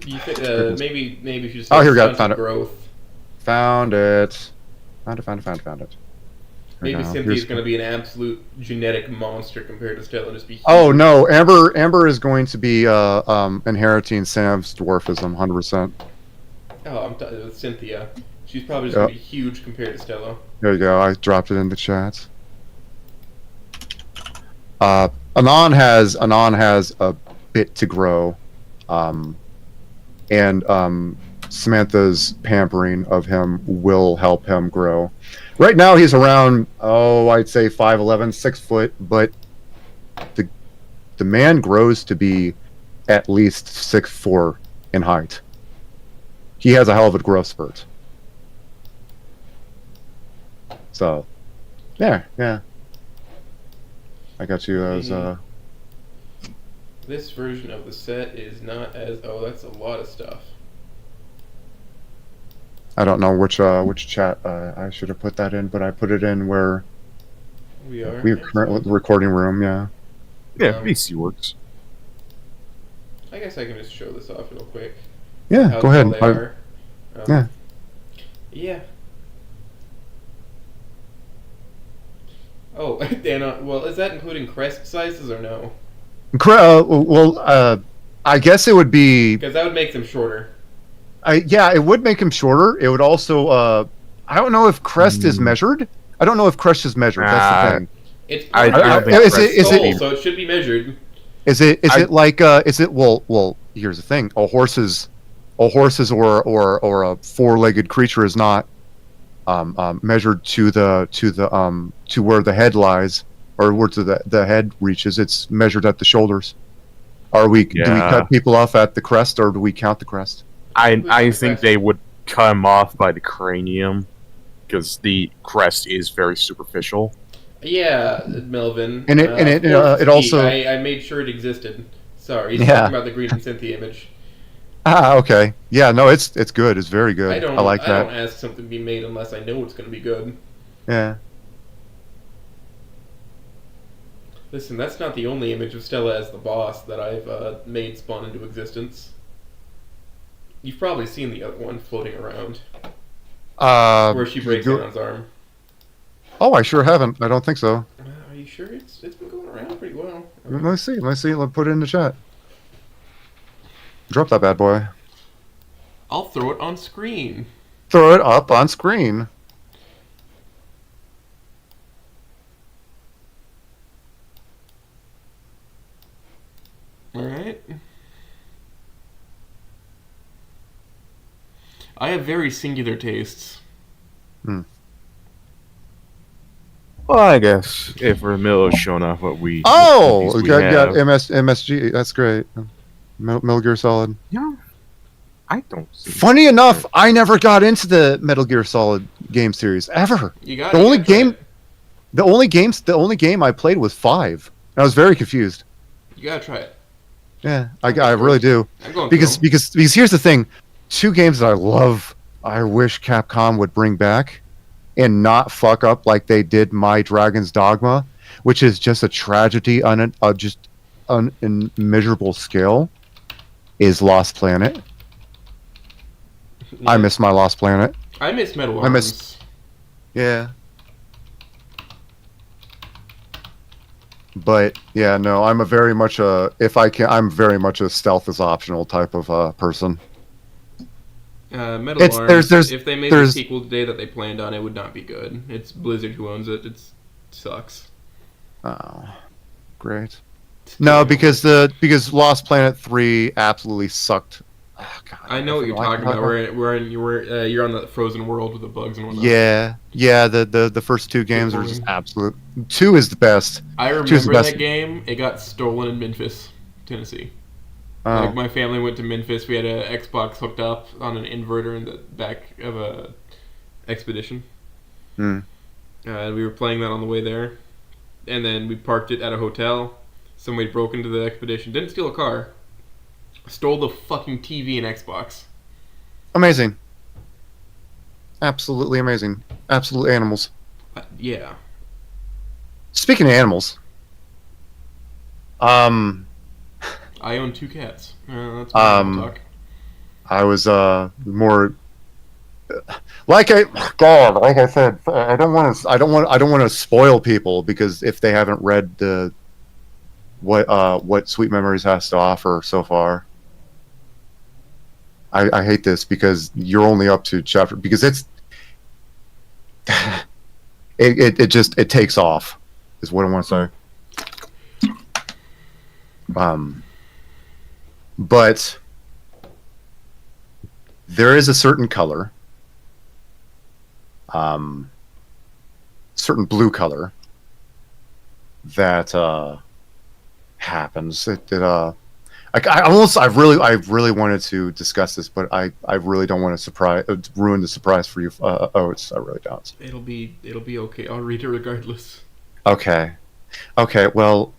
B: You think, maybe she just
A: Oh,
B: has
A: here we go,
B: stunted
A: found it.
B: growth.
A: Found it. Found it.
B: Maybe
A: Here we go.
B: Cynthia's going to be an absolute genetic monster compared to Stella. Just be huge.
A: Oh no, Amber is going to be inheriting Sam's dwarfism, 100%.
B: Oh, I'm talking with Cynthia. She's probably just going to be huge compared to Stella.
A: There you go. I dropped it in the chat. Anon has a bit to grow, and Samantha's pampering of him will help him grow. Right now he's around, I'd say 5'11", 6 foot, but the man grows to be at least 6'4" in height. He has a hell of a growth spurt. So, yeah. I got you as
B: This version of the set is not as... Oh, that's a lot of stuff.
A: I don't know which chat I should have put that in, but I put it in where
B: We are.
A: we're currently the recording room. Yeah.
C: Yeah, VC works.
B: I guess I can just show this off real quick.
A: Yeah.
B: How
A: Go ahead.
B: tall they are.
A: Yeah.
B: Yeah. Oh, and well, is that including crest sizes or no?
A: I guess it would be.
B: Because that would make them shorter.
A: Yeah, it would make him shorter. It would also. I don't know if crest is measured. I don't know if crest is measured. That's the thing.
B: It's
C: I
B: part
C: don't
B: of
C: think
B: the
A: is it-
B: skull, so it should be measured.
A: Is it like is it well here's the thing. A horse's or a 4-legged creature is not measured to where the head lies or where the head reaches. It's measured at the shoulders. Do we cut people off at the crest or do we count the crest?
C: I think they would cut him off by the cranium because the crest is very superficial.
B: Yeah, Melvin.
A: And it also
B: I made sure it existed. Sorry, he's
A: Yeah.
B: talking about the Green and Cynthia image.
A: okay. Yeah, no, it's good. It's very good. I like
B: I
A: that.
B: don't ask something to be made unless I know it's going to be good.
A: Yeah.
B: Listen, that's not the only image of Stella as the boss that I've made spawn into existence. You've probably seen the other one floating around, where she breaks Anon's arm.
A: Oh, I sure haven't. I don't think so.
B: Are you sure? It's been going around pretty well.
A: Let's see. Let's put it in the chat. Drop that bad boy.
B: I'll throw it on screen.
A: Throw it up on screen.
B: Alright. I have very singular tastes.
C: Well, I guess if Ramillo's showing off what we
A: Oh,
C: we
A: got
C: have.
A: MSG. That's great. Metal Gear Solid.
C: Yeah, I don't see.
A: Funny enough, I never got into the Metal Gear Solid game series ever.
B: You
A: The only game I played was 5. And I was very confused.
B: You gotta try it.
A: Yeah, I really do.
B: I'm going
A: Because
B: through.
A: here's the thing, 2 games that I love, I wish Capcom would bring back and not fuck up like they did My Dragon's Dogma, which is just a tragedy on an immeasurable scale, is Lost Planet. I miss my Lost Planet.
B: I miss Metal Arms.
A: I miss- Yeah. But yeah, no, I'm a very much a if I can, I'm very much a stealth is optional type of person.
B: Metal
A: It's
B: Arms.
A: there's
B: If they made the
A: there's
B: sequel today that they planned on, it would not be good. It's Blizzard who owns it. It sucks.
A: oh, great.
B: It's
A: No,
B: terrible.
A: because Lost Planet 3 absolutely sucked. Oh, God,
B: I know what you're
A: forgot
B: talking about. You're on the frozen world with the bugs and whatnot.
A: Yeah. The first two games are just
B: boring.
A: absolute. Two is the best.
B: I
A: Two is the
B: remember
A: best.
B: that game. It got stolen in Memphis, Tennessee.
A: Oh,
B: Like my family went to Memphis. We had an Xbox hooked up on an inverter in the back of a expedition,
A: hmm.
B: and we were playing that on the way there. And then we parked it at a hotel. Somebody broke into the expedition. Didn't steal a car. Stole the fucking TV and Xbox.
A: Amazing. Absolutely amazing. Absolute animals.
B: Yeah.
A: Speaking of animals, um,
B: I own 2 cats. That's my talk.
A: I was more like I said, I don't want to spoil people because if they haven't read the what Sweet Memories has to offer so far. I hate this because you're only up to chapter because it's it takes off is what I want to say. But there is a certain color, certain blue color that happens. I really wanted to discuss this, but I really don't want to ruin the surprise for you. Oates, I really don't.
B: It'll be okay. I'll read it regardless.
A: Okay. Well,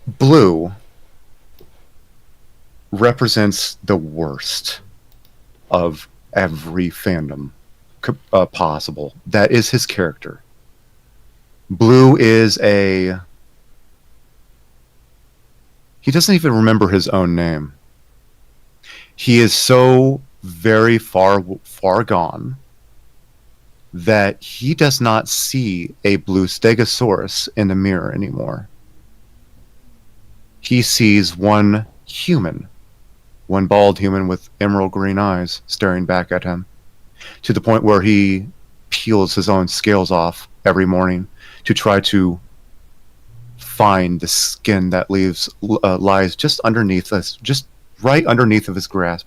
A: blue represents the worst of every fandom possible. That is his character. Blue is he doesn't even remember his own name. He is so very far gone that he does not see a blue stegosaurus in the mirror anymore. He sees one bald human with emerald green eyes staring back at him, to the point where he peels his own scales off every morning to try to find the skin that lies just underneath us, just right underneath of his grasp.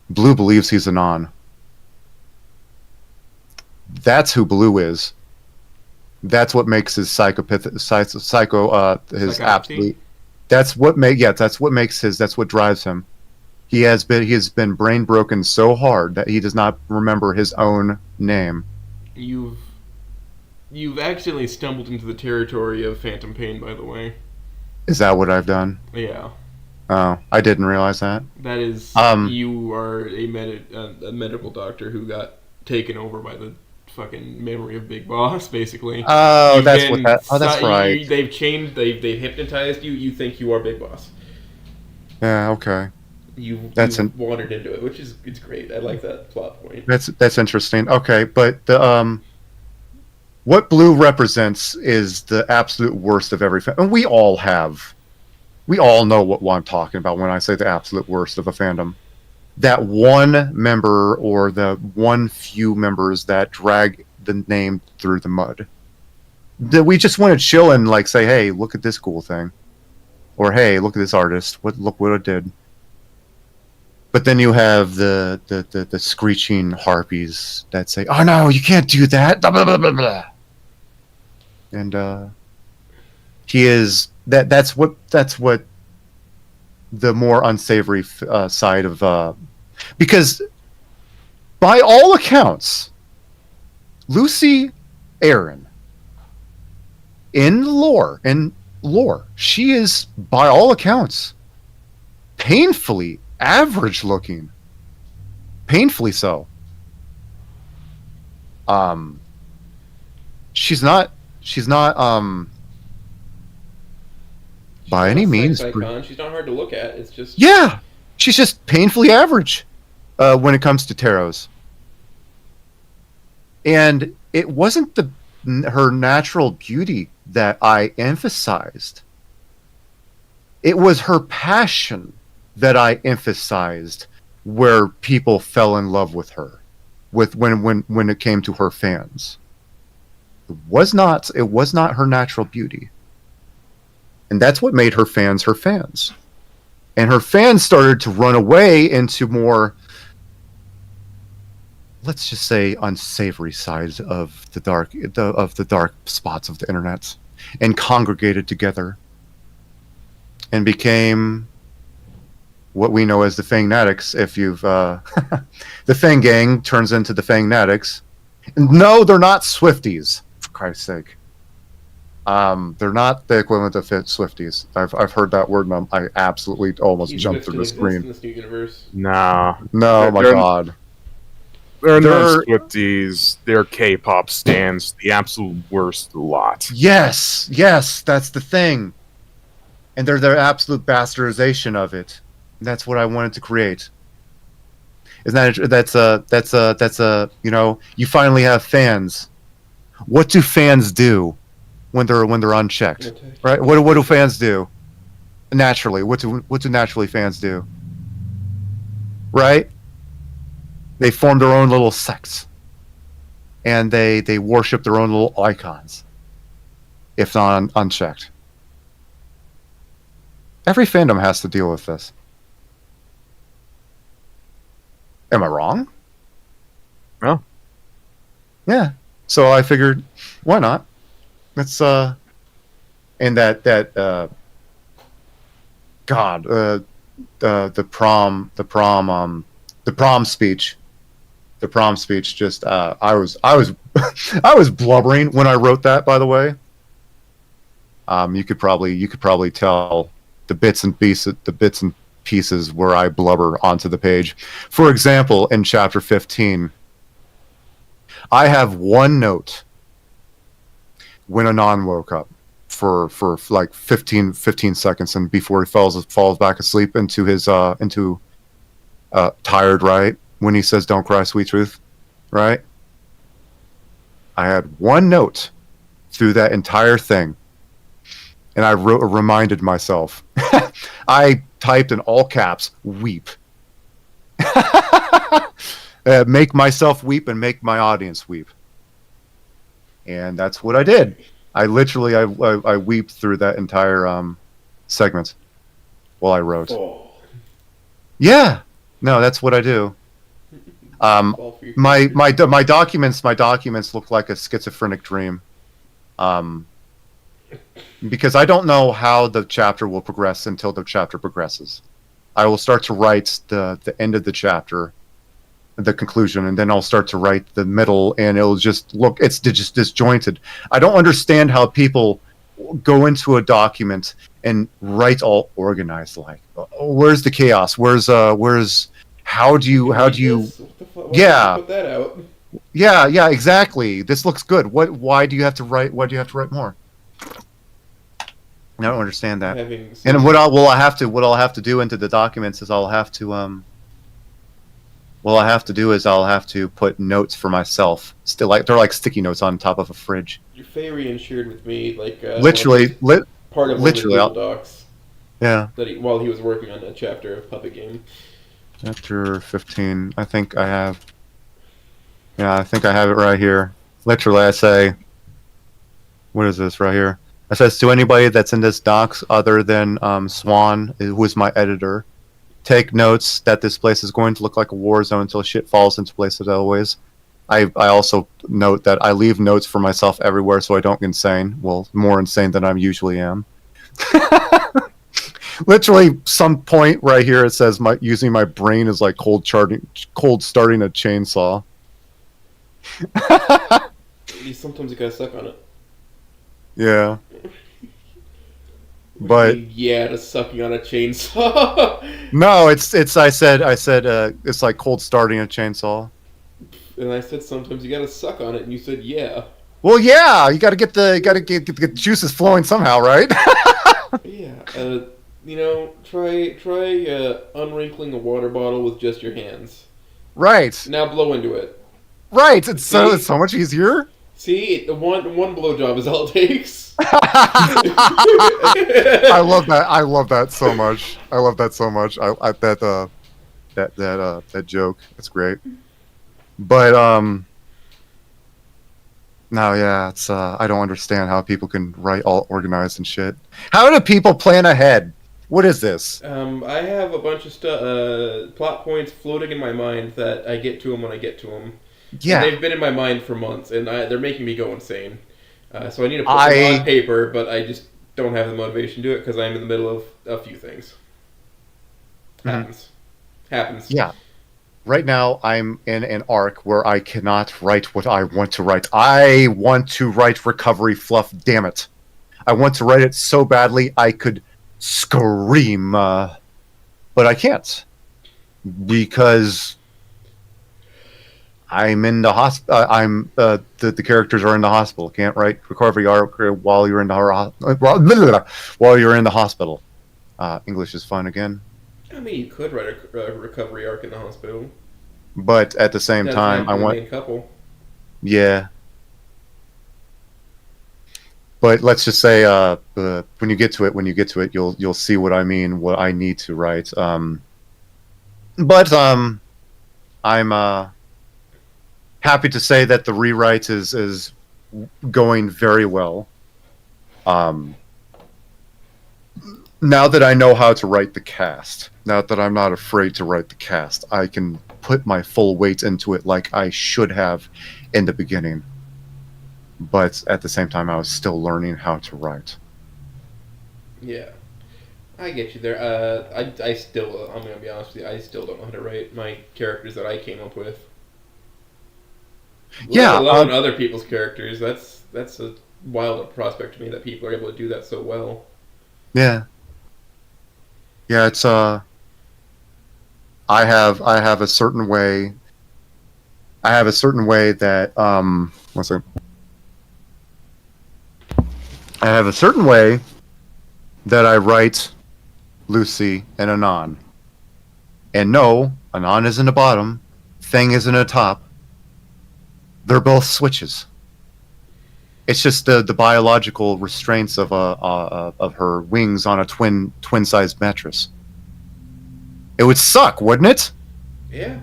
A: Blue believes he's Anon. That's who Blue is. That's what makes his his
B: Psychopathy?
A: absolute. That's what that's what drives him. He has been brain broken so hard that he does not remember his own name.
B: You've accidentally stumbled into the territory of Phantom Pain, by the way.
A: Is that what I've done?
B: Yeah.
A: Oh, I didn't realize that.
B: That is,
A: Um,
B: you are a medical doctor who got taken over by the fucking memory of Big Boss, basically.
A: Oh,
B: You've
A: that's
B: been
A: what that. Oh, that's right.
B: They've changed. They've hypnotized you. You think you are Big Boss.
A: Yeah. Okay.
B: You've
A: That's
B: wandered into it, which is it's great. I like that plot point.
A: That's interesting. Okay, but the what Blue represents is the absolute worst of every and we all know what I'm talking about when I say the absolute worst of a fandom. That one member or the one few members that drag the name through the mud. That we just want to chill and like say, hey, look at this cool thing. Or hey, look at this artist. Look what it did. But then you have the screeching harpies that say, "Oh no, you can't do that!" Blah, blah, blah, blah, blah. And he is that's what the more unsavory side of because by all accounts, Lucy Aaron in lore, she is by all accounts painfully average looking, painfully so. She's not by any means.
B: She's not hard to look at. It's just
A: Yeah, she's just painfully average when it comes to tarots. And it wasn't her natural beauty that I emphasized. It was her passion that I emphasized, where people fell in love with her, with when it came to her fans. It was not her natural beauty. And that's what made her fans her fans. And her fans started to run away into more, let's just say, unsavory sides of the dark spots of the internet, and congregated together and became what we know as the Fangnatics. If you've the Fang Gang turns into the Fangnatics. No, they're not Swifties, for Christ's sake. They're not the equivalent of Swifties. I've heard that word, and I absolutely almost jumped through the screen.
B: In this new universe.
C: Nah.
A: No, my God.
C: They're no Swifties. They're K-pop stans. The absolute worst lot.
A: Yes, that's the thing. And they're their absolute bastardization of it. And that's what I wanted to create. Isn't that that's a you know, you finally have fans. What do fans do when they're unchecked? Right? What do fans do? Naturally, what do naturally fans do? Right? They form their own little sects. And they worship their own little icons. If not unchecked. Every fandom has to deal with this. Am I wrong?
C: No.
A: Yeah. So I figured, why not? Let's and the prom speech. The prom speech just I was I was blubbering when I wrote that, by the way. You could probably tell the bits and pieces where I blubber onto the page. For example, in chapter 15, I have one note when Anon woke up for like 15 seconds, and before he falls back asleep into his tired, right? When he says, "Don't cry, sweet truth," right? I had one note through that entire thing, and I reminded myself. I typed in all caps, "Weep." Make myself weep and make my audience weep. And that's what I did. I literally, I weeped through that entire segment while I wrote.
B: Oh.
A: Yeah. No, that's what I do. My documents look like a schizophrenic dream. Because I don't know how the chapter will progress until the chapter progresses. I will start to write the end of the chapter, the conclusion, and then I'll start to write the middle, and it'll just look, it's just disjointed. I don't understand how people go into a document and write all organized like. Where's the chaos? Where's how do you yeah.
B: Put that out.
A: Yeah, exactly. This looks good. Why do you have to write more? I don't understand that. And what I'll have to do into the documents is I'll have to put notes for myself. Still, like they're like sticky notes on top of a fridge.
B: Your Farian shared with me like
A: literally
B: part of
A: literally
B: one of the Google docs.
A: Yeah.
B: That while he was working on that chapter of Puppet Game.
A: Chapter 15. I think I have it right here. Literally, I say, what is this right here? It says, to anybody that's in this docs other than Swan, who is my editor, take notes that this place is going to look like a war zone until shit falls into place as always. I also note that I leave notes for myself everywhere so I don't get insane. Well, more insane than I usually am. Literally, some point right here it says using my brain is like cold starting a chainsaw.
B: Sometimes you gotta suck on it.
A: Yeah. But
B: yeah, to sucking on a chainsaw.
A: No, it's I said it's like cold starting a chainsaw.
B: And I said sometimes you gotta suck on it, and you said yeah.
A: Well, yeah, you gotta get the juices flowing somehow, right?
B: Yeah, try unwrinkling a water bottle with just your hands.
A: Right.
B: Now blow into it.
A: Right. It's so much easier.
B: See, one blowjob is all it takes.
A: I love that. I love that so much. I love that so much. That joke. That's great. But no, yeah, it's I don't understand how people can write all organized and shit. How do people plan ahead? What is this?
B: I have a bunch of plot points floating in my mind that I get to them when I get to them.
A: Yeah,
B: They've been in my mind for months, and they're making me go insane. So I need to put them on paper, but I just don't have the motivation to do it because I'm in the middle of a few things. Happens.
A: yeah. Right now, I'm in an arc where I cannot write what I want to write. I want to write recovery fluff. Damn it! I want to write it so badly I could scream, but I can't because I'm in the hospital. I'm the characters are in the hospital. Can't write recovery arc while you're in the while you're in the hospital. English is fun again,
B: I mean, you could write a recovery arc in the hospital.
A: but at the same
B: That's
A: time,
B: not
A: I
B: the
A: want
B: main couple.
A: yeah. But let's just say when you get to it, you'll see what I mean, what I need to write. But I'm happy to say that the rewrite is going very well. Now that I know how to write the cast, now that I'm not afraid to write the cast, I can put my full weight into it like I should have in the beginning. But at the same time, I was still learning how to write.
B: Yeah, I get you there. I still, I'm gonna be honest with you, I still don't know how to write my characters that I came up with.
A: Yeah,
B: Let alone other people's characters. That's a wild prospect to me that people are able to do that so well.
A: Yeah. Yeah, it's I have a certain way. I have a certain way that one second. I have a certain way that I write Lucy and Anon. And no, Anon isn't a bottom, Thing isn't a top. They're both switches. It's just the biological restraints of her wings on a twin sized mattress. It would suck, wouldn't it?
B: Yeah.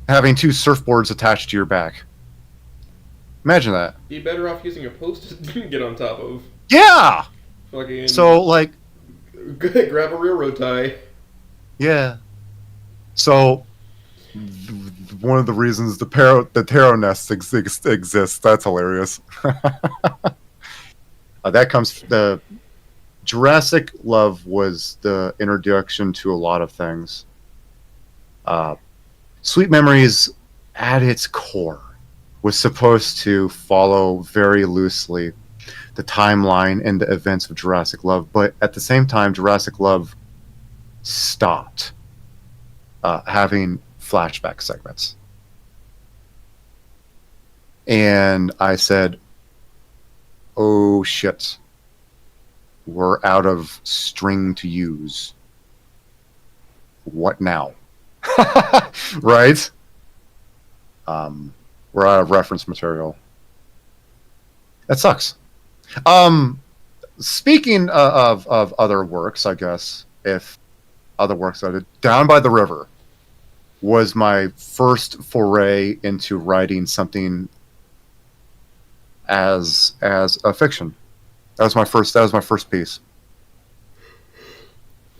A: Having two surfboards attached to your back. Imagine that.
B: Be better off using a post to get on top of.
A: Yeah.
B: Fucking.
A: So like,
B: grab a railroad tie.
A: yeah. So one of the reasons the tarot nest exists. That's hilarious. That comes the Jurassic Love was the introduction to a lot of things. Sweet Memories, at its core, was supposed to follow very loosely the timeline and the events of Jurassic Love, but at the same time, Jurassic Love stopped having flashback segments. And I said, oh shit, we're out of string to use. What now? Right? We're out of reference material. That sucks. Speaking of other works, I guess, if other works I did, Down by the River was my first foray into writing something as a fiction. That was my first piece.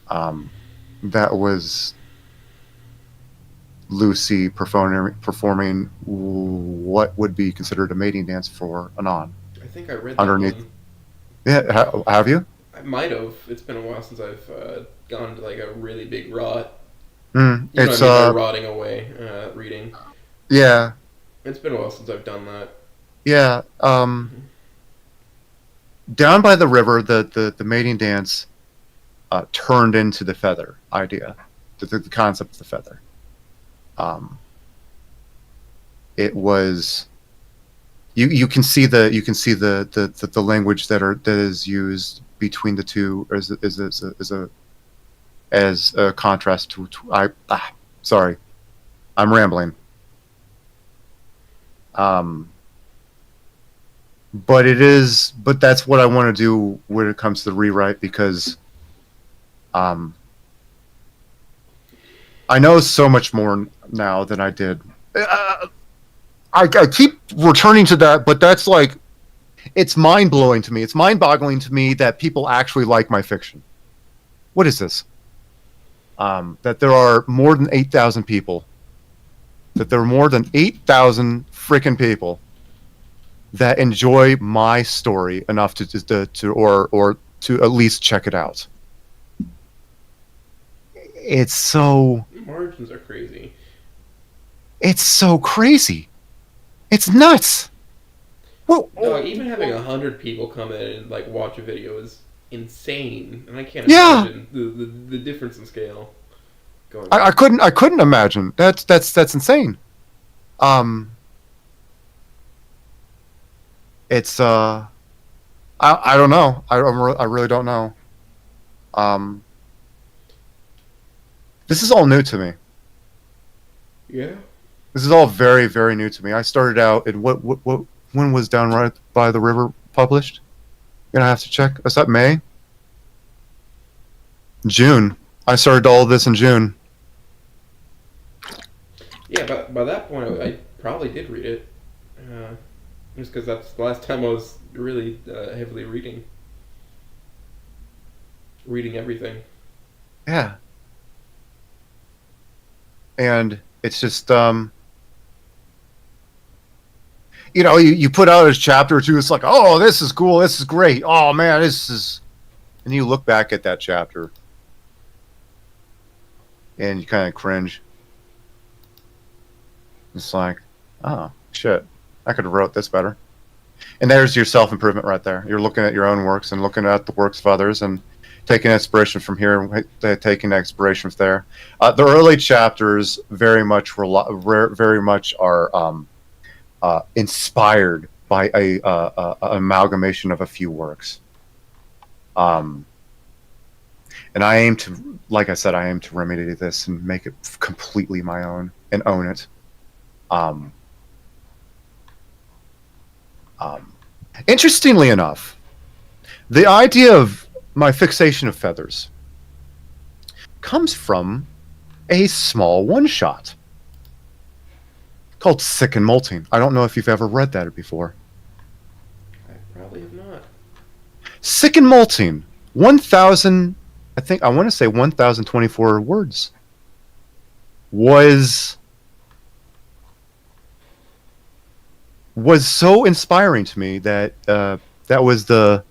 A: That was Lucy performing what would be considered a mating dance for Anon.
B: I think I read that
A: Underneath.
B: one.
A: Yeah, have you?
B: I might have. It's been a while since I've gone to like a really big rot.
A: It's
B: what I mean by rotting away, reading.
A: yeah,
B: It's been a while since I've done that.
A: yeah. Down by the River, the mating dance turned into the feather idea, the concept of the feather. It was you can see the language that is used between the two as a contrast to sorry, I'm rambling. but that's what I want to do when it comes to the rewrite, because I know so much more now than I did. I keep returning to that, but that's like, it's mind-blowing to me. It's mind-boggling to me that people actually like my fiction. What is this? That there are more than 8,000 people. That there are more than 8,000 freaking people that enjoy my story enough to to at least check it out. It's so
B: Margins are crazy.
A: It's so crazy. It's nuts. Well,
B: No, even having 100 people come in and like watch a video is insane, and I can't
A: Yeah.
B: imagine the difference in scale. Going
A: I couldn't imagine. That's insane. It's I don't know. I really don't know. This is all new to me.
B: Yeah.
A: This is all very, very new to me. I started out in what when was Down Right by the River published? Gonna have to check. Was that May? June. I started all this in June.
B: Yeah, but by that point, I probably did read it. Just because that's the last time I was really heavily reading everything.
A: Yeah. And it's just you put out a chapter or two, it's like, oh, this is cool, this is great. Oh man, this is, and you look back at that chapter and you kind of cringe. It's like, oh shit, I could have wrote this better. And there's your self-improvement right there. You're looking at your own works and looking at the works of others and taking inspiration from here and taking inspiration from there. The early chapters very much are inspired by a amalgamation of a few works. And I aim to, like I said, I aim to remedy this and make it completely my own and own it. Interestingly enough, the idea of my fixation of feathers comes from a small one-shot called Sick and Molting. I don't know if you've ever read that before.
B: I probably have not.
A: Sick and Molting, 1,000, I want to say 1,024 words, was so inspiring to me that that was the.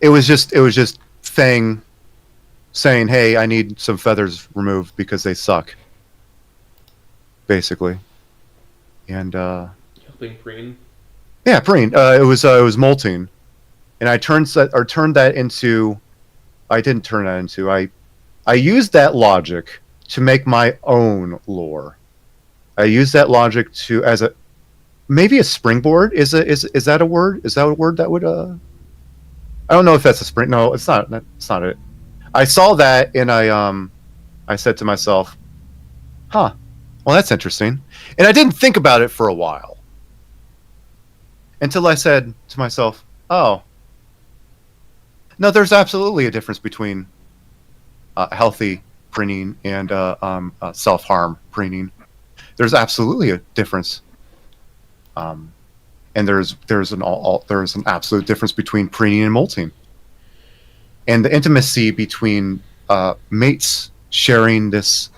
A: It was just Fang saying, "Hey, I need some feathers removed because they suck." Basically, and
B: Helping Preen.
A: yeah, Preen. It was molting, and I turned that into. I didn't turn that into. I used that logic to make my own lore. I used that logic to as a maybe a springboard. Is that a word? Is that a word that would I don't know if that's a spring. No, it's not. That's not it. I saw that and I said to myself, "Huh. Well, that's interesting." And I didn't think about it for a while until I said to myself, "Oh, no. There's absolutely a difference between healthy preening and self-harm preening. There's absolutely a difference." And there's an absolute difference between preening and molting, and the intimacy between mates sharing this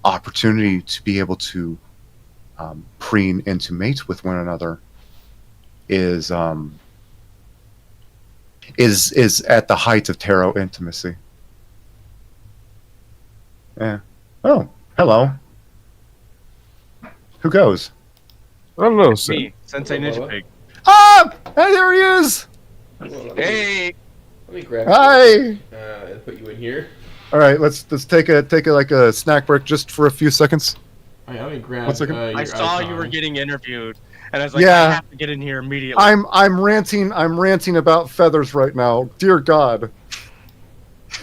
A: opportunity to be able to preen and to mate with one another is at the height of tarot intimacy. Yeah. Oh, hello. Who goes?
C: I don't know.
E: Me, Sensei Ninja Pig.
A: Ah! Hey, there he is!
E: Hey!
B: Let me grab
A: Hi!
B: you and put you in here.
A: All right, let's take a like a snack break just for a few seconds.
B: Alright, let me grab
A: 1 second.
B: your
E: I saw you were
B: icon.
E: getting interviewed, and I was like,
A: Yeah.
E: I have to get in here immediately.
A: I'm ranting about feathers right now. Dear God.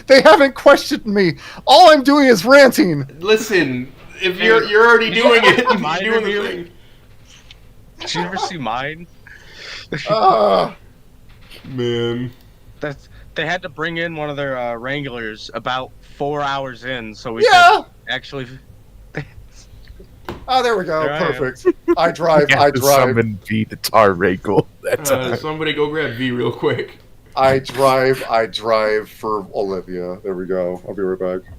A: They haven't questioned me. All I'm doing is ranting.
B: Listen, if you're already doing it,
E: My
B: you're doing the
E: interview?
B: thing.
E: Did you ever see mine?
A: Ah,
B: Man.
E: That's they had to bring in one of their Wranglers about 4 hours in, so we
A: yeah.
E: could actually.
A: Oh, there we go.
E: There I am.
A: Perfect. I drive.
C: You
A: I
C: have to
A: drive.
C: summon V the Tar Wrangle. That's
B: Somebody go grab V real quick.
A: I drive. I drive for Olivia. There we go. I'll be right back.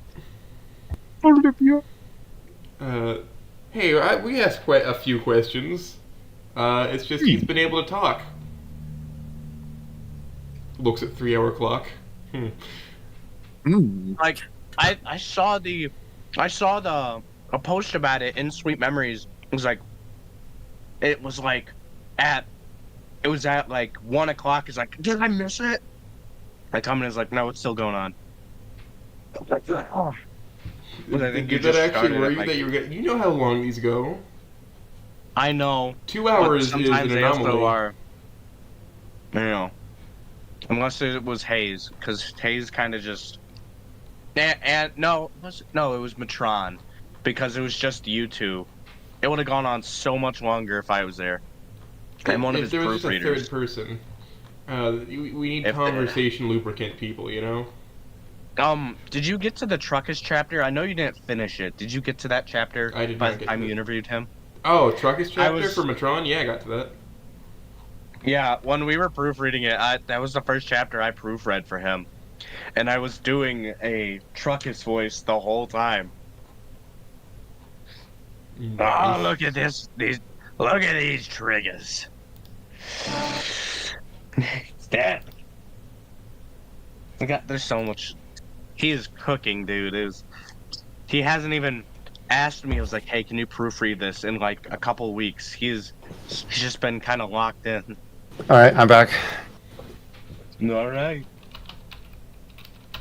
C: Olivia.
B: Hey, we asked quite a few questions. It's just he's been able to talk. Looks at 3-hour clock.
E: Like I saw the a post about it in Sweet Memories. It was at like 1 o'clock. It's like, did I miss it? I come in, it's like, no, it's still going on. But I think you
B: Did that
E: just
B: actually
E: started
B: worry
E: at,
B: you
E: like-
B: that you were getting? You know how long these go?
E: I know.
B: 2
E: But
B: hours is
E: sometimes
B: an
E: they also
B: anomaly.
E: are. You know, unless it was Hayes, because Hayes kind of just. And no, it was Matron, because it was just you two. It would have gone on so much longer if I was there. I'm one of
B: If
E: his
B: there was just a
E: proofreaders.
B: third person. We need
E: If-
B: conversation lubricant people, you know?
E: Did you get to the Truckish chapter? I know you didn't finish it. Did you get to that chapter
B: I did
E: by
B: not
E: the
B: get
E: time
B: to
E: you
B: it.
E: interviewed him?
B: Oh, Truckish chapter
E: was-
B: for Matron? Yeah, I got to that.
E: Yeah, when we were proofreading it, that was the first chapter I proofread for him. And I was doing a Truckish voice the whole time. Oh, look at this! Look at these triggers. That. There's so much. He is cooking, dude. He hasn't even asked me. I was like, "Hey, can you proofread this in like a couple weeks?" He's just been kind of locked in.
A: All right, I'm back.
E: All right.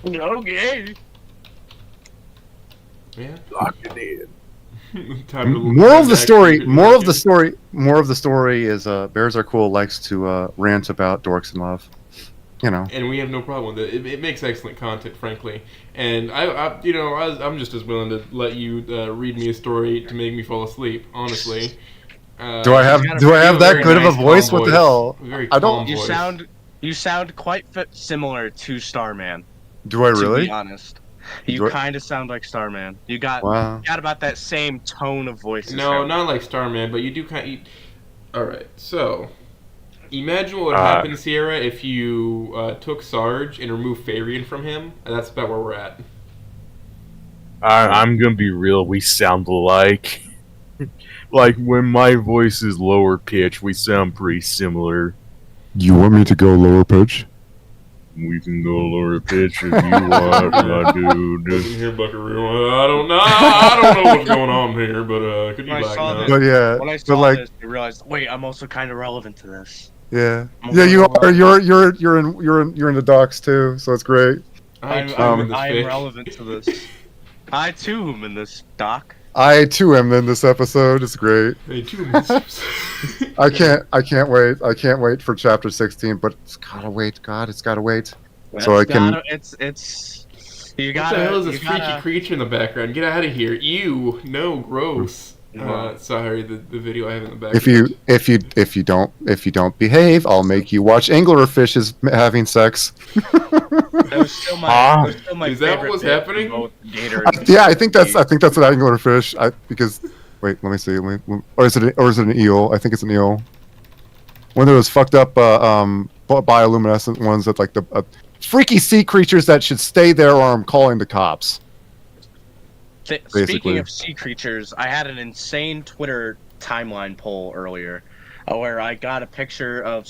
E: Okay.
B: Yeah.
C: Lock it in.
B: Time to
A: Moral of the story.
B: actually-
A: Moral of the story. Moral of the story is Bears Are Cool likes to rant about dorks in love. You know.
B: And we have no problem with it. It makes excellent content, frankly. And I'm just as willing to let you read me a story to make me fall asleep. Honestly.
A: Do I have
E: got a
A: that
B: very
A: good of a
B: nice,
A: voice?
B: calm
A: What the hell?
B: Very
A: I don't-
B: calm
E: You
B: voice.
E: sound quite similar to Starman.
A: Do I
E: To
A: really?
E: be honest,
A: Do
E: you
A: I-
E: kind of sound like Starman. You got
A: Wow.
E: about that same tone of voice. as
B: No,
E: him.
B: not like Starman, but you do kind of. Alright, so. Imagine what would
C: Uh,
B: happen, Sierra, if you took Sarge and removed Farian from him. And that's about where we're at.
C: I'm gonna be real. We sound alike. Like when my voice is lower pitch, we sound pretty similar.
A: You want me to go lower pitch?
C: We can go lower pitch if you want, my dude.
B: Listen here, Buckaroo. I don't know what's going on here, but could you
E: When I
B: back
E: saw
B: now?
E: this-
A: But yeah,
E: When I
A: but
E: saw
A: like,
E: this, I realized, wait, I'm also kind of relevant to this.
A: yeah, you are. You're in the docks too, so it's great.
E: I'm
B: in this fish.
E: relevant to this. I too am in this, Doc.
A: I too am in this episode. It's great.
B: Hey, 2 minutes.
A: I can't wait. I can't wait for chapter 16, but it's gotta wait. God, it's gotta wait. So I can-
E: It's. You
B: What
E: gotta.
B: the hell is this
E: you
B: freaky
E: gotta-
B: creature in the background? Get out of here! Ew! No, gross.
E: No.
B: Sorry, the video I have in the background.
A: If you don't behave, I'll make you watch anglerfishes having sex.
E: That was still my.
C: Ah.
E: that was still my
B: Is that
E: favorite
B: what's
E: bit
B: happening?
E: from both Gator
A: I,
E: and
A: yeah, I think that's an anglerfish. Because wait, let me see. Or is it an eel? I think it's an eel. One of those fucked up bioluminescent ones that like the freaky sea creatures that should stay there, or I'm calling the cops.
E: Speaking
A: basically.
E: of sea creatures, I had an insane Twitter timeline poll earlier, where I got a picture of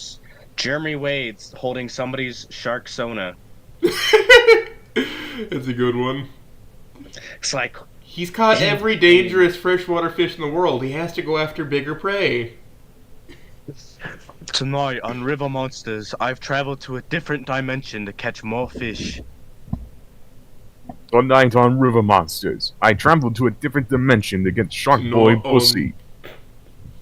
E: Jeremy Wade holding somebody's shark sona.
B: That's a good one.
E: It's like,
B: He's caught every dangerous freshwater fish in the world. He has to go after bigger prey.
E: tonight on River Monsters, I've traveled to a different dimension to catch more fish.
C: Tonight on River Monsters, I traveled to a different dimension to get Shark
B: No,
C: Boy pussy.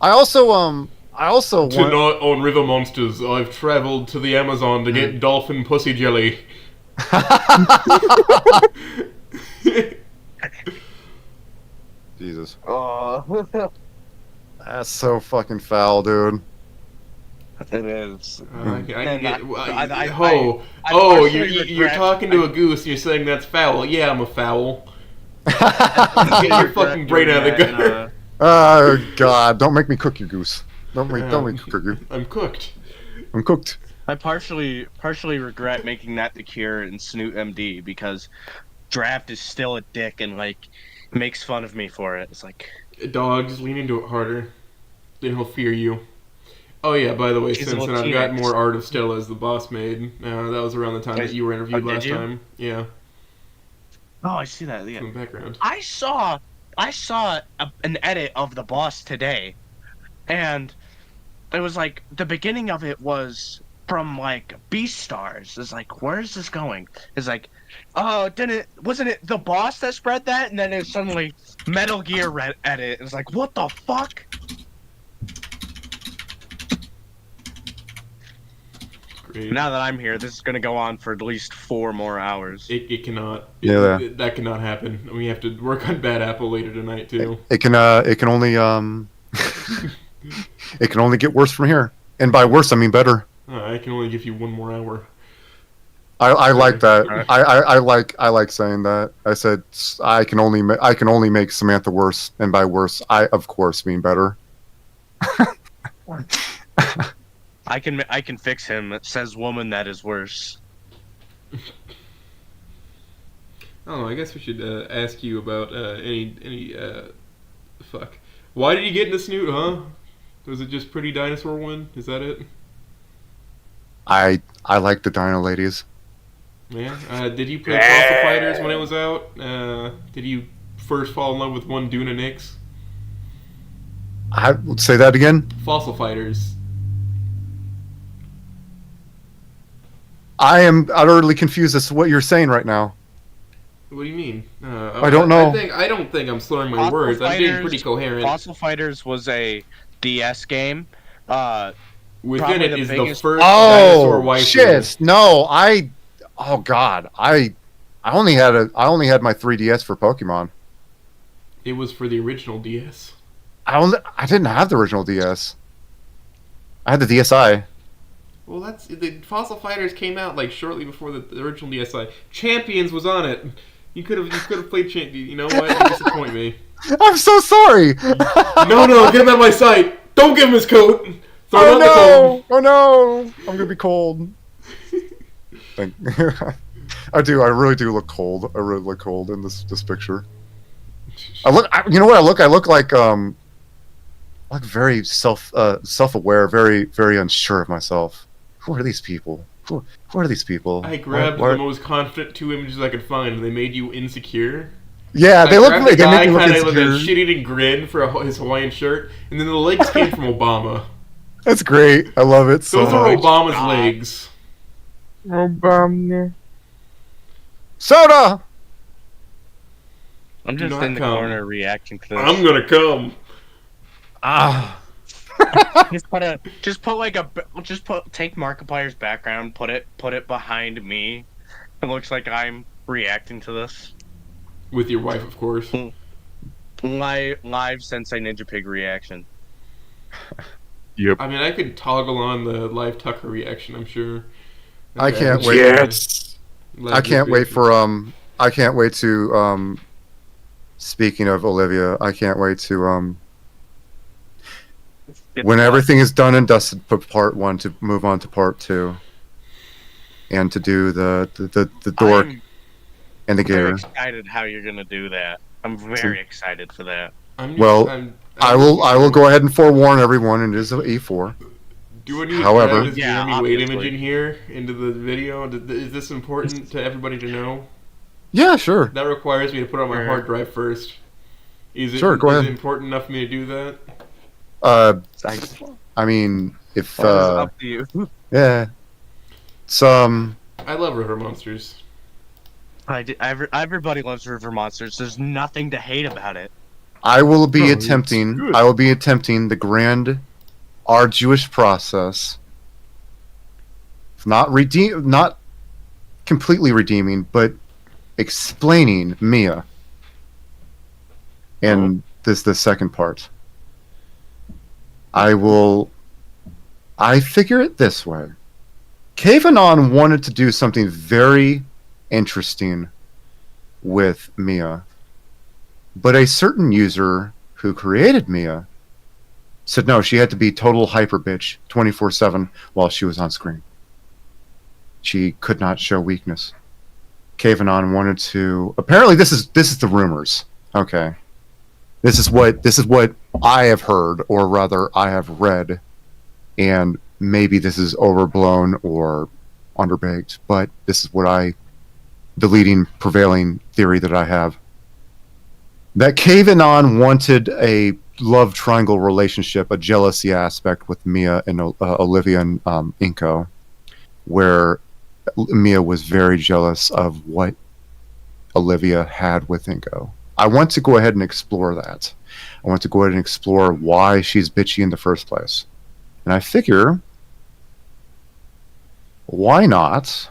A: I also want.
B: Tonight on River Monsters, I've traveled to the Amazon to get dolphin pussy jelly.
A: Jesus. That's so fucking foul, dude.
E: It is.
B: I can
E: And
B: get.
E: I
B: You're
E: partially regret-
B: talking to a goose and you're saying that's foul. Yeah, I'm a foul. Get your fucking brain out of the
E: Regret,
B: gutter.
A: Oh God! Don't make me cook you, goose. Don't make me cook you.
B: I'm cooked.
A: I'm cooked.
E: I partially regret making that the cure in Snoot MD because Draft is still a dick and like makes fun of me for it. It's like
B: Dog, just lean into it harder. Then he'll fear you. Oh yeah, by the way,
E: She's a
B: Simpson, I've
E: Latinx.
B: got more art of Stella as the boss maid. That was around the time that you were interviewed
E: Oh, did
B: last
E: you?
B: time. Yeah,
E: oh, I see that. Yeah.
B: in the background.
E: I saw an edit of the boss today, and it was like the beginning of it was from like Beastars. It's like, where is this going? It's like, oh, wasn't it the boss that spread that? And then it suddenly Metal Gear edit. It's like, what the fuck?
B: Great.
E: Now that I'm here, this is gonna go on for at least 4 more hours.
B: It cannot.
A: Yeah.
B: That cannot happen. We have to work on Bad Apple later tonight too.
A: It can only it can only get worse from here. And by worse, I mean better.
B: I can only give you 1 more hour.
A: I like that.
E: Alright.
A: I like saying that. I said I can only make Samantha worse, and by worse, I of course mean better.
E: I can fix him. It says woman that is worse.
B: Oh, I guess we should ask you about any fuck. Why did you get into Snoot, huh? Was it just Pretty Dinosaur one? Is that it?
A: I like the Dino Ladies.
B: Yeah. Did you play Fossil Fighters when it was out? Did you first fall in love with one Duna Nix?
A: I would say that again.
B: Fossil Fighters.
A: I am utterly confused as to what you're saying right now.
B: What do you mean?
A: I don't know.
B: I don't think I'm slurring my
E: Fossil
B: words. I'm being
E: Fighters-
B: pretty coherent.
E: Fossil Fighters was a DS game.
B: Within
E: probably
B: it
E: the
B: is the
E: biggest-
B: first dinosaur
A: Oh
B: waifu.
A: shit! No, oh god, I only had my 3DS for Pokemon.
B: It was for the original DS.
A: I didn't have the original DS. I had the DSi.
B: Well, the Fossil Fighters came out like shortly before the original DSi. Champions was on it. You could have played Champions. You know what? You disappoint me.
A: I'm so sorry.
B: No, get him out of my sight. Don't give him his coat. Throw him
A: Oh
B: out the coat.
A: no! Oh no! I'm gonna be cold. I do. I really do look cold. I really look cold in this picture. You know what I look? I look like very self-aware, very very unsure of myself. Who are these people? Who are these people?
B: I grabbed
A: Why-
B: the most confident 2 images I could find, and they made you insecure.
A: Yeah, they
B: I
A: look
B: grabbed
A: like
B: the
A: they
B: guy
A: make me look
B: kind of with a
A: insecure.
B: shit-eating grin for his Hawaiian shirt, and then the legs came from Obama.
A: That's great. I love it so
B: Those are
A: much.
B: Obama's
E: God.
B: legs.
A: Soda.
E: I'm
B: Do
E: just
B: not
E: in the
B: come.
E: corner reacting to this.
B: I'm gonna come.
A: Ah.
E: Take Markiplier's background, put it behind me. It looks like I'm reacting to this.
B: With your wife, of course.
E: Live Sensei Ninja Pig reaction.
C: Yep.
B: I mean, I could toggle on the live Tucker reaction, I'm sure.
A: I can't wait.
C: Yes.
B: Live
A: I can't wait
B: reaction.
A: for I can't wait to speaking of Olivia, I can't wait to when everything is done and dusted for part 1 to move on to part 2. And to do the dork
E: I'm
A: and the
E: very
A: gator.
E: excited how you're gonna do that. I'm very excited for that.
A: I will go ahead and forewarn everyone it is an E4.
B: Do I need to
A: However-
B: drag this
E: Yeah,
B: Jeremy Wade
E: obviously.
B: image in here into the video? Is this important to everybody to know?
A: Yeah, sure.
B: That requires me to put it on my
E: Sure.
B: hard drive first. Is it,
A: Sure, go
B: is
A: ahead.
B: it important enough for me to do that?
A: I mean, if
E: That is up to you.
A: yeah. Some
B: I love River Monsters.
E: Everybody loves River Monsters. There's nothing to hate about it.
A: I will be
C: Oh, it's
A: attempting.
C: good.
A: I will be attempting the grand, arduous process. Of not completely redeeming, but explaining Mia. And this the second part. I figure it this way. Kavanon wanted to do something very interesting with Mia, but a certain user who created Mia said no, she had to be total hyper bitch 24/7 while she was on screen. She could not show weakness. Kavanon wanted to. Apparently, this is the rumors. Okay, this is what I have heard, or rather, I have read, and maybe this is overblown or underbaked, but this is the leading prevailing theory that I have. That Kavanon wanted a love triangle relationship, a jealousy aspect with Mia and Olivia and Inko, where Mia was very jealous of what Olivia had with Inko. I want to go ahead and explore that. I want to go ahead and explore why she's bitchy in the first place. And I figure, why not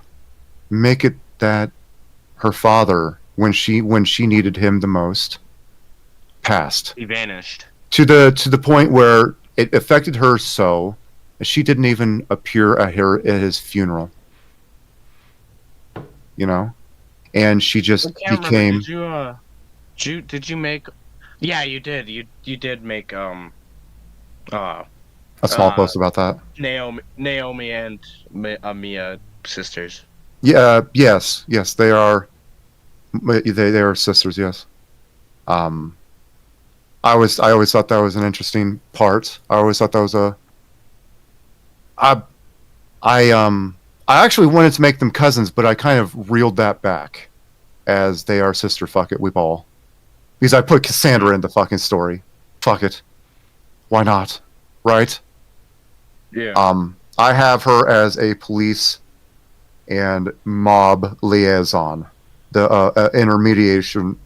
A: make it that her father, when she needed him the most, passed
E: He vanished.
A: to the point where it affected her so she didn't even appear at his funeral. You know, and she just
E: I can't
A: became.
E: remember. Did you make? Yeah, you did. You did make
A: A small post about that.
E: Naomi and Mia sisters.
A: Yeah. Yes. They are. They are sisters. Yes. I always thought that was an interesting part. I always thought that was a. I actually wanted to make them cousins, but I kind of reeled that back, as they are sister. Fuck it, we ball. Because I put Cassandra in the fucking story. Fuck it. Why not? Right?
E: Yeah.
A: I have her as a police and mob liaison. The intermediation.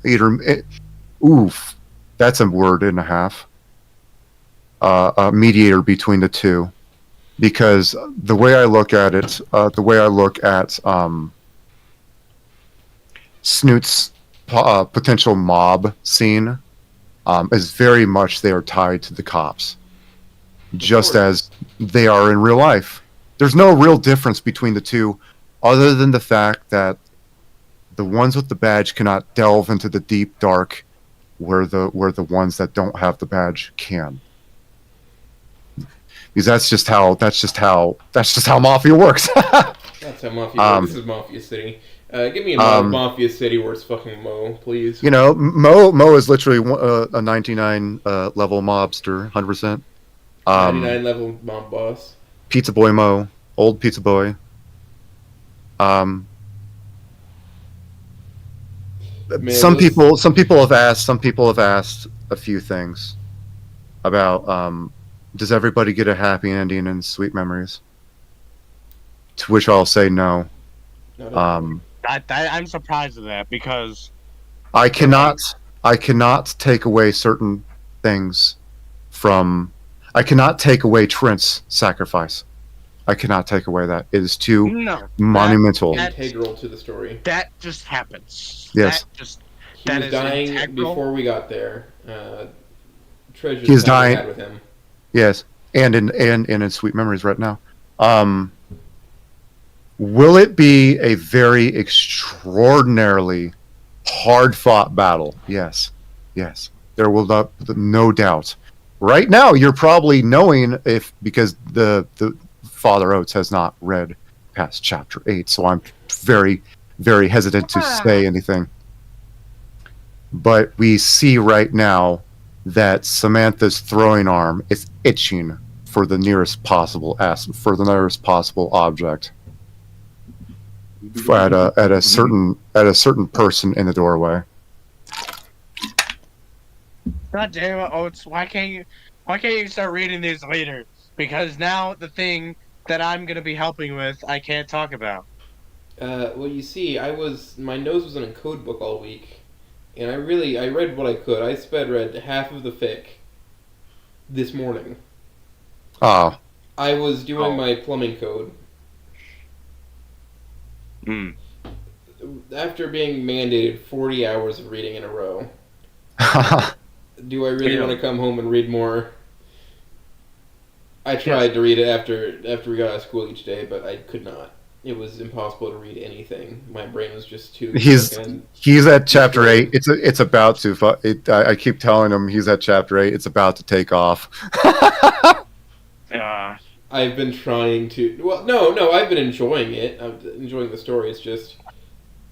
A: Oof. That's a word and a half. A mediator between the two. Because the way I look at it, the way I look at Snoot's potential mob scene is very much they are tied to the cops. Just as they are in real life. There's no real difference between the two, other than the fact that the ones with the badge cannot delve into the deep dark, where the ones that don't have the badge can. Because that's just how Mafia works.
B: That's how Mafia. This is Mafia City. Give me a Mafia City where it's fucking Mo, please.
A: You know, Mo is literally a 99 level mobster, 100%.
B: 99 level mob boss.
A: Pizza Boy Mo, old Pizza Boy.
B: Man,
A: Some
B: those-
A: people have asked a few things about does everybody get a happy ending in Sweet Memories? To which I'll say no.
B: No.
E: I'm surprised at that because
A: I cannot take away certain things from. I cannot take away Trent's sacrifice. I cannot take away that. It is too
E: no,
A: monumental.
B: Integral to the story.
E: that just happens.
A: Yes.
B: He
E: That
B: was
E: is
B: dying
E: integral.
B: before we got there. Treasure's
A: He's
B: time we
A: dying.
B: had with him.
A: Yes, and in Sweet Memories right now. Will it be a very extraordinarily hard-fought battle? Yes. There will not, no doubt. Right now, you're probably knowing because the Father Oates has not read past chapter 8, so I'm very, very hesitant to say anything. But we see right now that Samantha's throwing arm is itching for the nearest possible object at a certain person in the doorway.
E: God damn it, Oates! Why can't you start reading these later? Because now the thing that I'm gonna be helping with, I can't talk about.
B: Well, you see, my nose was in a code book all week, and I read what I could. I sped read half of the fic this morning.
A: Oh,
B: I was doing my plumbing code.
E: Hmm.
B: After being mandated 40 hours of reading in a row, do I really
E: Yeah.
B: want to come home and read more? I tried to read it after we got out of school each day, but I could not. It was impossible to read anything. My brain was just too.
A: He's at chapter 8. It's about to. I keep telling him he's at chapter 8. It's about to take off.
B: I've been trying to. Well, no, I've been enjoying it. I'm enjoying the story. It's just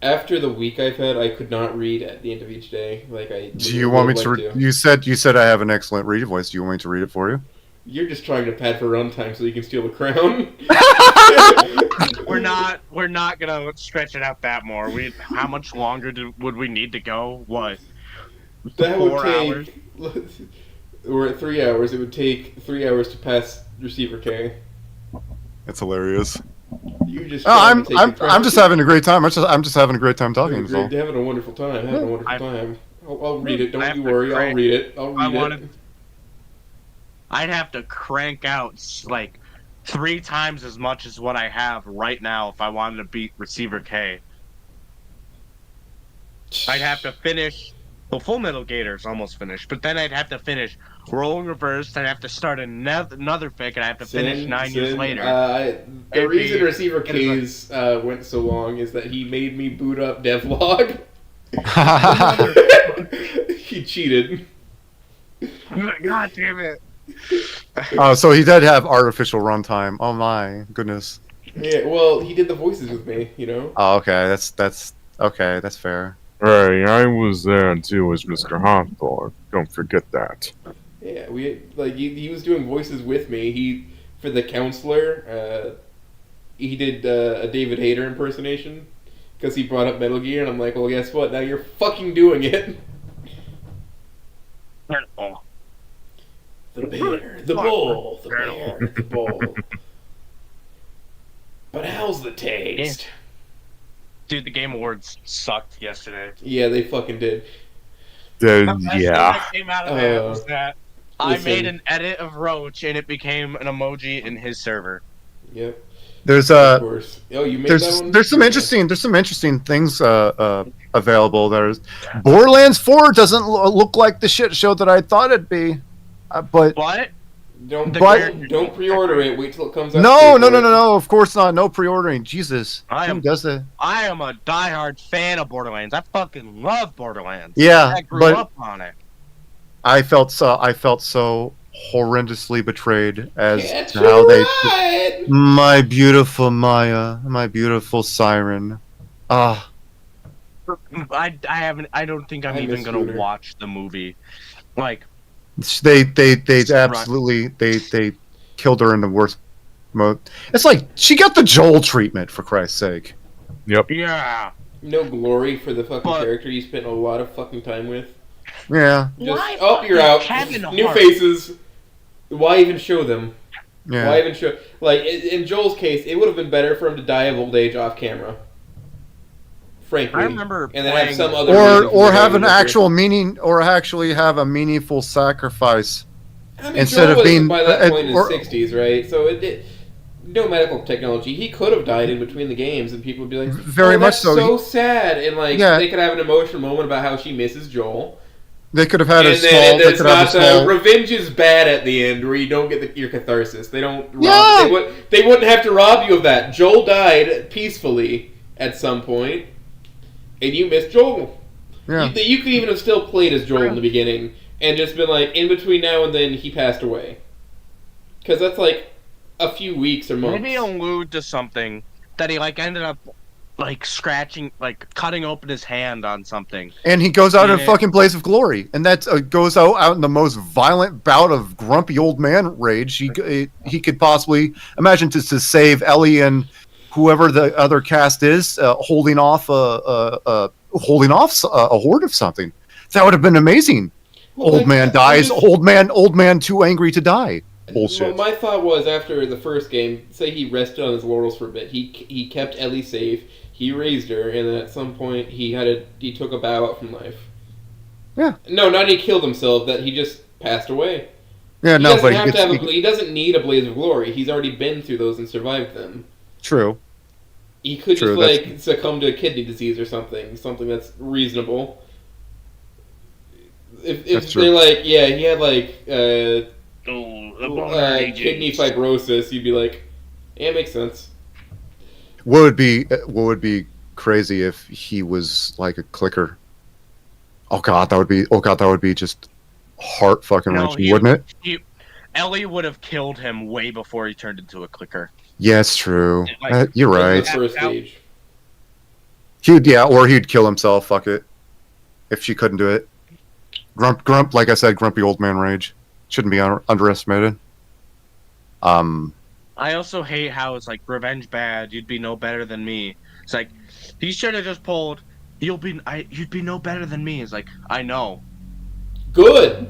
B: after the week I've had, I could not read at the end of each day. Like I.
A: Do you want me to? You said I have an excellent reading voice. Do you want me to read it for you?
B: You're just trying to pad for runtime so you can steal the crown.
E: We're not gonna stretch it out that more. How much longer would we need to go? What?
B: That
E: 4
B: would
E: hours?
B: take. We're at 3 hours. It would take 3 hours to pass receiver K.
A: It's hilarious.
B: You just.
A: I'm just having a great time. I'm just having a great time talking. So.
B: Having a wonderful time. Having a wonderful time. I'll read it. Don't you
E: to
B: worry. I'll
E: crank-
B: read it. I'll read it.
E: I'd have to crank out like 3 times as much as what I have right now if I wanted to beat receiver K. I'd have to finish. Well, Full Metal Gator's almost finished, but then I'd have to finish Rolling Reversed. I'd have to start another fic, and I have to finish 9 years later.
B: The reason receiver K's went so long is that he made me boot up devlog. He cheated.
E: God damn it!
A: Oh, so he did have artificial runtime. Oh my goodness.
B: Yeah, well, he did the voices with me, you know.
A: Oh, okay. That's okay. That's fair.
C: Hey, I was there too as Mr. Hawthorne. Don't forget that.
B: Yeah, he was doing voices with me. He for the counselor. He did a David Hayter impersonation because he brought up Metal Gear, and I'm like, well, guess what? Now you're fucking doing it. The bear, the bull, the bear, the bull. But how's the taste?
E: Dude, the Game Awards sucked yesterday.
B: Yeah, they fucking did.
C: Yeah.
E: That came out of that was that I
B: listen.
E: made an edit of Roach and it became an emoji in his server.
B: Yep.
A: There's
B: Of course. Oh, you made that one?
A: there's some interesting things available. There's Borderlands 4 doesn't look like the shit show that I thought it'd be, but
E: What?
B: Don't
A: But-
B: don't pre-order it. Wait till it comes out.
A: no, of course not. No pre-ordering. Jesus, who does that?
E: I am a diehard fan of Borderlands. I fucking love Borderlands.
A: Yeah,
E: I grew
A: but
E: up on it.
A: I felt so horrendously betrayed as
B: Get
A: to how they.
B: right.
A: My beautiful Maya, my beautiful siren. Ah,
E: I haven't. I don't think I'm
B: I
E: even
B: miss
E: gonna
B: Scooter.
E: watch the movie. Like,
A: they
E: Right.
A: absolutely they killed her in the worst mode. It's like she got the Joel treatment, for Christ's sake.
C: Yep.
E: yeah.
B: No glory for the fucking
E: But-
B: character you spent a lot of fucking time with.
A: Yeah,
B: Just,
E: Why
B: oh, you're
E: fucking
B: out.
E: Kevin
B: New
E: Hart?
B: faces. Why even show them? Why
A: yeah.
B: even show? Like in Joel's case, it would have been better for him to die of old age off camera. Frankly,
E: I remember
B: and then have
E: playing-
B: some other reason for
A: Or
B: the
A: have
B: guy
A: an
B: to live
A: actual meaning, or actually have a meaningful sacrifice.
B: here. I mean,
A: instead
B: Joel
A: of
B: was
A: being-
B: by that point in
A: or-
B: his 60s, right? So it no medical technology. He could have died in between the games, and people would be like,
A: Very
B: "Oh,
A: much
B: that's
A: so.
B: so sad," and like
A: Yeah.
B: they could have an emotional moment about how she misses Joel.
A: They could have had a
B: And
A: small.
B: then
A: They
B: it's
A: could have
B: not
A: a small.
B: revenge is bad at the end, where you don't get your catharsis. They don't. Rob,
A: Yeah.
B: they wouldn't have to rob you of that. Joel died peacefully at some point, and you missed Joel.
A: Yeah.
B: You could even have still played as Joel in the beginning, and just been like, in between now and then, he passed away. Because that's like a few weeks or months.
E: Maybe allude to something that he like ended up like scratching, like cutting open his hand on something.
A: And he goes out in a
E: Yeah.
A: fucking blaze of glory, and that goes out in the most violent bout of grumpy old man rage he could possibly imagine to save Ellie and whoever the other cast is, holding off a horde of something. That would have been amazing.
B: Well,
A: Old
B: like,
A: man
B: I
A: dies.
B: just-
A: Old man too angry to die. Bullshit.
B: Well, my thought was after the first game, say he rested on his laurels for a bit. He kept Ellie safe. He raised her, and then at some point he took a bow out from life.
A: Yeah.
B: No, not he killed himself. That he just passed away.
A: Yeah,
B: He
A: no,
B: doesn't
A: but
B: have to have
A: he,
B: he doesn't need a blaze of glory. He's already been through those and survived them.
A: true.
B: He could
A: True,
B: just
A: that's-
B: like succumb to a kidney disease or something that's reasonable. If
A: That's
B: they're
A: true.
B: like, yeah, he had like kidney fibrosis, you'd be like, yeah, it makes sense.
A: What would be crazy if he was like a clicker? Oh god, that would be just heart fucking wrenching, wouldn't it?
E: Ellie would have killed him way before he turned into a clicker.
A: Yeah, it's true.
E: Like,
A: You're right.
B: That's the first stage.
A: Or he'd kill himself. Fuck it. If she couldn't do it, grump. Like I said, grumpy old man rage shouldn't be underestimated.
E: I also hate how it's like revenge bad. You'd be no better than me. It's like he should have just pulled. You'd be no better than me. It's like I know.
B: Good.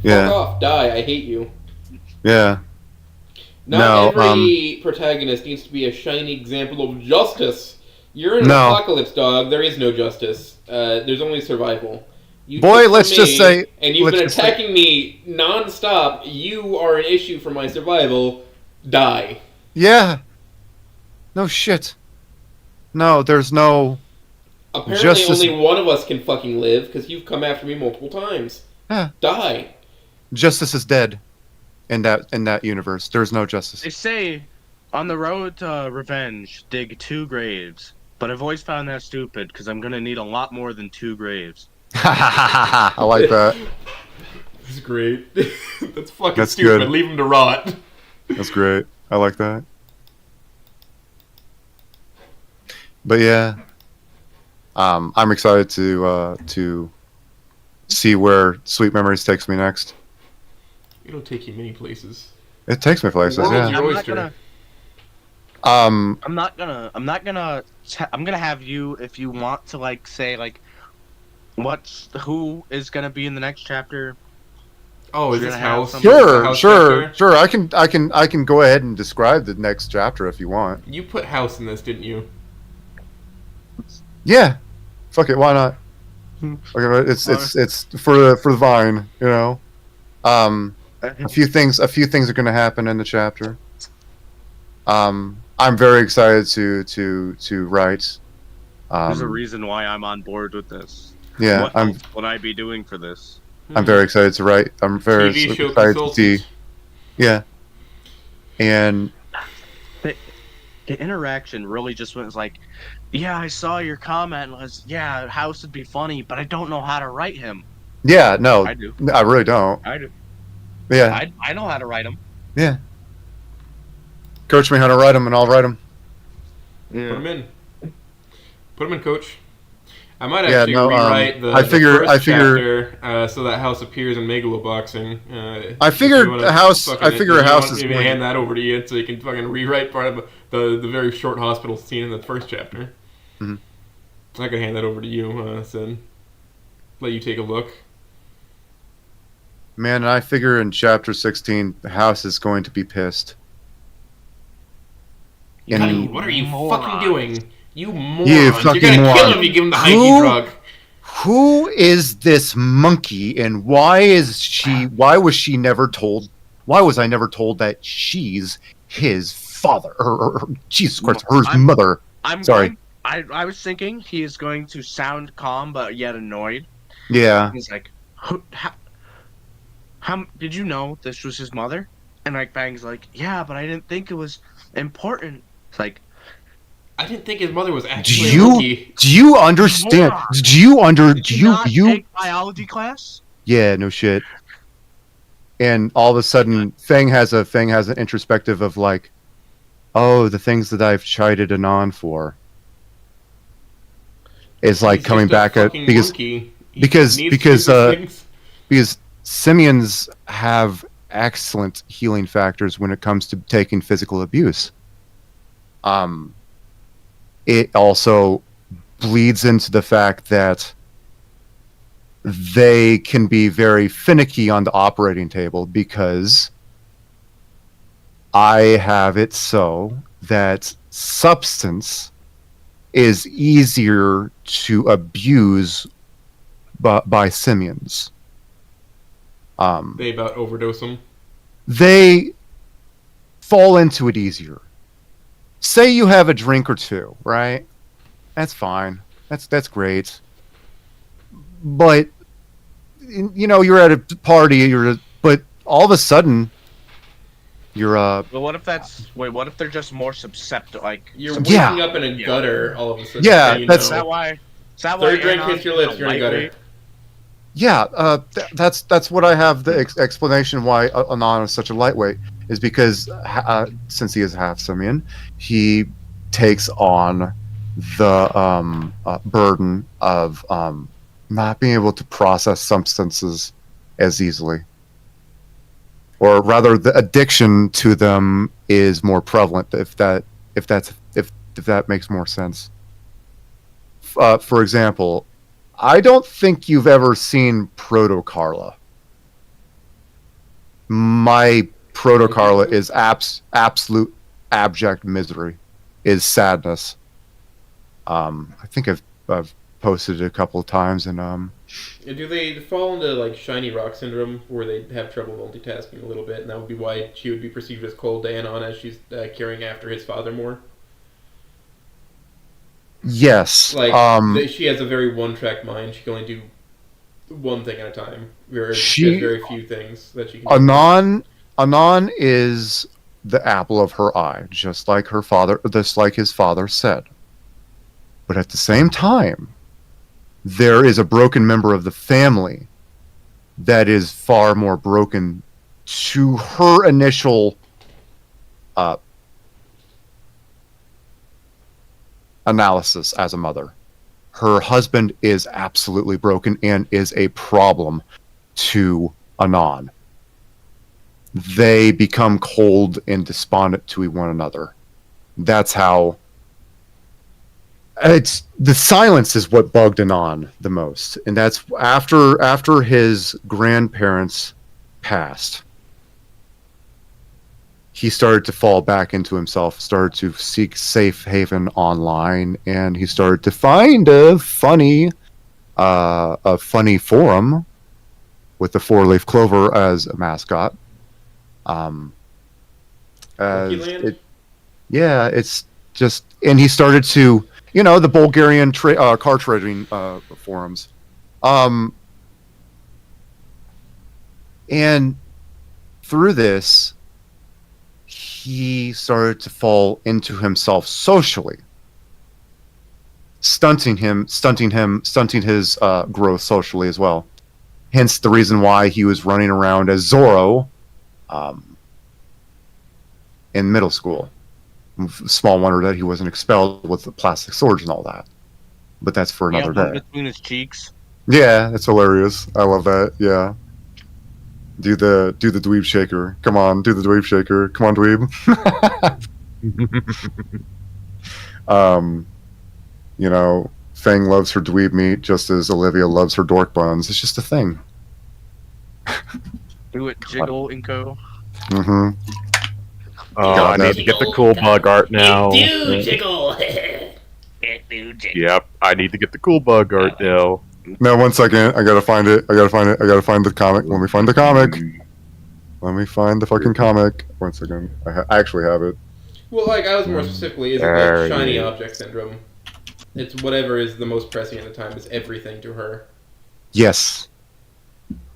A: Yeah.
B: Fuck off. Die. I hate you.
A: Yeah.
B: Not every protagonist needs to be a shining example of justice. You're in an apocalypse, dog. There is no justice. There's only survival. You
A: Boy,
B: took
A: let's
B: from
A: just
B: me,
A: say,
B: and you've been attacking me non-stop. You are an issue for my survival. Die.
A: Yeah. No shit. No, there's no.
B: Apparently,
A: Justice-
B: only one of us can fucking live because you've come after me multiple times.
A: Yeah.
B: Die.
A: Justice is dead. In that universe, there's no justice.
E: They say, on the road to revenge, dig 2 graves. But I've always found that stupid because I'm gonna need a lot more than 2 graves.
A: I like that.
B: That's great. That's fucking
A: That's
B: stupid.
A: good.
B: Leave him to rot.
A: That's great. I like that. But yeah, I'm excited to see where Sweet Memories takes me next.
B: It'll take you many places.
A: It takes me places.
B: World's
A: Yeah.
B: your
E: I'm not
B: oyster.
E: gonna. I'm gonna have you, if you want to, like, say, like, who is gonna be in the next chapter.
B: Oh, is
E: You're
B: this
E: gonna have
B: house?
E: some-
A: Sure,
B: House
A: sure,
B: chapter?
A: sure. I can go ahead and describe the next chapter if you want.
B: You put house in this, didn't you?
A: Yeah. Fuck it. Why not? Okay, it's for the vine. You know. A few things are going to happen in the chapter. I'm very excited to write.
E: There's a reason why I'm on board with this.
A: Yeah,
E: What else would I be doing for this?
A: I'm very excited to write. I'm very
B: TV show
A: excited to see.
B: consultant.
A: Yeah. And
E: The interaction really just was like, yeah, I saw your comment. Was yeah, House would be funny, but I don't know how to write him.
A: yeah, no,
E: I do.
A: I really don't.
E: I do.
A: Yeah,
E: I know how to write him.
A: yeah. Coach me how to write them, and I'll write them.
B: Put him in. Put him in, coach. I might
A: Yeah,
B: actually
A: no,
B: rewrite the
A: I figure-
B: first
A: I figure-
B: chapter, so that house appears in Megaloboxing.
A: I figured
B: if you wanna
A: House-
B: fucking-
A: I figure
B: if you
A: House
B: want
A: is
B: me to
A: going-
B: hand that over to you so you can fucking rewrite part of the very short hospital scene in the first chapter.
A: Mhm.
B: I can hand that over to you, Sid. Let you take a look.
A: Man, I figure in chapter 16, the House is going to be pissed. And-
B: Cuddy, what are you
E: Moron.
B: fucking doing? You moron.
A: You fucking
B: You're gonna kill
A: moron.
B: him if you give him the
A: Who-
B: Heike drug.
A: Who is this monkey, and why was she never told? Why was I never told that she's his father? Or Jesus Christ, her mother.
E: I'm
A: Sorry.
E: I was thinking he is going to sound calm but yet annoyed.
A: Yeah.
E: He's like, how did you know this was his mother? And like Bang's like, yeah, but I didn't think it was important. It's like,
B: I didn't think his mother was
A: Do
B: actually a
A: you
B: monkey.
A: do you understand?
E: Moron.
A: Do you under
E: did
A: do
E: you not
A: you?
E: take biology class?
A: Yeah, no shit. And all of a sudden, Fang has an introspective of like, oh, the things that I've chided Anon for. Is like
B: He's
A: coming
B: just a
A: back at
B: fucking
A: because
B: monkey. He
A: because-
B: needs
A: because,
B: stupid things.
A: because simians have excellent healing factors when it comes to taking physical abuse. It also bleeds into the fact that they can be very finicky on the operating table because I have it so that substance is easier to abuse by simians.
B: They about overdose him.
A: They fall into it easier. Say you have a drink or two, right? That's fine. That's great. But you know, you're at a party, but all of a sudden, you're
E: But what if what if they're just more susceptible? Like,
B: You're
A: Yeah.
B: waking up in a gutter all of a sudden.
A: Yeah,
B: so you
A: that's-
E: is
B: know.
E: that why? Is that why?
B: Third drink
E: Anon's
B: hits your lips,
E: a
B: you're in a gutter.
E: lightweight?
A: Yeah, that's what I have the explanation why Anon is such a lightweight is because since he is half simian, he takes on the burden of not being able to process substances as easily, or rather, the addiction to them is more prevalent. If that makes more sense. For example, I don't think you've ever seen Proto Carla. My Proto Carla is absolute abject misery, is sadness. I think I've posted it a couple of times, and
B: Do they fall into like shiny rock syndrome, where they have trouble multitasking a little bit, and that would be why she would be perceived as cold to Anon as she's carrying after his father more?
A: yes,
B: Like she has a very one-track mind. She can only do one thing at a time. She has very few things that she can do.
A: Anon is the apple of her eye, just like her father, just like his father said. But at the same time, there is a broken member of the family that is far more broken to her initial analysis as a mother. Her husband is absolutely broken and is a problem to Anon. They become cold and despondent to one another. That's how. It's the silence is what bugged Anon the most, and that's after his grandparents passed. He started to fall back into himself, started to seek safe haven online, and he started to find a funny forum with the four-leaf clover as a mascot. It's just, and he started to, the Bulgarian car trading forums, and through this, he started to fall into himself socially, stunting his growth socially as well. Hence the reason why he was running around as Zorro in middle school. Small wonder that he wasn't expelled with the plastic swords and all that. But that's for another day.
E: Between his cheeks.
A: Yeah, it's hilarious. I love that. Yeah. Do the dweeb shaker. Come on, do the dweeb shaker. Come on, dweeb. Fang loves her dweeb meat just as Olivia loves her dork buns. It's just a thing.
E: Do it, jiggle and go.
A: Mm-hmm.
C: Oh,
A: God,
C: I need to get the cool bug art now.
F: Do jiggle.
C: Yep, I need to get the cool bug art now.
A: No, 1 second. I gotta find it. I gotta find the comic. Let me find the comic. Let me find the fucking comic. 1 second. I actually have it.
B: Well, like, I was more specifically, is it
C: There
B: like shiny
C: you-
B: object syndrome? It's whatever is the most pressing at the time is everything to her.
A: Yes.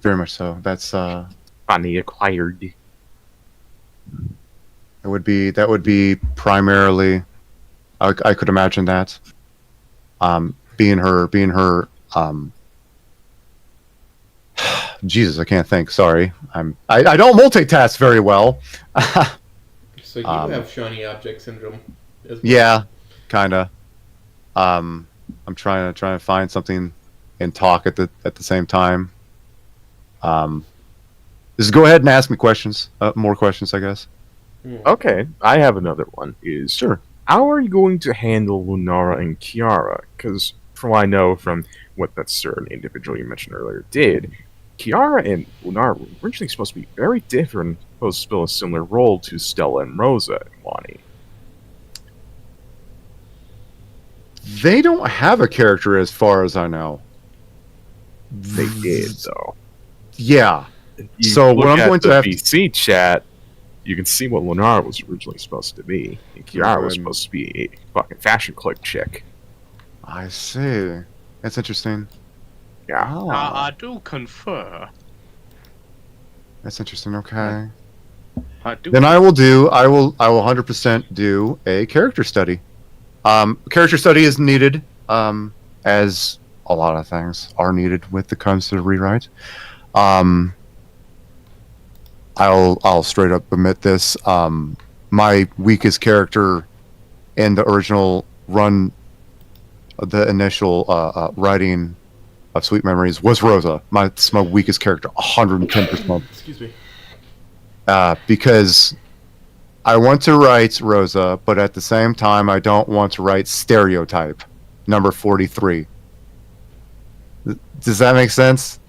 A: Very much so. That's
C: Funny acquired.
A: that would be primarily I could imagine that. Being her Jesus, I can't think. Sorry. I don't multitask very well.
B: So you have shiny object syndrome as well.
A: Yeah, kinda. I'm trying to find something and talk at the same time. Just go ahead and ask me questions. More questions, I guess.
C: Okay, I have another one.
A: Sure.
C: How are you going to handle Lunara and Kiara? Because from what I know from what that certain individual you mentioned earlier did, Kiara and Lunara were originally supposed to be very different, supposed to fill a similar role to Stella and Rosa and Wani.
A: They don't have a character as far as I know.
C: They did, though.
A: Yeah.
C: You
A: So
C: look
A: what I'm
C: at
A: going to
C: the
A: have to-
C: VC chat, you can see what Lunara was originally supposed to be. And Kiara was
A: Good.
C: supposed to be a fucking fashion click chick.
A: I see. That's interesting.
C: Yeah.
A: Ah.
E: I do confer.
A: That's interesting. Okay.
E: Do
A: Then I will 100% do a character study. Character study is needed, as a lot of things are needed with the comes to rewrite. I'll straight up admit this. My weakest character in the original run, the initial writing of Sweet Memories was Rosa. It's my weakest character, 110%.
B: Excuse me.
A: Because I want to write Rosa, but at the same time, I don't want to write Stereotype, number 43. Does that make sense?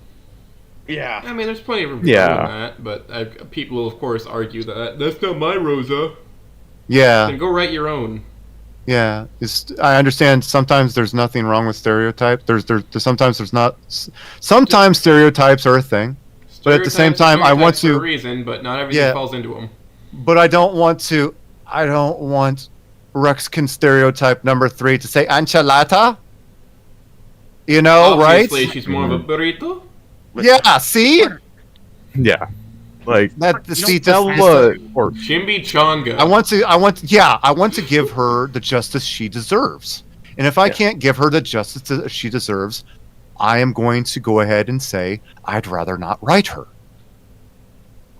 E: Yeah.
B: I mean, there's plenty of room for
C: Yeah.
B: doing that, but people will, of course, argue that that's not my Rosa.
A: Yeah,
B: Then go write your own.
A: yeah. I understand. Sometimes there's nothing wrong with stereotype. Sometimes there's not. Sometimes stereotypes are a thing, but at the same time, I want
B: Stereotypes for a
A: to.
B: reason, but not everything
A: Yeah.
B: falls into them.
A: But I don't want to. I don't want Rexkin stereotype number 3 to say enchilada. You know,
B: Obviously,
A: right?
B: she's more of a burrito.
A: Yeah. See
C: Yeah. Like,
A: that.
E: You
A: See,
E: don't
A: that,
C: or
B: Chimichanga.
A: I want to give her the justice she deserves. And if I can't give her the justice that she deserves, I am going to go ahead and say I'd rather not write her.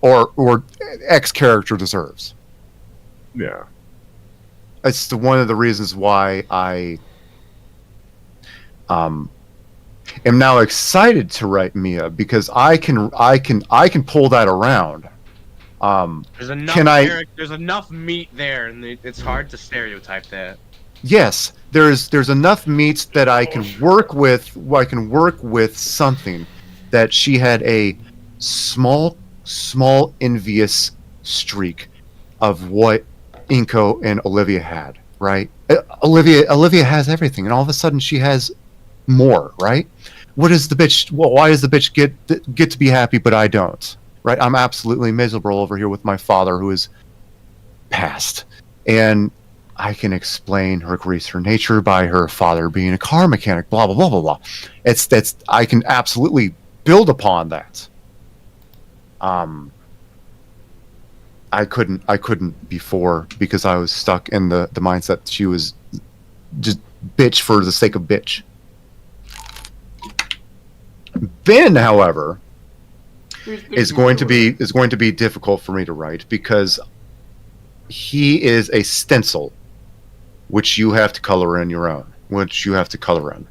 A: Or X character deserves.
C: yeah.
A: It's one of the reasons why I am now excited to write Mia, because I can pull that around.
E: There's enough.
A: Can I-
E: There's enough meat there, and it's hard to stereotype that.
A: Yes, there's enough meat that I can work with. I can work with something that she had a small envious streak of what Inko and Olivia had. Right? Olivia has everything, and all of a sudden she has more. Right? What is the bitch? Well, why does the bitch get to be happy, but I don't? Right? I'm absolutely miserable over here with my father, who is passed, and I can explain her greaser nature by her father being a car mechanic, blah blah blah blah blah. I can absolutely build upon that. I couldn't before, because I was stuck in the mindset that she was just bitch for the sake of bitch. Ben, however, is going to be difficult for me to write, because he is a stencil which you have to color in your own, which you have to color in.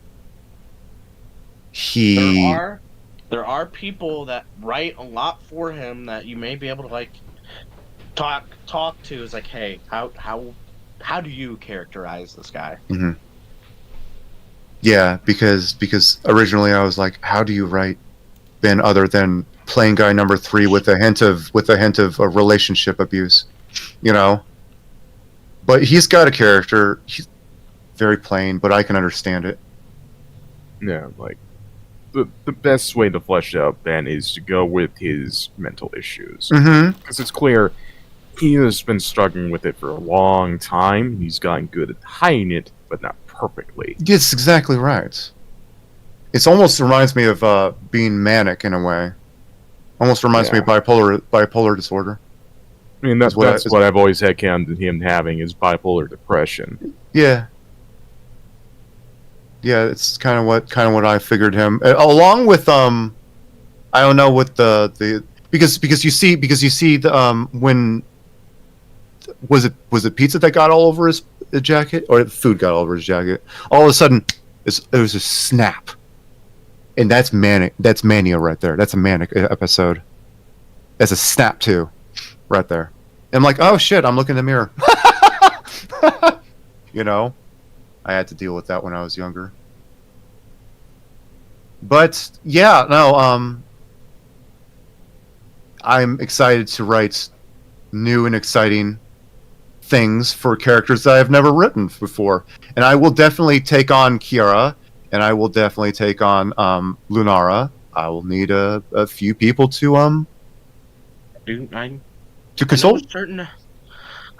E: There are people that write a lot for him that you may be able to like talk to. Is like, hey, how do you characterize this guy?
A: Mm-hmm. Yeah, because originally I was like, how do you write Ben other than playing guy number 3 with a hint of a relationship abuse, you know? But he's got a character. He's very plain, but I can understand it.
C: Yeah, like the best way to flesh out Ben is to go with his mental issues,
A: Mm-hmm.
C: because it's clear he has been struggling with it for a long time. He's gotten good at hiding it, but not perfectly.
A: It's exactly right. It almost reminds me of being manic in a way. Almost reminds me of bipolar disorder.
C: I mean, that's
A: Is
C: what I've always had counted him having, is bipolar depression.
A: Yeah. Yeah, it's kind of what I figured him, along with I don't know what the because you see the when was it pizza that got all over his jacket, or food got all over his jacket? All of a sudden it was a snap. And that's manic. That's mania right there. That's a manic episode. That's a snap too, right there. And I'm like, oh shit! I'm looking in the mirror. You know, I had to deal with that when I was younger. But yeah, no. I'm excited to write new and exciting things for characters that I've never written before, and I will definitely take on Kiara. And I will definitely take on Lunara. I will need a few people to consult.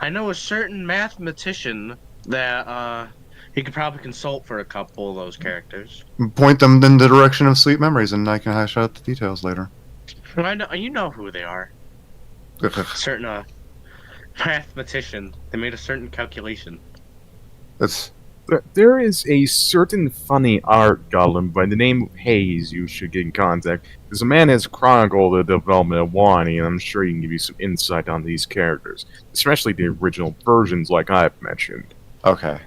E: I know a certain mathematician that he could probably consult for a couple of those characters.
A: Point them in the direction of Sweet Memories, and I can hash out the details later.
E: I know, you know who they are. Certain mathematician. They made a certain calculation.
A: That's
C: There is a certain funny art golem by the name of Hayes you should get in contact. Because the man has chronicled the development of Wani, and I'm sure he can give you some insight on these characters. Especially the original versions like I've mentioned.
A: okay.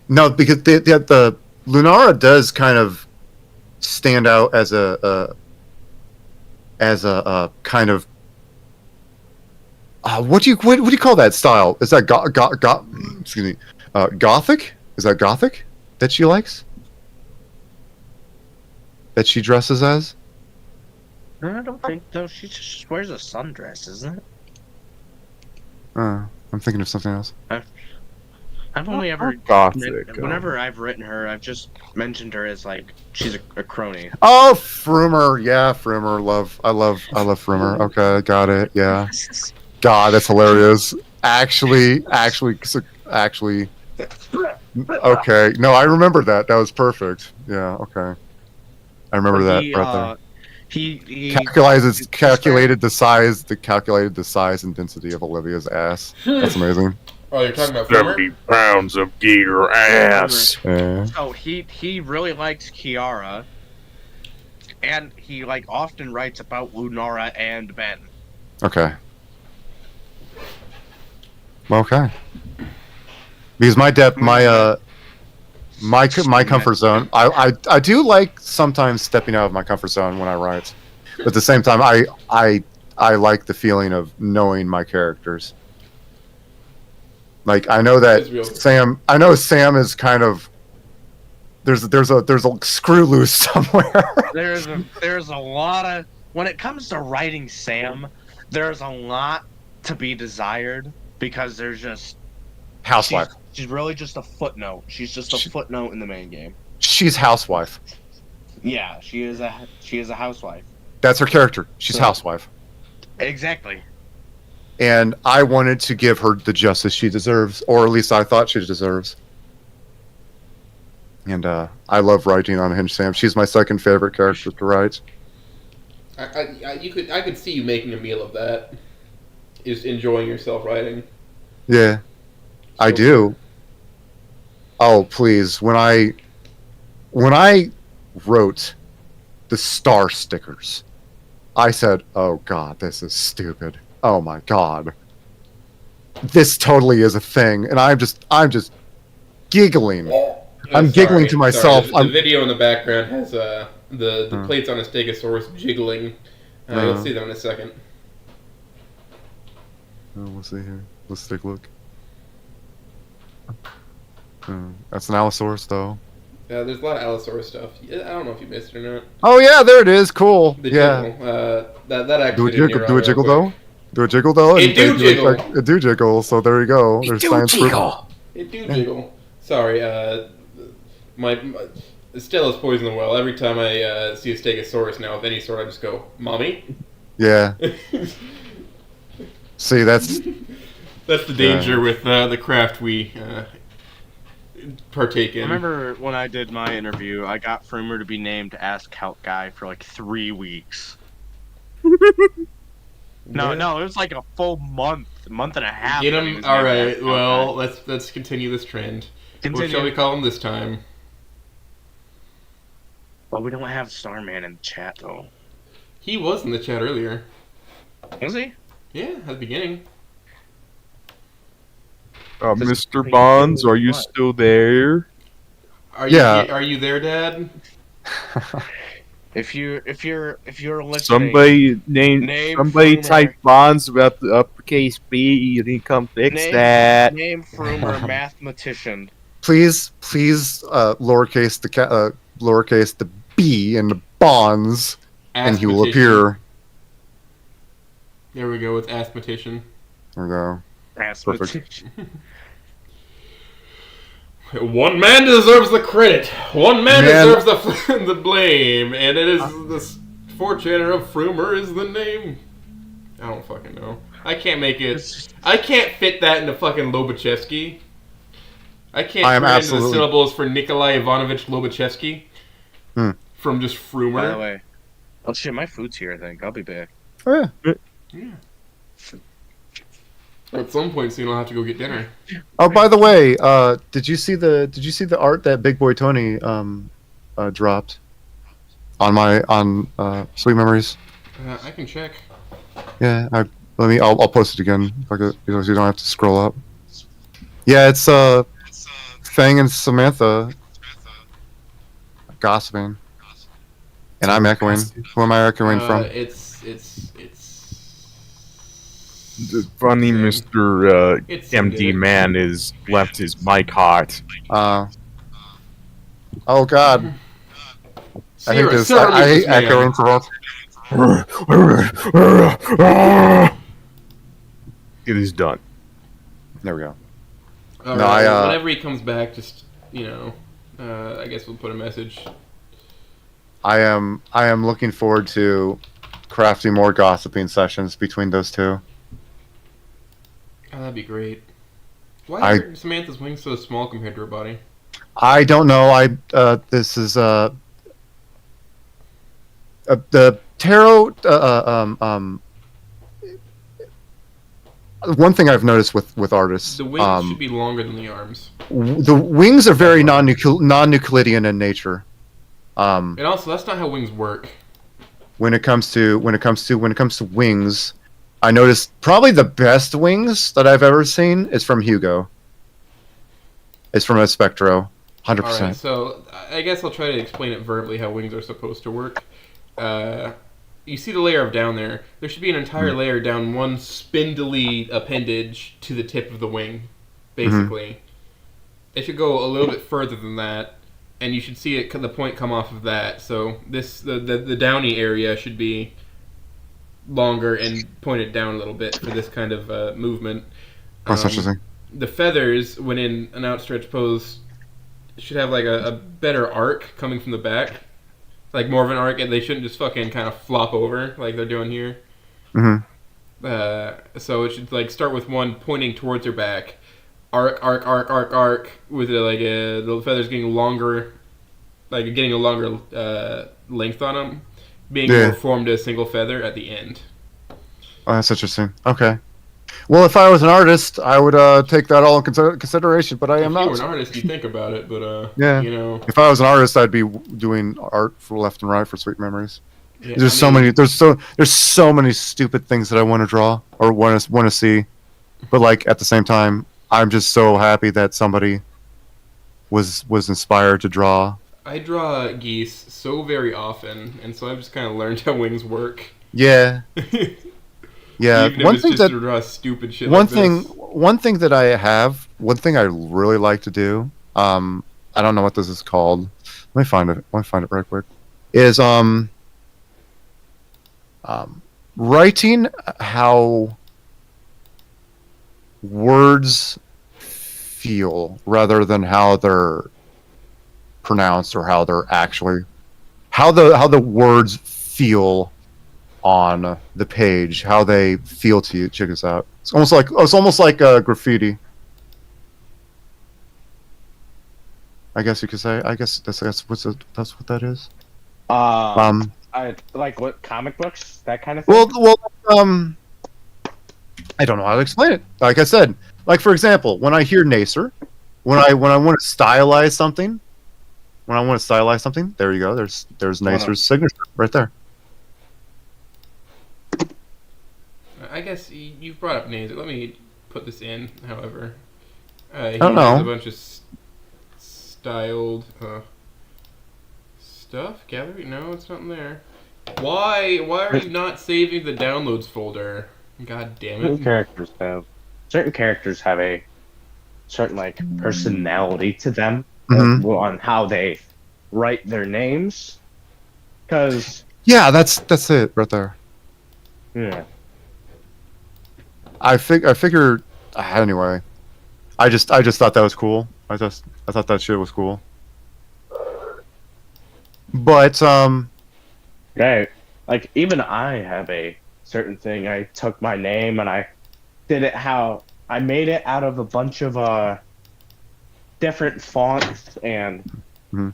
A: No, because the Lunara does kind of stand out as a kind of what do you call that style? Is that excuse me, gothic? Is that gothic that she likes? That she dresses as?
E: No, I don't think so. She just wears a sundress, isn't it?
A: I'm thinking of something else.
E: I've only ever
C: Gothic.
E: whenever I've written her, I've just mentioned her as like she's a crony.
A: Oh, Frumer. Yeah, Frumer. I love Frumer. Okay, got it. Yeah. God, that's hilarious. Actually. Okay. No, I remember that. That was perfect. Yeah. Okay. I remember that right there.
E: He
A: Calculated the size and density of Olivia's ass. That's amazing.
B: Oh, you're talking about Flumer?
C: 70 pounds of gear ass.
A: Yeah.
E: So he really likes Kiara, and he like often writes about Lunara and Ben.
A: Okay. Okay. Because my comfort zone. I do like sometimes stepping out of my comfort zone when I write, but at the same time, I like the feeling of knowing my characters. Like I know that Sam. I know Sam is kind of. There's a screw loose somewhere.
E: There's a lot of when it comes to writing Sam, there's a lot to be desired because there's just
A: Housewife.
E: She's really just a footnote. She's just a footnote in the main game.
A: She's housewife.
E: Yeah, she is a housewife.
A: That's her character. She's housewife.
E: Exactly.
A: And I wanted to give her the justice she deserves, or at least I thought she deserves. And I love writing on Hinge Sam. She's my second favorite character to write.
B: I could see you making a meal of that. Just enjoying yourself writing.
A: Yeah, I do. Oh please, when I wrote the star stickers, I said, "Oh God, this is stupid. Oh my God, this totally is a thing," and I'm just giggling. I'm giggling to myself.
B: Sorry, the video in the background has the plates on a Stegosaurus jiggling. You'll see them in a second.
A: Oh, let's see here. Let's take a look. That's an Allosaurus, though.
B: Yeah, there's a lot of Allosaurus stuff. I don't know if you missed it or not.
A: Oh yeah, there it is. Cool.
B: The
A: yeah.
B: jiggle. That actually
A: Do a jiggle. Do a jiggle though. Do a jiggle though.
B: It do jiggle.
A: It do jiggle. So there you go.
B: It do jiggle. Sorry. My Stella's poison the well. Every time I see a Stegosaurus now of any sort, I just go, "Mommy."
A: Yeah. See, that's
B: the danger with the craft we partake in.
E: I remember when I did my interview, I got Frumer to be named Ask Help Guy for like 3 weeks. No, it was like a full month and a half.
B: Get him. All right. Well, let's continue this trend. What shall we call him this time?
E: Well, we don't have Starman in the chat though.
B: He was in the chat earlier.
E: Was he?
B: Yeah, at the beginning.
C: Mr. Bonds, are you still there?
B: Are you there, Dad?
E: If you're listening,
C: Somebody
E: Frumer.
C: type Bonds about the uppercase B. You need to come fix that.
E: Name Frumer mathematician.
A: please, lowercase the B in the bonds, and he will appear.
B: There we go with Asthmatician.
A: There we go.
E: Perfect.
B: One man deserves the credit. One man deserves the blame, and it is the fortune of Frumer is the name. I don't fucking know. I can't make it. I can't fit that into fucking Lobachevsky. I can't turn into the syllables for Nikolai Ivanovich Lobachevsky from just Frumer.
E: By the way, Oh shit, my food's here. I think I'll be back.
A: Oh yeah.
B: Yeah. At some point soon, I'll have to go get dinner.
A: Oh, by the way, did you see the art that Big Boy Tony dropped on Sweet Memories?
B: I can check.
A: Yeah, I'll post it again if I could, because you don't have to scroll up. Yeah, it's Fang and Samantha gossiping, and I'm echoing. Who am I echoing from?
B: It's
C: The funny Mr.
B: It's
C: MD
B: good.
C: Man is left his mic hot.
A: Oh God, I hate
B: Sarah,
A: this.
B: Sarah,
A: I hate
B: this man.
A: echoing for us.
C: It is done.
A: There we go.
B: All
A: No,
B: right,
A: I,
B: whenever he comes back, just I guess we'll put a message.
A: I am looking forward to crafting more gossiping sessions between those two.
B: Oh, that'd be great. Why
A: I-
B: are Samantha's wings so small compared to her body?
A: I don't know. This is the tarot. One thing I've noticed with artists,
B: The wings should be longer than the arms.
A: the wings are very non-Euclidean in nature.
B: And also, that's not how wings work.
A: When it comes to wings, I noticed probably the best wings that I've ever seen is from Hugo. It's from a Spectro, 100%.
B: All right, so I guess I'll try to explain it verbally how wings are supposed to work. You see the layer of down there. There should be an entire layer down one spindly appendage to the tip of the wing, basically. It should go a little bit further than that, and you should see it the point come off of that. So the downy area should be longer and pointed down a little bit for this kind of movement.
A: That's interesting.
B: The feathers, when in an outstretched pose, should have like a better arc coming from the back. Like more of an arc, and they shouldn't just fucking kind of flop over like they're doing here. So it should like start with one pointing towards her back, arc, with the feathers getting longer, like getting a longer length on them, being more formed as a single feather at the end.
A: Oh, that's interesting. Okay. Well, if I was an artist, I would take that all in consideration, but I am
B: If you
A: not.
B: were an artist, you think about it, but
A: Yeah.
B: you know,
A: If I was an artist, I'd be doing art for left and right for Sweet Memories.
B: yeah,
A: There's so many. There's so many stupid things that I want to draw or want to see, but like at the same time, I'm just so happy that somebody was inspired to draw.
B: I draw geese so very often, and so I've just kind of learned how wings work.
A: Yeah, yeah.
B: Even if
A: One
B: it's
A: thing
B: just
A: that
B: to draw stupid shit.
A: one
B: like
A: thing
B: this.
A: one thing that I have, one thing I really like to do. I don't know what this is called. Let me find it. Right quick. Is writing how words feel rather than how they're pronounced or how they're actually how the words feel on the page, how they feel to you. Check this out. It's almost like graffiti. I guess you could say. I guess that's what that is.
E: I like what comic books, that kind of thing.
A: Well, I don't know how to explain it. Like I said, like for example, when I hear Nacer, when I want to stylize something, there you go. There's Nacer's signature right there.
B: I guess you've brought up names. Let me put this in, however. He
A: don't
B: has
A: know.
B: a bunch of styled stuff. Gallery? No, it's not in there. Why are you not saving the downloads folder? God damn
E: Certain
B: it.
E: characters have a certain like personality to them on how they write their names. Because
A: Yeah, that's it right there.
E: yeah,
A: I figured anyway. I just thought that was cool. I thought that shit was cool. But
E: right. Like even I have a certain thing. I took my name and I did it how I made it out of a bunch of different fonts and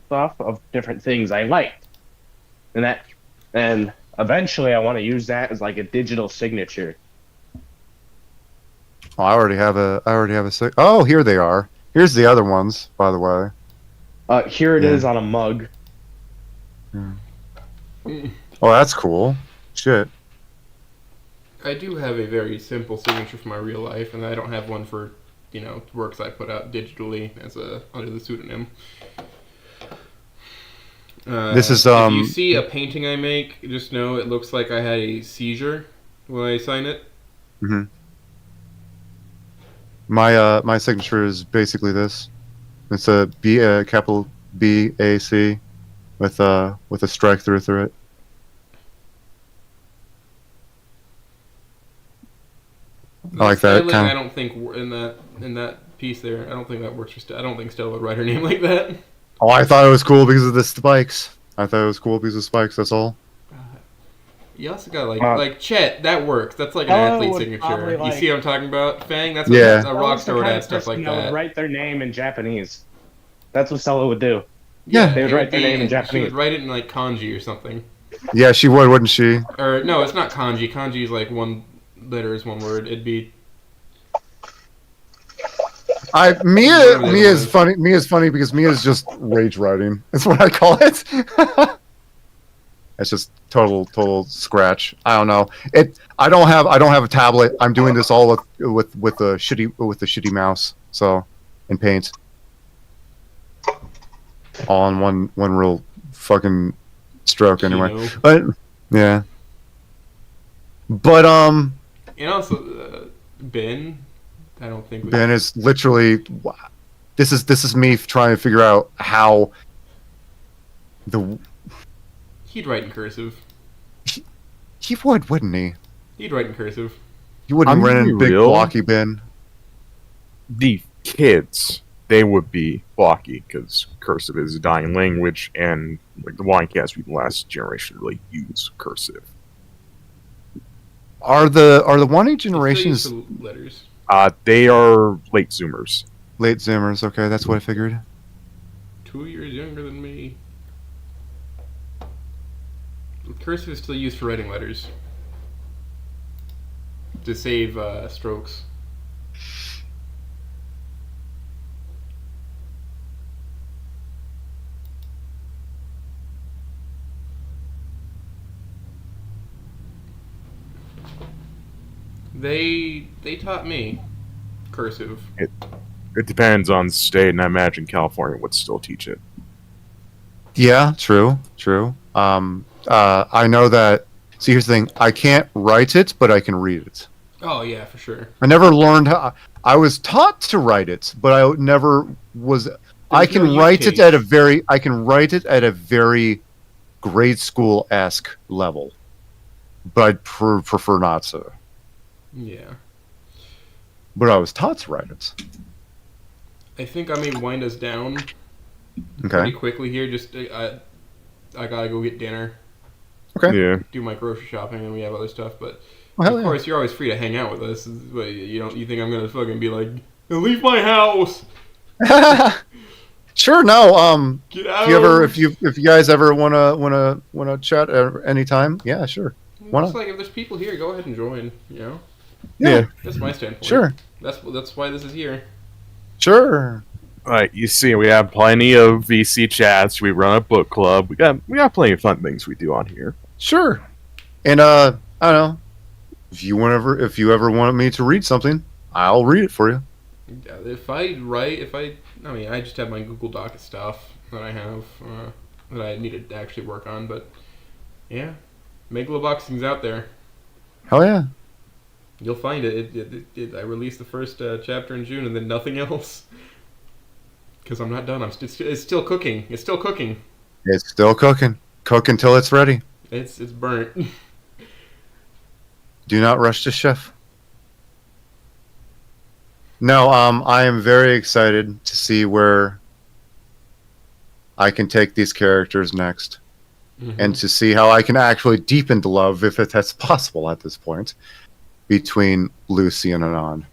E: stuff of different things I liked, and Eventually, I want to use that as like a digital signature.
A: Oh, I already have a. Oh, here they are. Here's the other ones, by the way.
E: Here it
A: Yeah.
E: is on a mug.
A: Oh, that's cool. Shit.
B: I do have a very simple signature for my real life, and I don't have one for, works I put out digitally under the pseudonym.
A: This is,
B: If you see a painting I make, just know it looks like I had a seizure when I sign it.
A: My signature is basically this. It's a capital BAC with a strike through it. I like that.
B: Styling, I don't think in that piece there. I don't think that works for. I don't think Stella would write her name like that.
A: Oh, I thought it was cool because of the spikes. That's all.
B: You also got like Chet. That works. That's like an athlete signature.
E: probably,
B: You
E: like-
B: see what I'm talking about? Fang. That's
A: Yeah.
B: a rock star would add stuff like
E: That would
B: that.
E: write their name in Japanese. That's what Stella would do.
A: Yeah.
E: They would
B: it
E: write their name in
B: She
E: Japanese.
B: would write it in like kanji or something.
A: Yeah, she would, wouldn't she?
B: Or no, it's not kanji. Kanji is like one letter is one word. It'd be
A: Mia is funny. Mia's funny because Mia's just rage writing. That's what I call it. It's just total scratch. I don't know. I don't have a tablet. I'm doing this all with the shitty mouse. So, in Paint. All in one real fucking stroke anyway.
B: Kino.
A: But yeah. But
B: And also Ben. I don't think was-
A: Ben is literally. This is me trying to figure out how the.
B: He'd write in cursive.
A: He would, wouldn't he?
B: He'd write in cursive.
A: He wouldn't
C: I'm
A: run
C: gonna
A: in
C: be
A: big
C: real.
A: blocky bin.
C: The kids, they would be blocky because cursive is a dying language, and like the Winecast people last generation really use cursive.
A: Are the one
B: It's still
A: generations
B: used for letters.
C: They are late Zoomers.
A: late Zoomers? Okay, that's what I figured.
B: 2 years younger than me. Cursive is still used for writing letters. To save strokes. They taught me cursive.
C: It depends on the state, and I imagine California would still teach it.
A: Yeah, true. I know that. See, here's the thing. I can't write it, but I can read it.
B: Oh yeah, for sure.
A: I never learned how. I was taught to write it, but I never was. I
B: There's no
A: can
B: use
A: write it
B: case.
A: at a very. I can write it at a very grade school esque level, but I'd prefer not to.
B: Yeah.
A: But I was taught to write it.
B: I think I may wind us down
A: Okay.
B: pretty quickly here. Just I gotta go get dinner,
A: Okay.
C: Yeah.
B: do my grocery shopping, and we have other stuff. But
A: Well, hell
B: of
A: yeah.
B: course, you're always free to hang out with us. But you think I'm gonna fucking be like, leave my house,
A: Sure. No.
B: get out?
A: If you guys ever wanna chat at any time, yeah, sure. why
B: It's
A: not?
B: like if there's people here, go ahead and join.
C: Yeah.
B: That's my standpoint.
A: Sure.
B: That's why this is here.
A: Sure.
C: Right, you see, we have plenty of VC chats. We run a book club. We got plenty of fun things we do on here.
A: Sure. And I don't know. If you ever want me to read something, I'll read it for you.
B: Yeah, I just have my Google Doc stuff that I have that I need to actually work on. But yeah, Megaloboxing's out there.
A: Hell yeah.
B: You'll find it. I released the first chapter in June, and then nothing else. Because I'm not done. It's still cooking. It's still cooking.
A: It's still cooking. Cook until it's ready.
B: It's burnt.
A: Do not rush to chef. No, I am very excited to see where I can take these characters next, and to see how I can actually deepen the love, if that's possible at this point, between Lucy and Anand.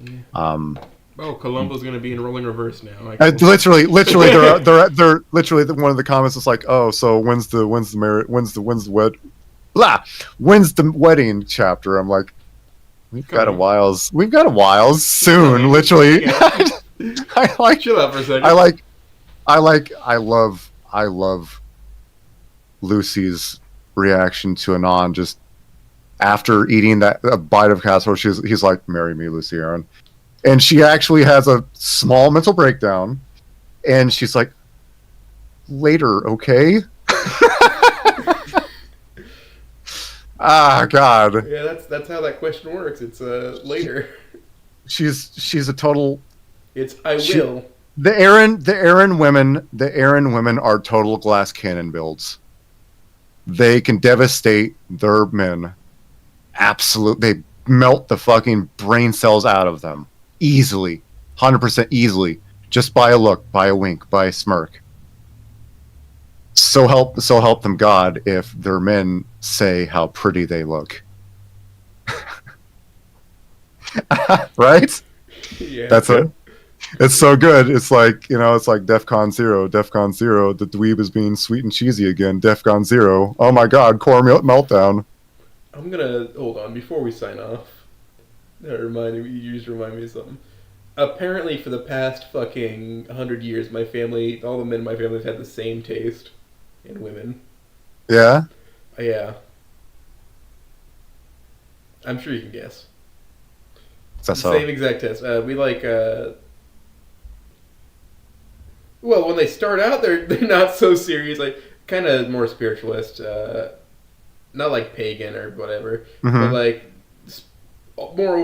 B: Yeah. Oh, Columbo's gonna be in rolling reverse now.
A: Literally, they're literally one of the comments is like, oh, so when's the blah. When's the wedding chapter? I'm like, we've got a while soon, literally.
B: Yeah.
A: I like
B: Chill out for a second.
A: I love Lucy's reaction to Anon just after eating a bite of casserole. He's like, "Marry me, Lucy Aaron," and she actually has a small mental breakdown, and she's like, "Later, okay." Ah, God.
B: Yeah, that's how that question works. It's later.
A: She's a total.
B: It's I
A: She-
B: will.
A: The Aaron women are total glass cannon builds. They can devastate their men. Absolutely, they melt the fucking brain cells out of them easily, 100% easily, just by a look, by a wink, by a smirk. So help them God if their men say how pretty they look. Right?
B: Yeah.
A: That's it. It's so good. It's like, it's like DEFCON 0. DEFCON 0. The dweeb is being sweet and cheesy again. DEFCON 0. Oh my God, core meltdown.
B: I'm gonna hold on before we sign off. You just remind me of something. Apparently, for the past fucking 100 years, my family, all the men in my family have had the same taste in women.
A: Yeah?
B: Yeah. I'm sure you can guess.
A: That's
B: Same exact test. We like. Well, when they start out, they're not so serious. Like kind of more spiritualist. Not like pagan or whatever, but
A: Mhm.
B: like more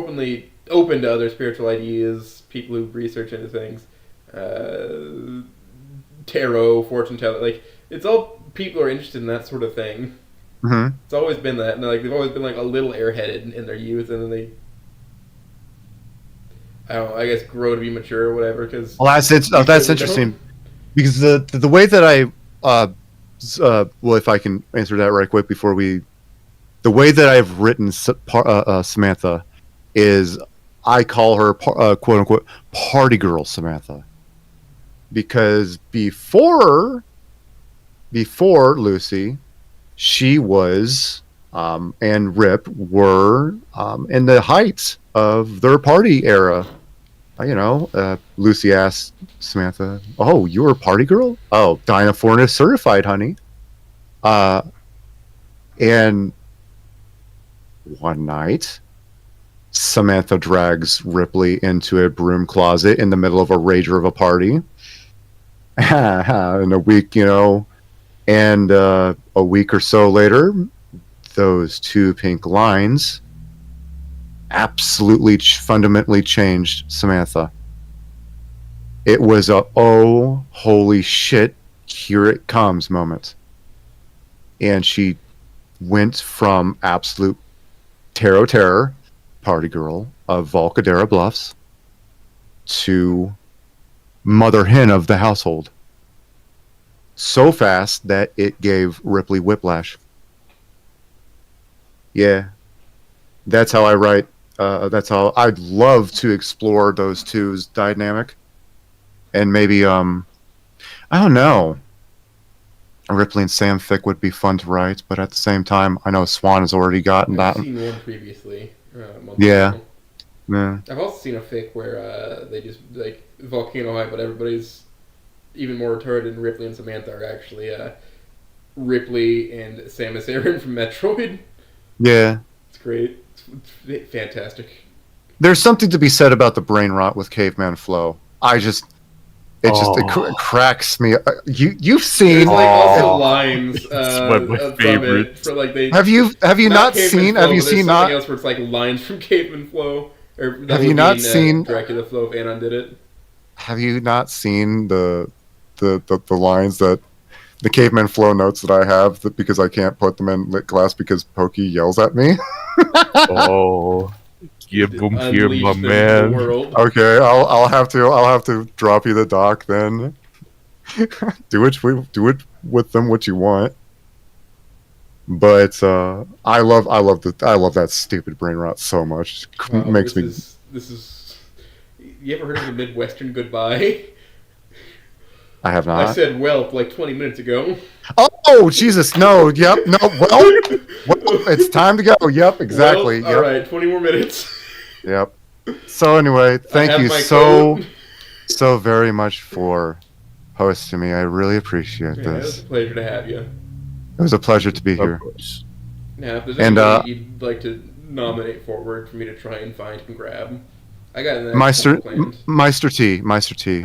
B: open to other spiritual ideas. People who research into things, tarot, fortune telling. Like it's all people are interested in that sort of thing.
A: Mhm.
B: It's always been that, and like they've always been like a little airheaded in their youth, and then they, I don't know, I guess grow to be mature or whatever. Because
A: Well, that's interesting because the way that well, if I can answer that right quick before the way that I've written Samantha is I call her quote unquote party girl Samantha because before Lucy, she was and Rip were in the heights of their party era. Lucy asked Samantha, "Oh, you're a party girl? Oh, Dinah Fornes certified, honey." And one night, Samantha drags Ripley into a broom closet in the middle of a rager of a party. In a week, and a week or so later, those two pink lines absolutely fundamentally changed Samantha. It was a oh holy shit, here it comes moment. And she went from absolute terror party girl of Volcadera Bluffs to mother hen of the household. So fast that it gave Ripley whiplash. Yeah. That's how I write. That's how I'd love to explore those two's dynamic. And maybe, I don't know. Ripley and Sam Fick would be fun to write, but at the same time, I know Swan has already gotten
B: I've
A: that.
B: seen one previously. A month
A: Yeah.
B: ago.
A: Yeah.
B: I've also seen a fic where they just like Volcano High, but everybody's even more retarded. And Ripley and Samantha are actually Ripley and Samus Aran from Metroid.
A: Yeah.
B: It's great. It's fantastic.
A: There's something to be said about the brain rot with Caveman Flow. It cracks me. You've seen.
B: There's like also
C: Oh.
B: lines
C: It's one of my
B: from it
C: favorites.
B: for like they
A: Have you not
B: Caveman
A: seen?
B: Flow,
A: Have you
B: but there's
A: seen
B: something
A: not?
B: else where it's like lines from Caveman Flow? Or that
A: Have you
B: would
A: not
B: mean,
A: seen-
B: Dracula Flow if Anon did it?
A: Have you not seen the lines that the Caveman Flow notes that I have because I can't put them in lit class because Pokey yells at me?
C: Oh, give them here,
B: Unleash
C: my
B: them to the
C: man.
B: world.
A: Okay, I'll have to drop you the doc then. do it with them what you want. But I love that stupid brain rot so much. It
B: Wow,
A: makes me.
B: This is. You ever heard of the Midwestern Goodbye?
A: I have
B: I
A: not.
B: said "whelp" like 20 minutes ago.
A: Oh, Oh Jesus, no. Yep, no. Well, it's time to go. Yep, exactly.
B: Well, all right, 20 more minutes.
A: Yep. So anyway,
B: I
A: thank
B: have
A: you
B: my
A: so
B: quote.
A: so very much for hosting me. I really appreciate
B: Yeah, it was
A: this.
B: a pleasure to have you.
A: It was a pleasure to be
C: Of
A: here.
C: course.
B: Now, if there's
A: And,
B: anybody you'd like to nominate forward for me to try and find and grab, I got the next
A: Meister
B: one planned.
A: Meister T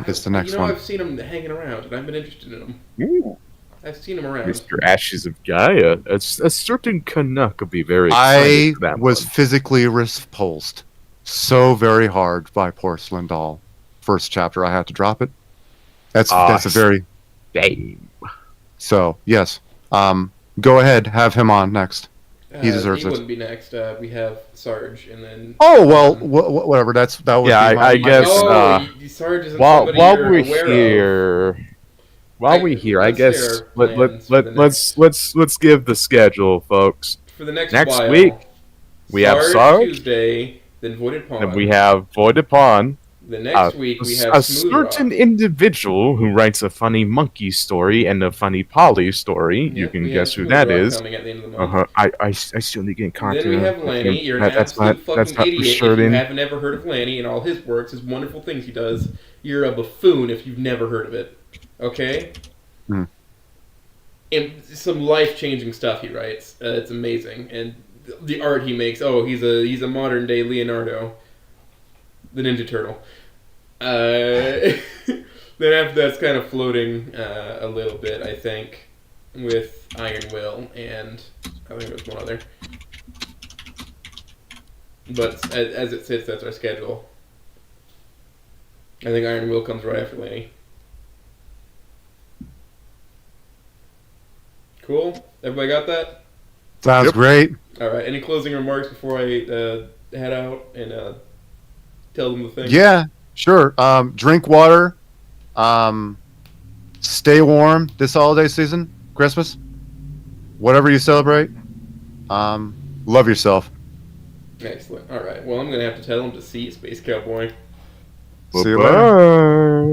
A: is the next
B: You know,
A: one.
B: I've seen him hanging around, and I've been interested in him.
C: Ooh,
B: I've seen him around.
C: Mr. Ashes of Gaia. A certain Canuck would be very
A: I
C: excited for that
A: was
C: one.
A: physically repulsed so very hard by Porcelain Doll. First chapter, I had to drop it. That's a very
C: Dame.
A: so yes. Go ahead, have him on next. He deserves
B: he
A: it.
B: wouldn't be next. We have Sarge, and then.
A: Oh well, whatever. That would
C: Yeah,
A: be my,
C: I guess,
B: Sarge isn't
C: While
B: somebody
C: while
B: you're
C: we're
B: aware of.
C: here, while we're here, I
B: let's
C: guess
B: share plans for the
C: let's give the schedule, folks.
B: For the next
C: Next
B: while,
C: week, we have Sarge,
B: Tuesday, then Voided Pawn.
C: and we have Void Upon.
B: The next week we have
C: A
B: Smooth
C: certain
B: Rock.
C: individual who writes a funny monkey story and a funny Polly story. You
B: Yep,
C: can
B: we
C: guess
B: have
C: who
B: Smooth
C: that
B: Rock
C: is.
B: coming at the end of the month.
C: I still need to get in contact.
B: Then we have
C: with
B: Lanny.
C: him.
B: You're an
C: That's
B: absolute
C: not
B: fucking
C: for
B: idiot
C: sure
B: if you
C: then.
B: haven't ever heard of Lanny and all his works, his wonderful things he does. You're a buffoon if you've never heard of it. Okay?
A: Hmm.
B: And some life-changing stuff he writes. It's amazing. And the art he makes. Oh, he's a modern-day Leonardo. The Ninja Turtle. Then after that's kind of floating a little bit, I think, with Iron Will, and I think there's one other. But as it sits, that's our schedule. I think Iron Will comes right after Lanny. Cool? Everybody got that?
A: Sounds
C: Yep.
A: great.
B: Alright, any closing remarks before I head out and tell them the thing?
A: Yeah, sure. Drink water. Stay warm this holiday season, Christmas, whatever you celebrate. Love yourself.
B: Excellent. Alright, well, I'm going to have to tell him to see Space Cowboy.
A: See you later.
C: Bye-bye.